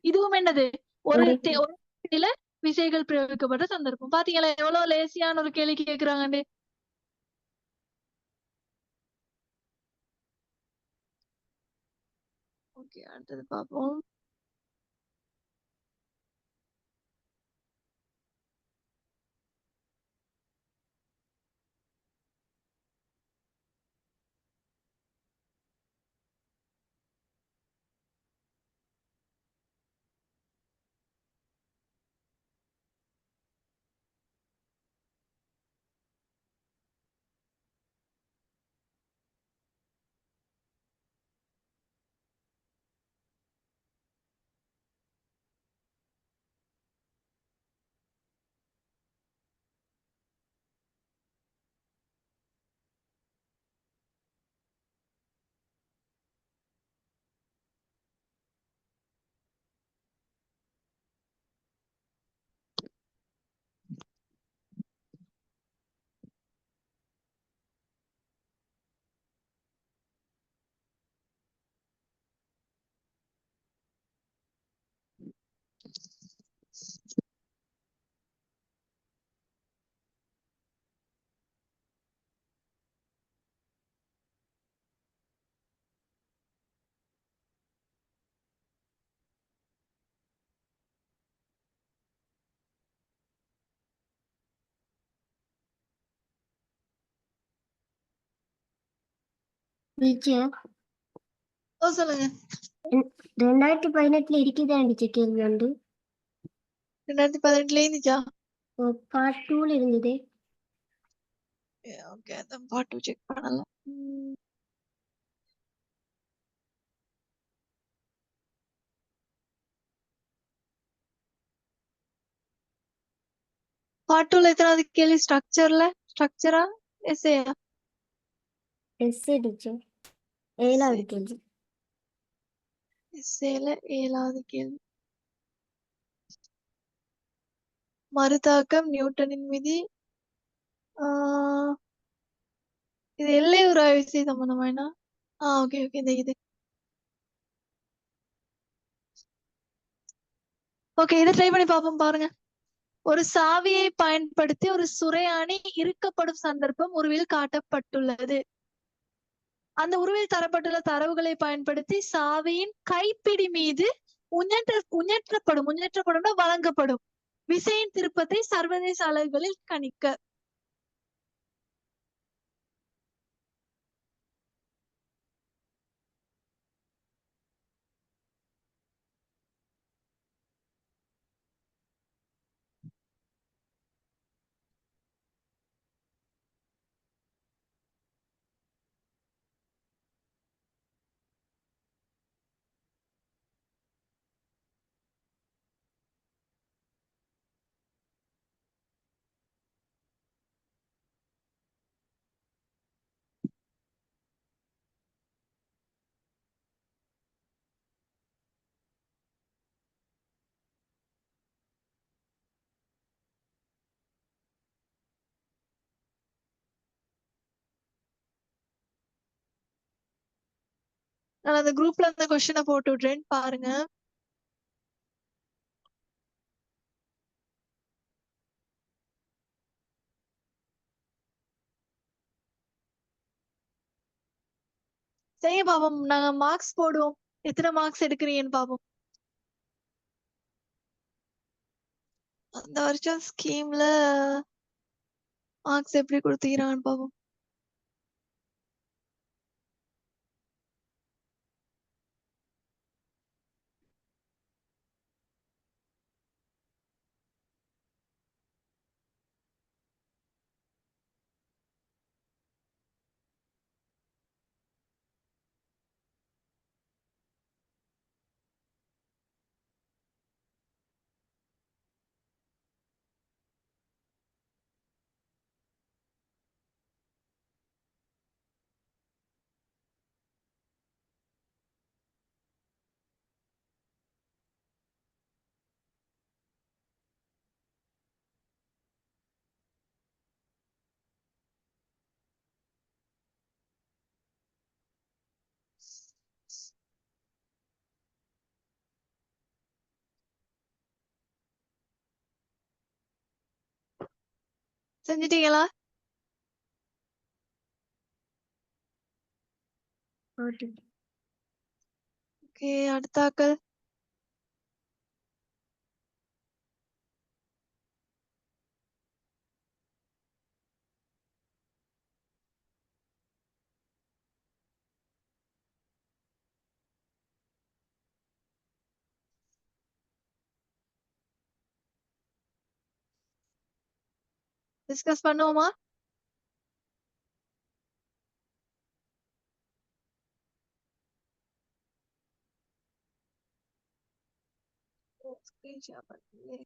இதுவும் என்னது? ஒரு திசையில விசைகள் பிரயோகிக்கப்படுற சந்தர்ப்பம். பாத்தீங்களா எவ்வளவு லேசியான ஒரு கேள்வி கேக்குறாங்கன்னு. ஓகே, அடுத்தது பார்ப்போம். டீச்சர் சொல்லுங்க. 2018 இருக்குதான் டீச்சர் கேள்வி உண்டு. 2018 இருந்துச்சா? பார்ட் 2ல இருந்தது. ஓகே, அதான் பார்ட் 2 செக் பண்ணலாம். பார்ட் 2ல எத்தனாவது கேள்வி? ஸ்ட்ரக்சரா எஸ்ஏயா? எஸ்ஏ டீச்சர் 7வது கேள்வி. எஸ்ஏல 7வது கேள்வி. மறுதாக்கம், நியூட்டனின் விதி. இது எல்லை உராய்வு விசை சம்பந்தமாயினா? ஓகே ஓகே, இந்த இது. ஓகே, இதை ட்ரை பண்ணி பார்ப்போம். பாருங்க. ஒரு சாவியை பயன்படுத்தி ஒரு சுரையாணி இறுக்கப்படும் சந்தர்ப்பம் உருவில் காட்டப்பட்டுள்ளது. அந்த உருவில் தரப்பட்டுள்ள தரவுகளை பயன்படுத்தி சாவியின் கைப்பிடி மீது முன்னேற்றப்படும் வழங்கப்படும் விசையின் திருப்பத்தை சர்வதேச அலகுகளில் கணிக்க. நான் அந்த குரூப்ல அந்த கொஸ்டினை போட்டு விடுறேன், பாருங்க. செய்ய பாப்போம். நாங்க மார்க்ஸ் போடுவோம். எத்தனை மார்க்ஸ் எடுக்கிறீங்கன்னு பாப்போம். அந்த வருஷம் ஸ்கீம்ல மார்க்ஸ் எப்படி கொடுத்தீங்கன்னு பாப்போம். செஞ்சிட்டீங்களா? ஓகே, அடுத்தாக்கள். டிஸ்கஸ் பண்ணுவோமா? ஸ்கிரீன் ஷேர் பண்ணுங்க.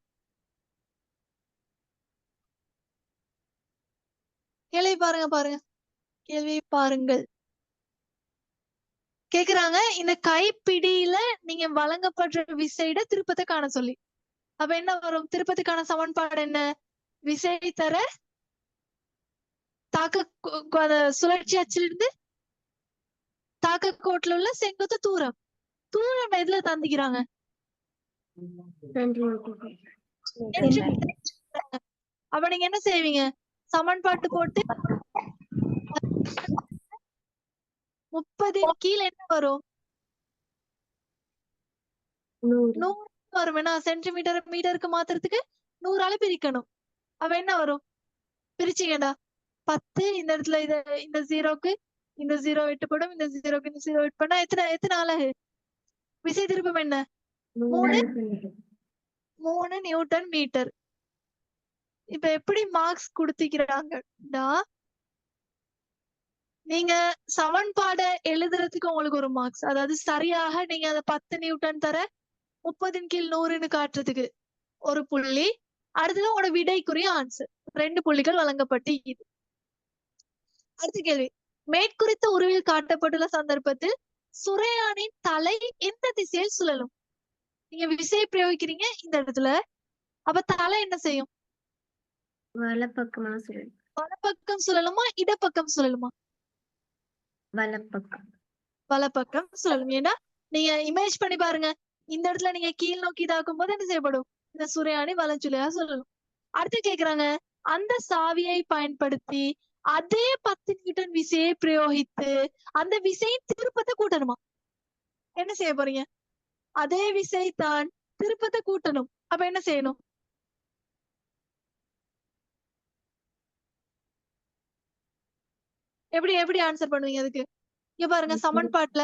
கேள்வி பாருங்க. கேள்வி பாருங்கள். கேக்குறாங்க, இந்த கைப்பிடியில நீங்க வழங்கப்படுற விசைட திருப்பத்தை காண சொல்லி. அப்ப என்ன வரும்? திருப்பத்துக்கான சமன்பாடு என்ன? விசை தர அந்த சுழற்சி அச்சிலிருந்து தாக்க கோட்டுல உள்ள செங்குத்து தூரம். தூரம் எதுல தந்திக்கிறாங்க? அப்ப நீங்க என்ன செய்வீங்க? சமன்பாட்டு போட்டு 30 கீழே என்ன வரும்? 100 வரும். என்ன சென்டிமீட்டர் மீட்டருக்கு மாத்துறதுக்கு 100ஆல பிரிக்கணும். அப்ப என்ன வரும்? பிரிச்சீங்கடா 10. இந்த இடத்துல இந்த ஜீரோக்கு இந்த ஜீரோ விட்டுப்படும். இந்த ஜீரோக்கு இந்த ஜீரோ விட்டு பண்ணா எத்தனை அலகு? விசை திருப்பம் என்ன? 3 நியூட்டன் மீட்டர். இப்ப எப்படி மார்க்ஸ் கொடுத்திக்கிறாங்கடா, நீங்க சமன்பாடை எழுதுறதுக்கு உங்களுக்கு ஒரு மார்க்ஸ், அதாவது சரியாக நீங்க அதை 10 நியூட்டன் தர 30 கீழ் 100ன்னு காட்டுறதுக்கு ஒரு புள்ளி. அடுத்தது உங்களோட விடைக்குரிய ஆன்சர். 2 புள்ளிகள் வழங்கப்பட்டு இது. அடுத்த கேள்வி, மேற்குறித்த உருவில் காட்டப்பட்டுள்ள சந்தர்ப்பத்தில் சுரையானின் தலை எந்த திசையில் சுழலும்? நீங்க விசையை பிரயோகிக்கிறீங்க இந்த இடத்துல, அப்ப தலை என்ன செய்யும்? வலப்பக்கமா சுழலும். வலப்பக்கம் சுழலுமா இடப்பக்கம் சுழலுமா? வலப்பக்கம். வலப்பக்கம் சுழலும். ஏன்னா நீங்க இமேஜ் பண்ணி பாருங்க, இந்த இடத்துல நீங்க கீழ் நோக்கி தாக்கும் போது என்ன செய்யப்படும்? இந்த சுரையாணி வலஞ்சுழியா சுழலும். அடுத்து கேக்குறாங்க, அந்த சாவியை பயன்படுத்தி அதே 10 நியூட்டன் விசையை பிரயோகித்து அந்த விசையின் திருப்பத்தை கூட்டணுமா? என்ன செய்ய போறீங்க? அதே விசை தான், திருப்பத்தை கூட்டணும். அப்ப என்ன செய்யணும்? எப்படி ஆன்சர் பண்ணுவீங்க அதுக்கு? இங்க பாருங்க, சமன்பாட்டுல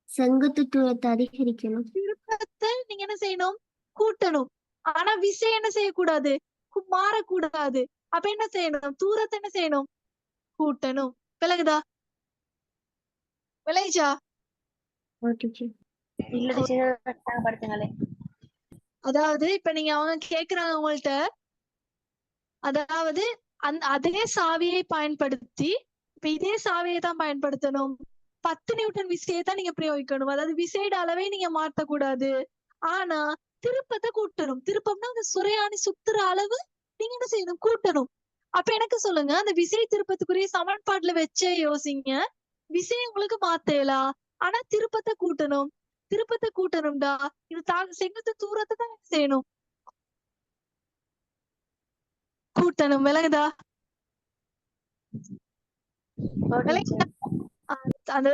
செங்குத்து தூரத்தை அதிகரிக்கணும். திருப்பத்தை நீங்க என்ன செய்யணும்? கூட்டணும். ஆனா விசை என்ன செய்யக்கூடாது? மாறக்கூடாது. அப்ப என்ன செய்யணும்? தூரத்தை என்ன செய்யணும்? கூட்டணும். விளங்குதா? விளைச்சா? அதாவது இப்ப நீங்க அவங்க கேக்குறாங்க உங்கள்ட்ட, அதாவது அதே சாவியை பயன்படுத்தி, இப்ப இதே சாவியை தான் பயன்படுத்தணும். 10 நியூட்டன் விசையை தான் நீங்க பிரயோகிக்கணும். அதாவது விசையோட அளவை நீங்க மாற்றக்கூடாது. ஆனா திருப்பத்தை கூட்டணும். திருப்பம்னா அந்த சுரையாணி சுத்துற அளவு நீங்க என்ன செய்யணும்? கூட்டணும். அப்ப எனக்கு சொல்லுங்க, அந்த விசை திருப்பத்துக்குரிய சமன்பாட்டுல வச்சே யோசிங்க. விசை உங்களுக்கு மாத்தலாம், ஆனா திருப்பத்தை கூட்டணும். திருப்பத்தை கூட்டணும்டா, இது செங்குத்து தூரத்தை தான் செய்யணும், கூட்டணும். விளங்குதா? அந்த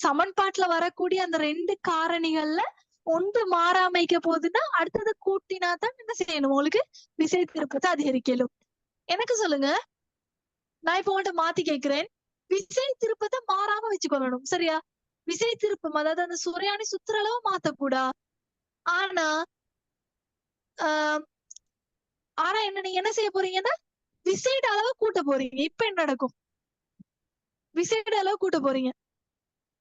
சமன்பாட்டுல வரக்கூடிய அந்த 2 காரணிகள்ல ஒன்று மாறாமைக்க போகுதுன்னா அடுத்தது கூட்டினா தான் என்ன செய்யணும்? உங்களுக்கு விசை திருப்பத்தை அதிகரிக்கலும். எனக்கு சொல்லுங்க, நான் இப்ப உங்கள்ட்ட மாத்தி கேட்கிறேன். விசை திருப்பத்தை மாறாம வச்சுக்கொள்ளணும், சரியா? விசை திருப்பம், அதாவது அந்த சுரையாணி சுத்துற அளவு மாத்தக்கூடா. ஆனா ஆனா என்ன நீங்க என்ன செய்ய போறீங்கன்னா விசையோட அளவு கூட்ட போறீங்க. இப்ப என்ன நடக்கும்? விசையோட அளவு கூட்ட போறீங்க.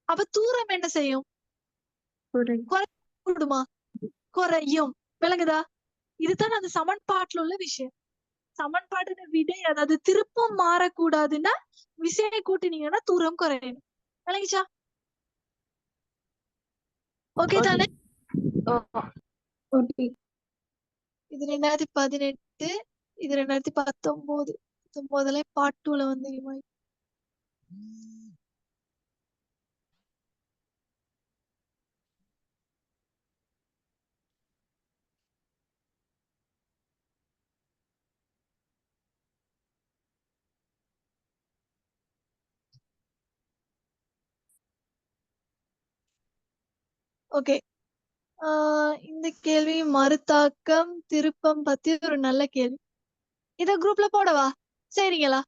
அப்ப தூரம் என்ன செய்யும்? கூடுமா? குறையும். விளங்குதா? இதுதான் அந்த சமன்பாட்டுல உள்ள விஷயம். சமன்பாட்டு விடை, அதாவது திருப்பம் மாறக்கூடாதுன்னா விசையை கூட்டினீங்கன்னா தூரம் குறையணும். விளங்கிச்சா? ஓகே தானே? இது 2018, இது 2019. 19ல பார்ட் 2ல வந்து ஓகே. இந்த கேள்வி மறுதாக்கம், திருப்பம் பத்தி ஒரு நல்ல கேள்வி. இத குரூப்ல போடவா? சரிங்களா?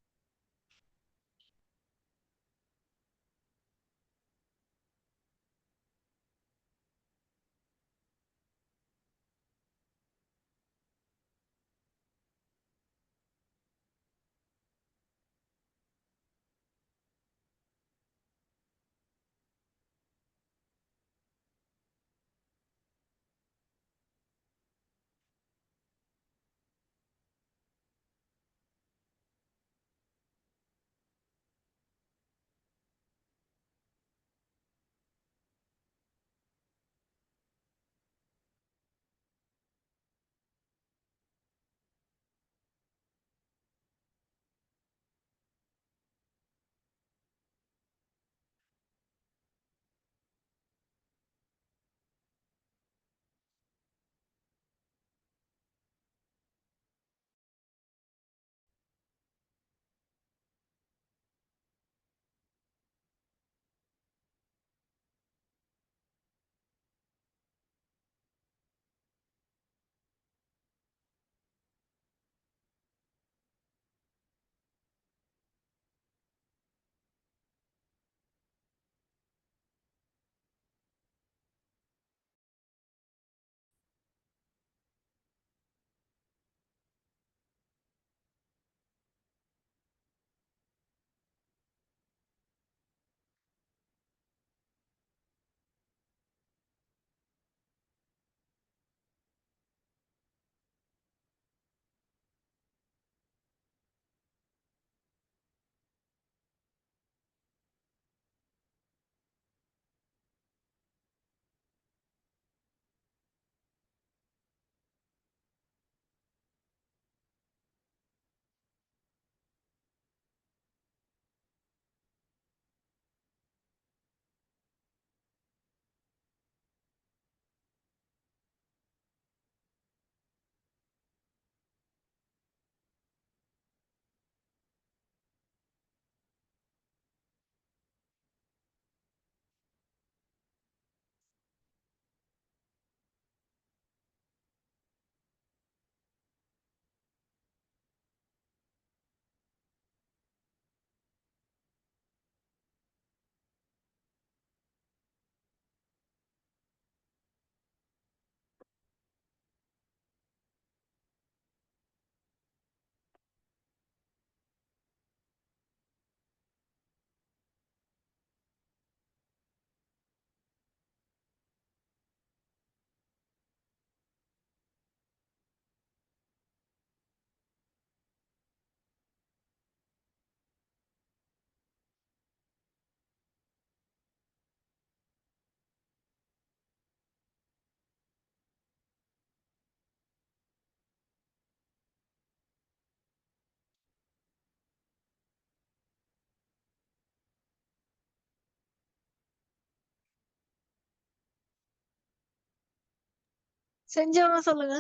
செஞ்சவங்க சொல்லுங்க.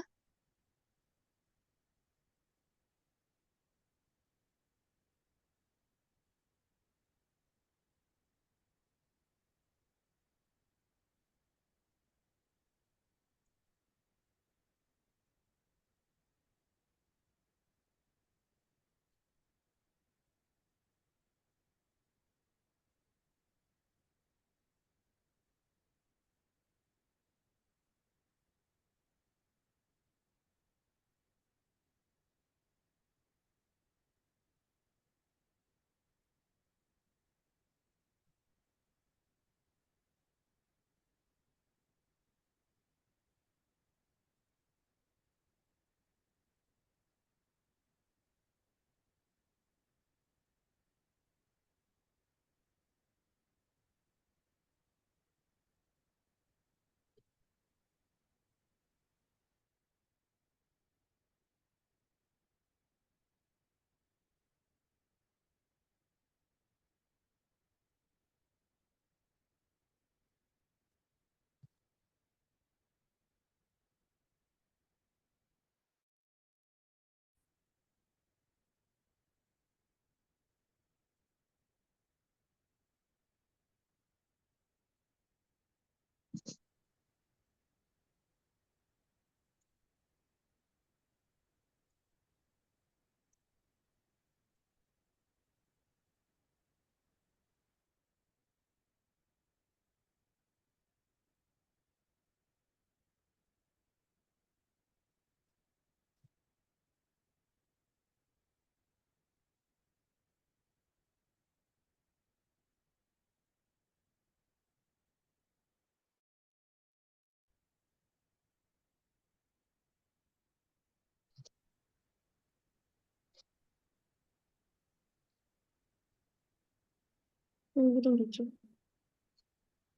இருந்துச்சு.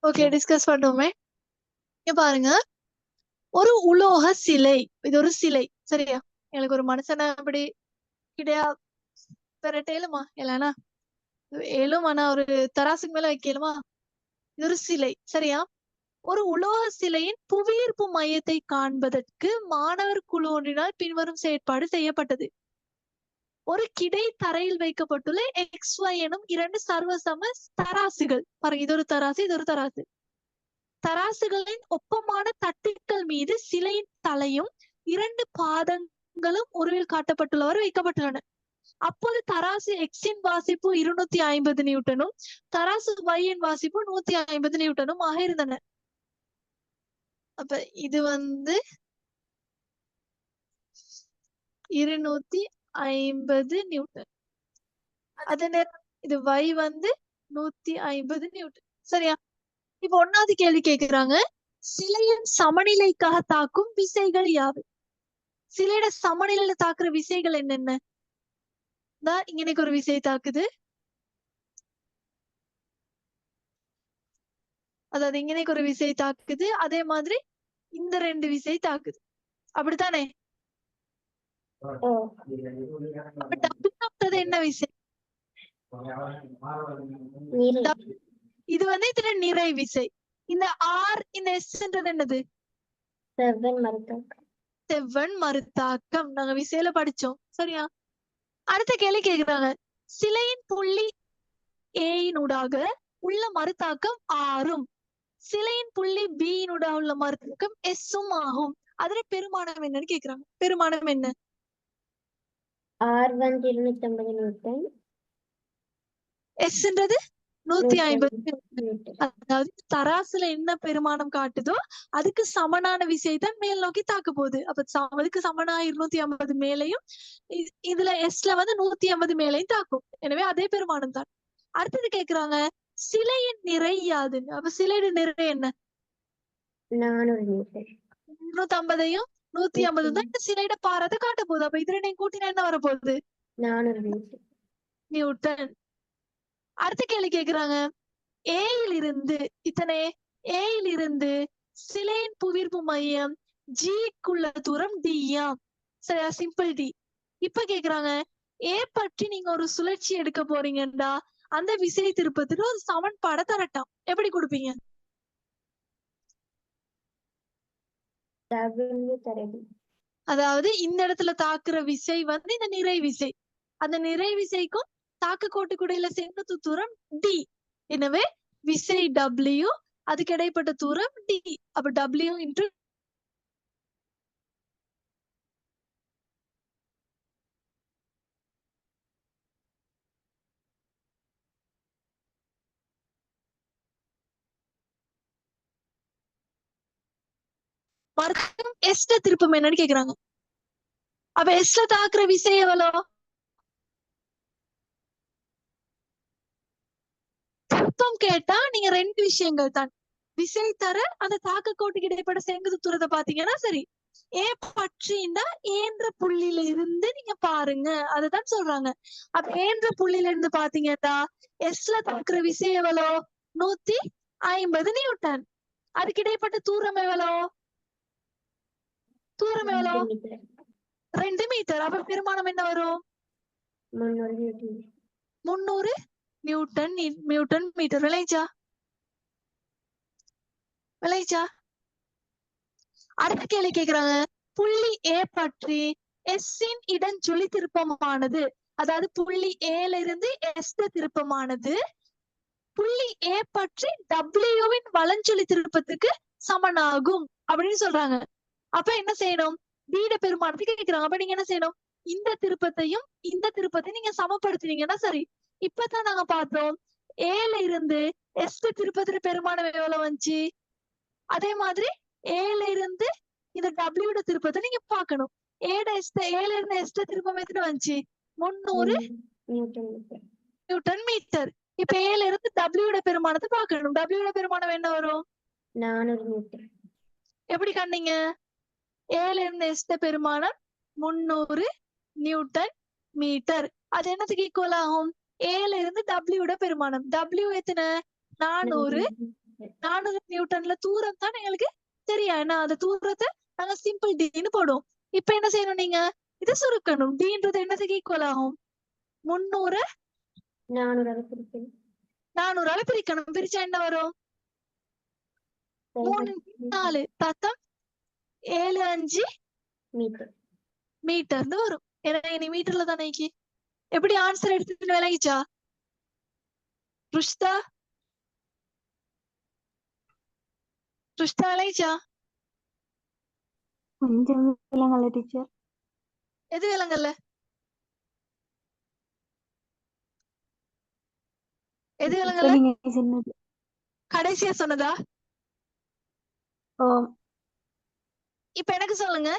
ஓகே, டிஸ்கஸ் பண்ணுவோமே. இங்க பாருங்க, ஒரு உலோக சிலை. இது ஒரு சிலை, சரியா? எனக்கு ஒரு மனுஷனை அப்படி கிடையா பெறட்டேலுமா இல்லைன்னா ஏழும், ஆனா ஒரு தராசுக்கு மேல வைக்கலுமா? இது ஒரு சிலை, சரியா? ஒரு உலோக சிலையின் புவியீர்ப்பு மையத்தை காண்பதற்கு மாணவர் குழு ஒன்றினால் பின்வரும் செயற்பாடு செய்யப்பட்டது. ஒரு கிடை தரையில் வைக்கப்பட்டுள்ள XY எனும் 2 சர்வசம தராசுகள். பாருங்க, இது ஒரு தராசு, இது ஒரு தராசு. தராசுகளின் ஒப்பமான தட்டுக்கள் மீது சிலையின் தலையும் 2 பாதங்களும் உருவில் காட்டப்பட்டுள்ளவாறு வைக்கப்பட்டுள்ளன. அப்போது தராசு Xன் வாசிப்பு 250 நியூட்டனும் தராசு Yன் வாசிப்பு 150 நியூட்டனும் ஆக இருந்தன. அப்ப இது 250 நியூட்டன். அதே நேரம் இது Y 150 நியூட்டன், சரியா? இப்ப 1வது கேள்வி கேக்குறாங்க, சிலையின் சமநிலைக்காக தாக்கும் விசைகள் யாவை? சிலையோட சமநிலையில தாக்குற விசைகள் என்னென்ன? இங்க ஒரு விசை தாக்குது, அதாவது இங்க ஒரு விசை தாக்குது, அதே மாதிரி இந்த 2 விசை தாக்குது, அப்படித்தானே? அப்ப W என்ன விசை? இது இதுல நிறை விசை. இந்த R, இந்த Sன்றது என்னது? செவ்வன் மறுத்தாக்கம். நாங்க விசையில படிச்சோம், சரியா? அடுத்த கேள்வி கேக்குறாங்க, சிலையின் புள்ளி A-னூடாக உள்ள மறுத்தாக்கம் R-ம் சிலையின் புள்ளி B-னூடாக உள்ள மறுத்தாக்கம் S-ம் ஆகும். அதுல பெருமானம் என்னன்னு கேக்குறாங்க. பெருமானம் என்ன? R 250 நியூட்டன், Sன்றது 150 நியூட்டன். அதாவது தராசுல என்ன பெருமானம் காட்டுதோ அதுக்கு சமனான விசை தான் மேல் நோக்கி தாக்க போகுது. அப்ப அதுக்கு சமனா 250 மேலையும் இதுல Sல 150 மேலையும் தாக்கும். எனவே அதே பெருமானம் தான். அடுத்தது கேக்குறாங்க, சிலையின் நிறை யாதுன்னு. அப்ப சிலையோட நிறை என்ன? 400 நியூட்டன். 250ஐயும் 150 தான் இந்த சிலையோட பாரத்தை காட்ட போகுது. அப்ப இதுல நீங்க கூட்டினா என்ன வரப்போகுது? 400 நியூட்டன். நியூட்டன். அடுத்த கேள்வி கேக்குறாங்க, ஏயிலிருந்து ஏயிலிருந்து சிலையின் புவியீர்ப்பு மையம் ஜிக்குள்ள தூரம் D-யாம், சரியா? Simple D. இப்ப கேக்குறாங்க, ஏ பற்றி நீங்க ஒரு சுழற்சி எடுக்க போறீங்கடா, அந்த விசை திருப்பத்துக்கு ஒரு சமன்பாடை தரட்டாம். எப்படி கொடுப்பீங்க? அதாவது இந்த இடத்துல தாக்குற விசை இந்த நிறை விசை. அந்த நிறை விசைக்கும் தாக்கு கோட்டுக்குடையில செங்குத்து தூரம் D. எனவே விசை W, அதுக்கு இடைப்பட்ட தூரம் D. அப்ப W இன்டு மறுக்கும் எஸ்ட திருப்பம் என்னன்னு கேக்குறாங்க. அப்ப எஸ்ல தாக்குற விசை எவ்வளோ? திருப்பம் கேட்டா நீங்க 2 விஷயங்கள் தான். விசை தர அந்த தாக்க கோட்டுக்கு இடைப்பட்ட செங்குத்து தூரத்தை பாத்தீங்கன்னா சரி. ஏ பற்றினா ஏன்ற புள்ளியில இருந்து நீங்க பாருங்க, அததான் சொல்றாங்க. அப்ப ஏன்ற புள்ளியில இருந்து பாத்தீங்கன்னா எஸ்ல தாக்குற விசை எவ்வளோ? 150 நியூட்டன். அதுக்கு இடைப்பட்ட தூரம் எவ்வளோ? 2 மீட்டர். அப்ப பெருமானம் என்ன வரும்? 300 நியூட்டன் மீட்டர். விளைச்சா? அடுத்த கேள்வி கேக்குறாங்க, புள்ளி ஏ பற்றி எஸ்ஸின் இடஞ்சுழி திருப்பமானது, அதாவது புள்ளி ஏல இருந்து எஸ் திருப்பமானது புள்ளி ஏ பற்றி டபிள்யூவின் வலஞ்சுழி திருப்பத்துக்கு சமனாகும் அப்படின்னு சொல்றாங்க. அப்ப என்ன செய்யணும்? பீட பெருமானத்துக்கு கேக்குறாங்க. அப்ப நீங்க என்ன செய்யணும்? இந்த திருப்பத்தையும் இந்த திருப்பத்தையும் நீங்க சமப்படுத்தினீங்கன்னா சரி. இப்பதான் நாங்க பார்த்தோம், ஏல இருந்து எஸ் திருப்பத்துல பெருமானம் எவ்வளவு வந்துச்சு, அதே மாதிரி ஏல இருந்து இந்த டபிள்யூட திருப்பத்தை நீங்க பாக்கணும். ஏல இருந்து எஸ் திருப்பம் எத்தனை வந்துச்சு? 300 நியூட்டன் மீட்டர். இப்ப ஏல இருந்து டபிள்யூட பெருமானத்தை பாக்கணும். டபிள்யூட பெருமானம் என்ன வரும்? 400 நியூட்டன். எப்படி கண்டீங்க? ஏல இருந்து எஸ் பெருமானம் 300 நியூட்டன் மீட்டர். அது என்னத்துக்கு ஈக்குவல் ஆகும்? ஏல இருந்து டபிள்யூட பெருமானம். டபிள்யூ எத்தனை? 400. 400 நியூட்டன்ல தூரம் தான் எங்களுக்கு தெரியும். ஏன்னா அந்த தூரத்தை நாங்க சிம்பிள் டின்னு போடுவோம். இப்ப என்ன செய்யணும் நீங்க? இதை சுருக்கணும். டின்றது என்னதுக்கு ஈக்குவல் ஆகும்? 300 400 பிரிக்கணும். பிரிச்சா என்ன வரும்? 3 4 தத்தம் 7 5 மீட்டர்னு வரும். ஏன்னா இனி மீட்டர்ல தானே எப்படி ஆன்சர் எடுத்துட்டு விளங்கிச்சா ருஷ்தா? ருஷ்தா விளங்கிச்சா? கொஞ்சம் விளங்கல டீச்சர். எது விளங்கல்ல? எது விளங்கல்ல? நீங்க சொன்னது. கடைசியா சொன்னதா? ஓ இப்ப எனக்கு சொல்லுங்க.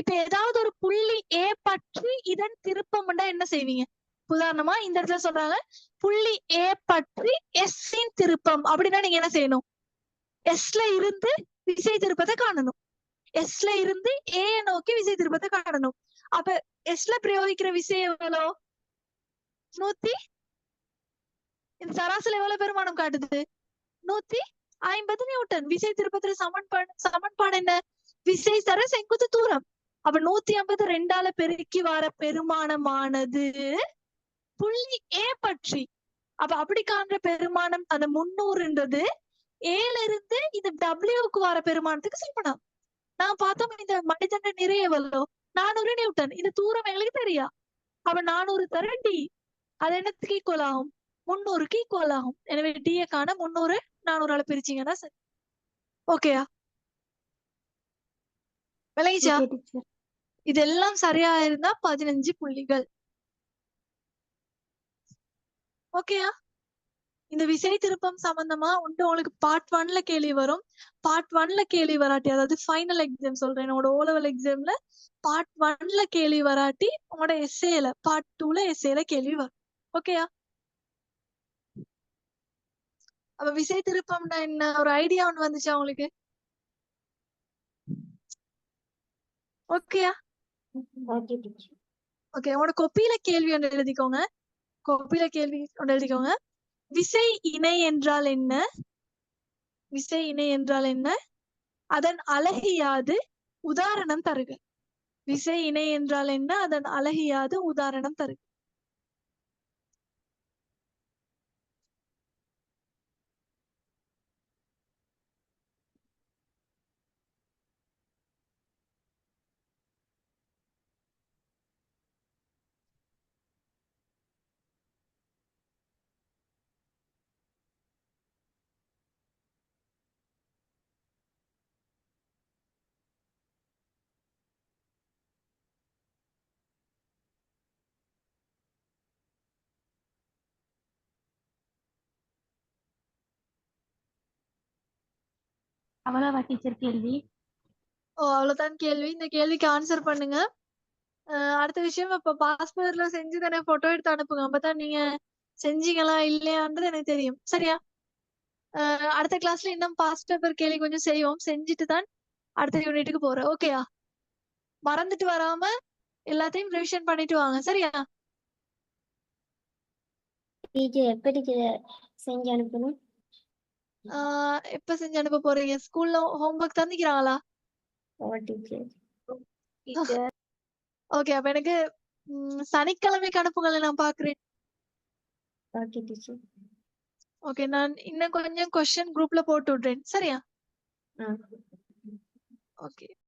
இப்ப ஏதாவது ஒரு புள்ளி ஏ பற்றி இதன் திருப்பம்னா என்ன செய்வீங்க? உதாரணமா இந்த இடத்துல சொல்றாங்க புள்ளி ஏ பற்றி எஸ் இன் திருப்பம் அப்படின்னா நீங்க என்ன செய்யணும்? எஸ்ல இருந்து விசை திருப்பத்தை காணணும். எஸ்ல இருந்து ஏ நோக்கி விசை திருப்பத்தை காணணும். அப்ப எஸ்ல பிரயோகிக்கிற விசை எவ்வளோ? 100. இந்த சராசரி எவ்வளவு பெருமானம் காட்டுது? 150 நியூட்டன். விசை திருப்பத்துல சமன்பாடு என்ன? விசை தர செங்குத்து தூரம். அப்ப 150 2ஆல பெருக்கி வர பெருமானமானது புள்ளி ஏ பற்றி. அப்ப அப்படி காண்ற பெருமானம் அந்த 300ன்றது ஏல இருந்து இந்த டபிள்யூக்கு வர பெருமானத்துக்கு சமனம். நான் பார்த்தோம் இந்த மனிதன் நிறைய எவ்வளோ? 400 நியூட்டன். இந்த தூரம் எங்களுக்கு தெரியா. அப்ப 400 தர டி. அது என்னத்துக்கு ஈக்குவல் ஆகும்? 300க்கு ஈக்குவல் ஆகும். எனவே டியை காண 300 400ஆல பிரிச்சீங்கன்னா சரி. ஓகேயா? விளங்கிச்சா? டீச்சர். இதெல்லாம் சரியா இருந்தா 15 புள்ளிகள். ஓகேயா? இந்த விசை திருப்பம் சம்பந்தமா உங்களுக்கு பார்ட் 1ல கேள்வி வரும். பார்ட் 1ல கேள்வி வராட்டி, அதாவது ஃபைனல் எக்ஸாம் சொல்றேன், என்னோட O level எக்ஸாம்ல பார்ட் 1ல கேள்வி வராட்டி உங்களோட எஸ்ஏல பார்ட் 2ல எஸ்ஏல கேள்வி வரும். ஓகேயா? அப்ப விசை திருப்பம்னா என்ன ஒரு ஐடியா ஒண்ணு வந்துச்சா உங்களுக்கு? ஓகேயா? ஓகே, உங்களோட கொப்பியில கேள்வி ஒன்று எழுதிக்கோங்க. கொப்பியில கேள்வி ஒன்று எழுதிக்கோங்க. விசை இணை என்றால் என்ன? விசை இணை என்றால் என்ன? அதன் அலகு யாது? உதாரணம் தருக. விசை இணை என்றால் என்ன? அதன் அலகு யாது? உதாரணம் தருக. அவ்வளவா டீச்சர் கேள்வி? ஓ, அவ்வளவுதான் கேள்வி. இந்த கேள்விக்கு ஆன்சர் பண்ணுங்க. அடுத்த விஷயம், இப்ப பாஸ்போர்ட்ல செஞ்சு தானே போட்டோ எடுத்து அனுப்புங்க. அப்பதான் நீங்க செஞ்சீங்களா இல்லையான்றது எனக்கு தெரியும். சரியா? அடுத்த கிளாஸ்ல இன்னும் பாஸ்ட் பேப்பர் கேள்வி கொஞ்சம் செய்வோம். செஞ்சுட்டு தான் அடுத்த யூனிட்டுக்கு போறேன். ஓகேயா? மறந்துட்டு வராம எல்லாத்தையும் ரிவிஷன் பண்ணிட்டு வாங்க. சரியா? எப்ப டீச்சர் செஞ்சு அனுப்பணும்? எப்ப செஞ்சு அனுப்ப போறீங்க? ஸ்கூல்ல ஹோம்ஒர்க் தந்துக்கிறாங்களா? ஓகே, அப்ப எனக்கு சனிக்கிழமைக்கு அனுப்புங்களேன், நான் பாக்குறேன். ஓகே, நான் இன்னும் கொஞ்சம் கொஸ்டின் குரூப்ல போட்டு விடுறேன். சரியா? ஓகே.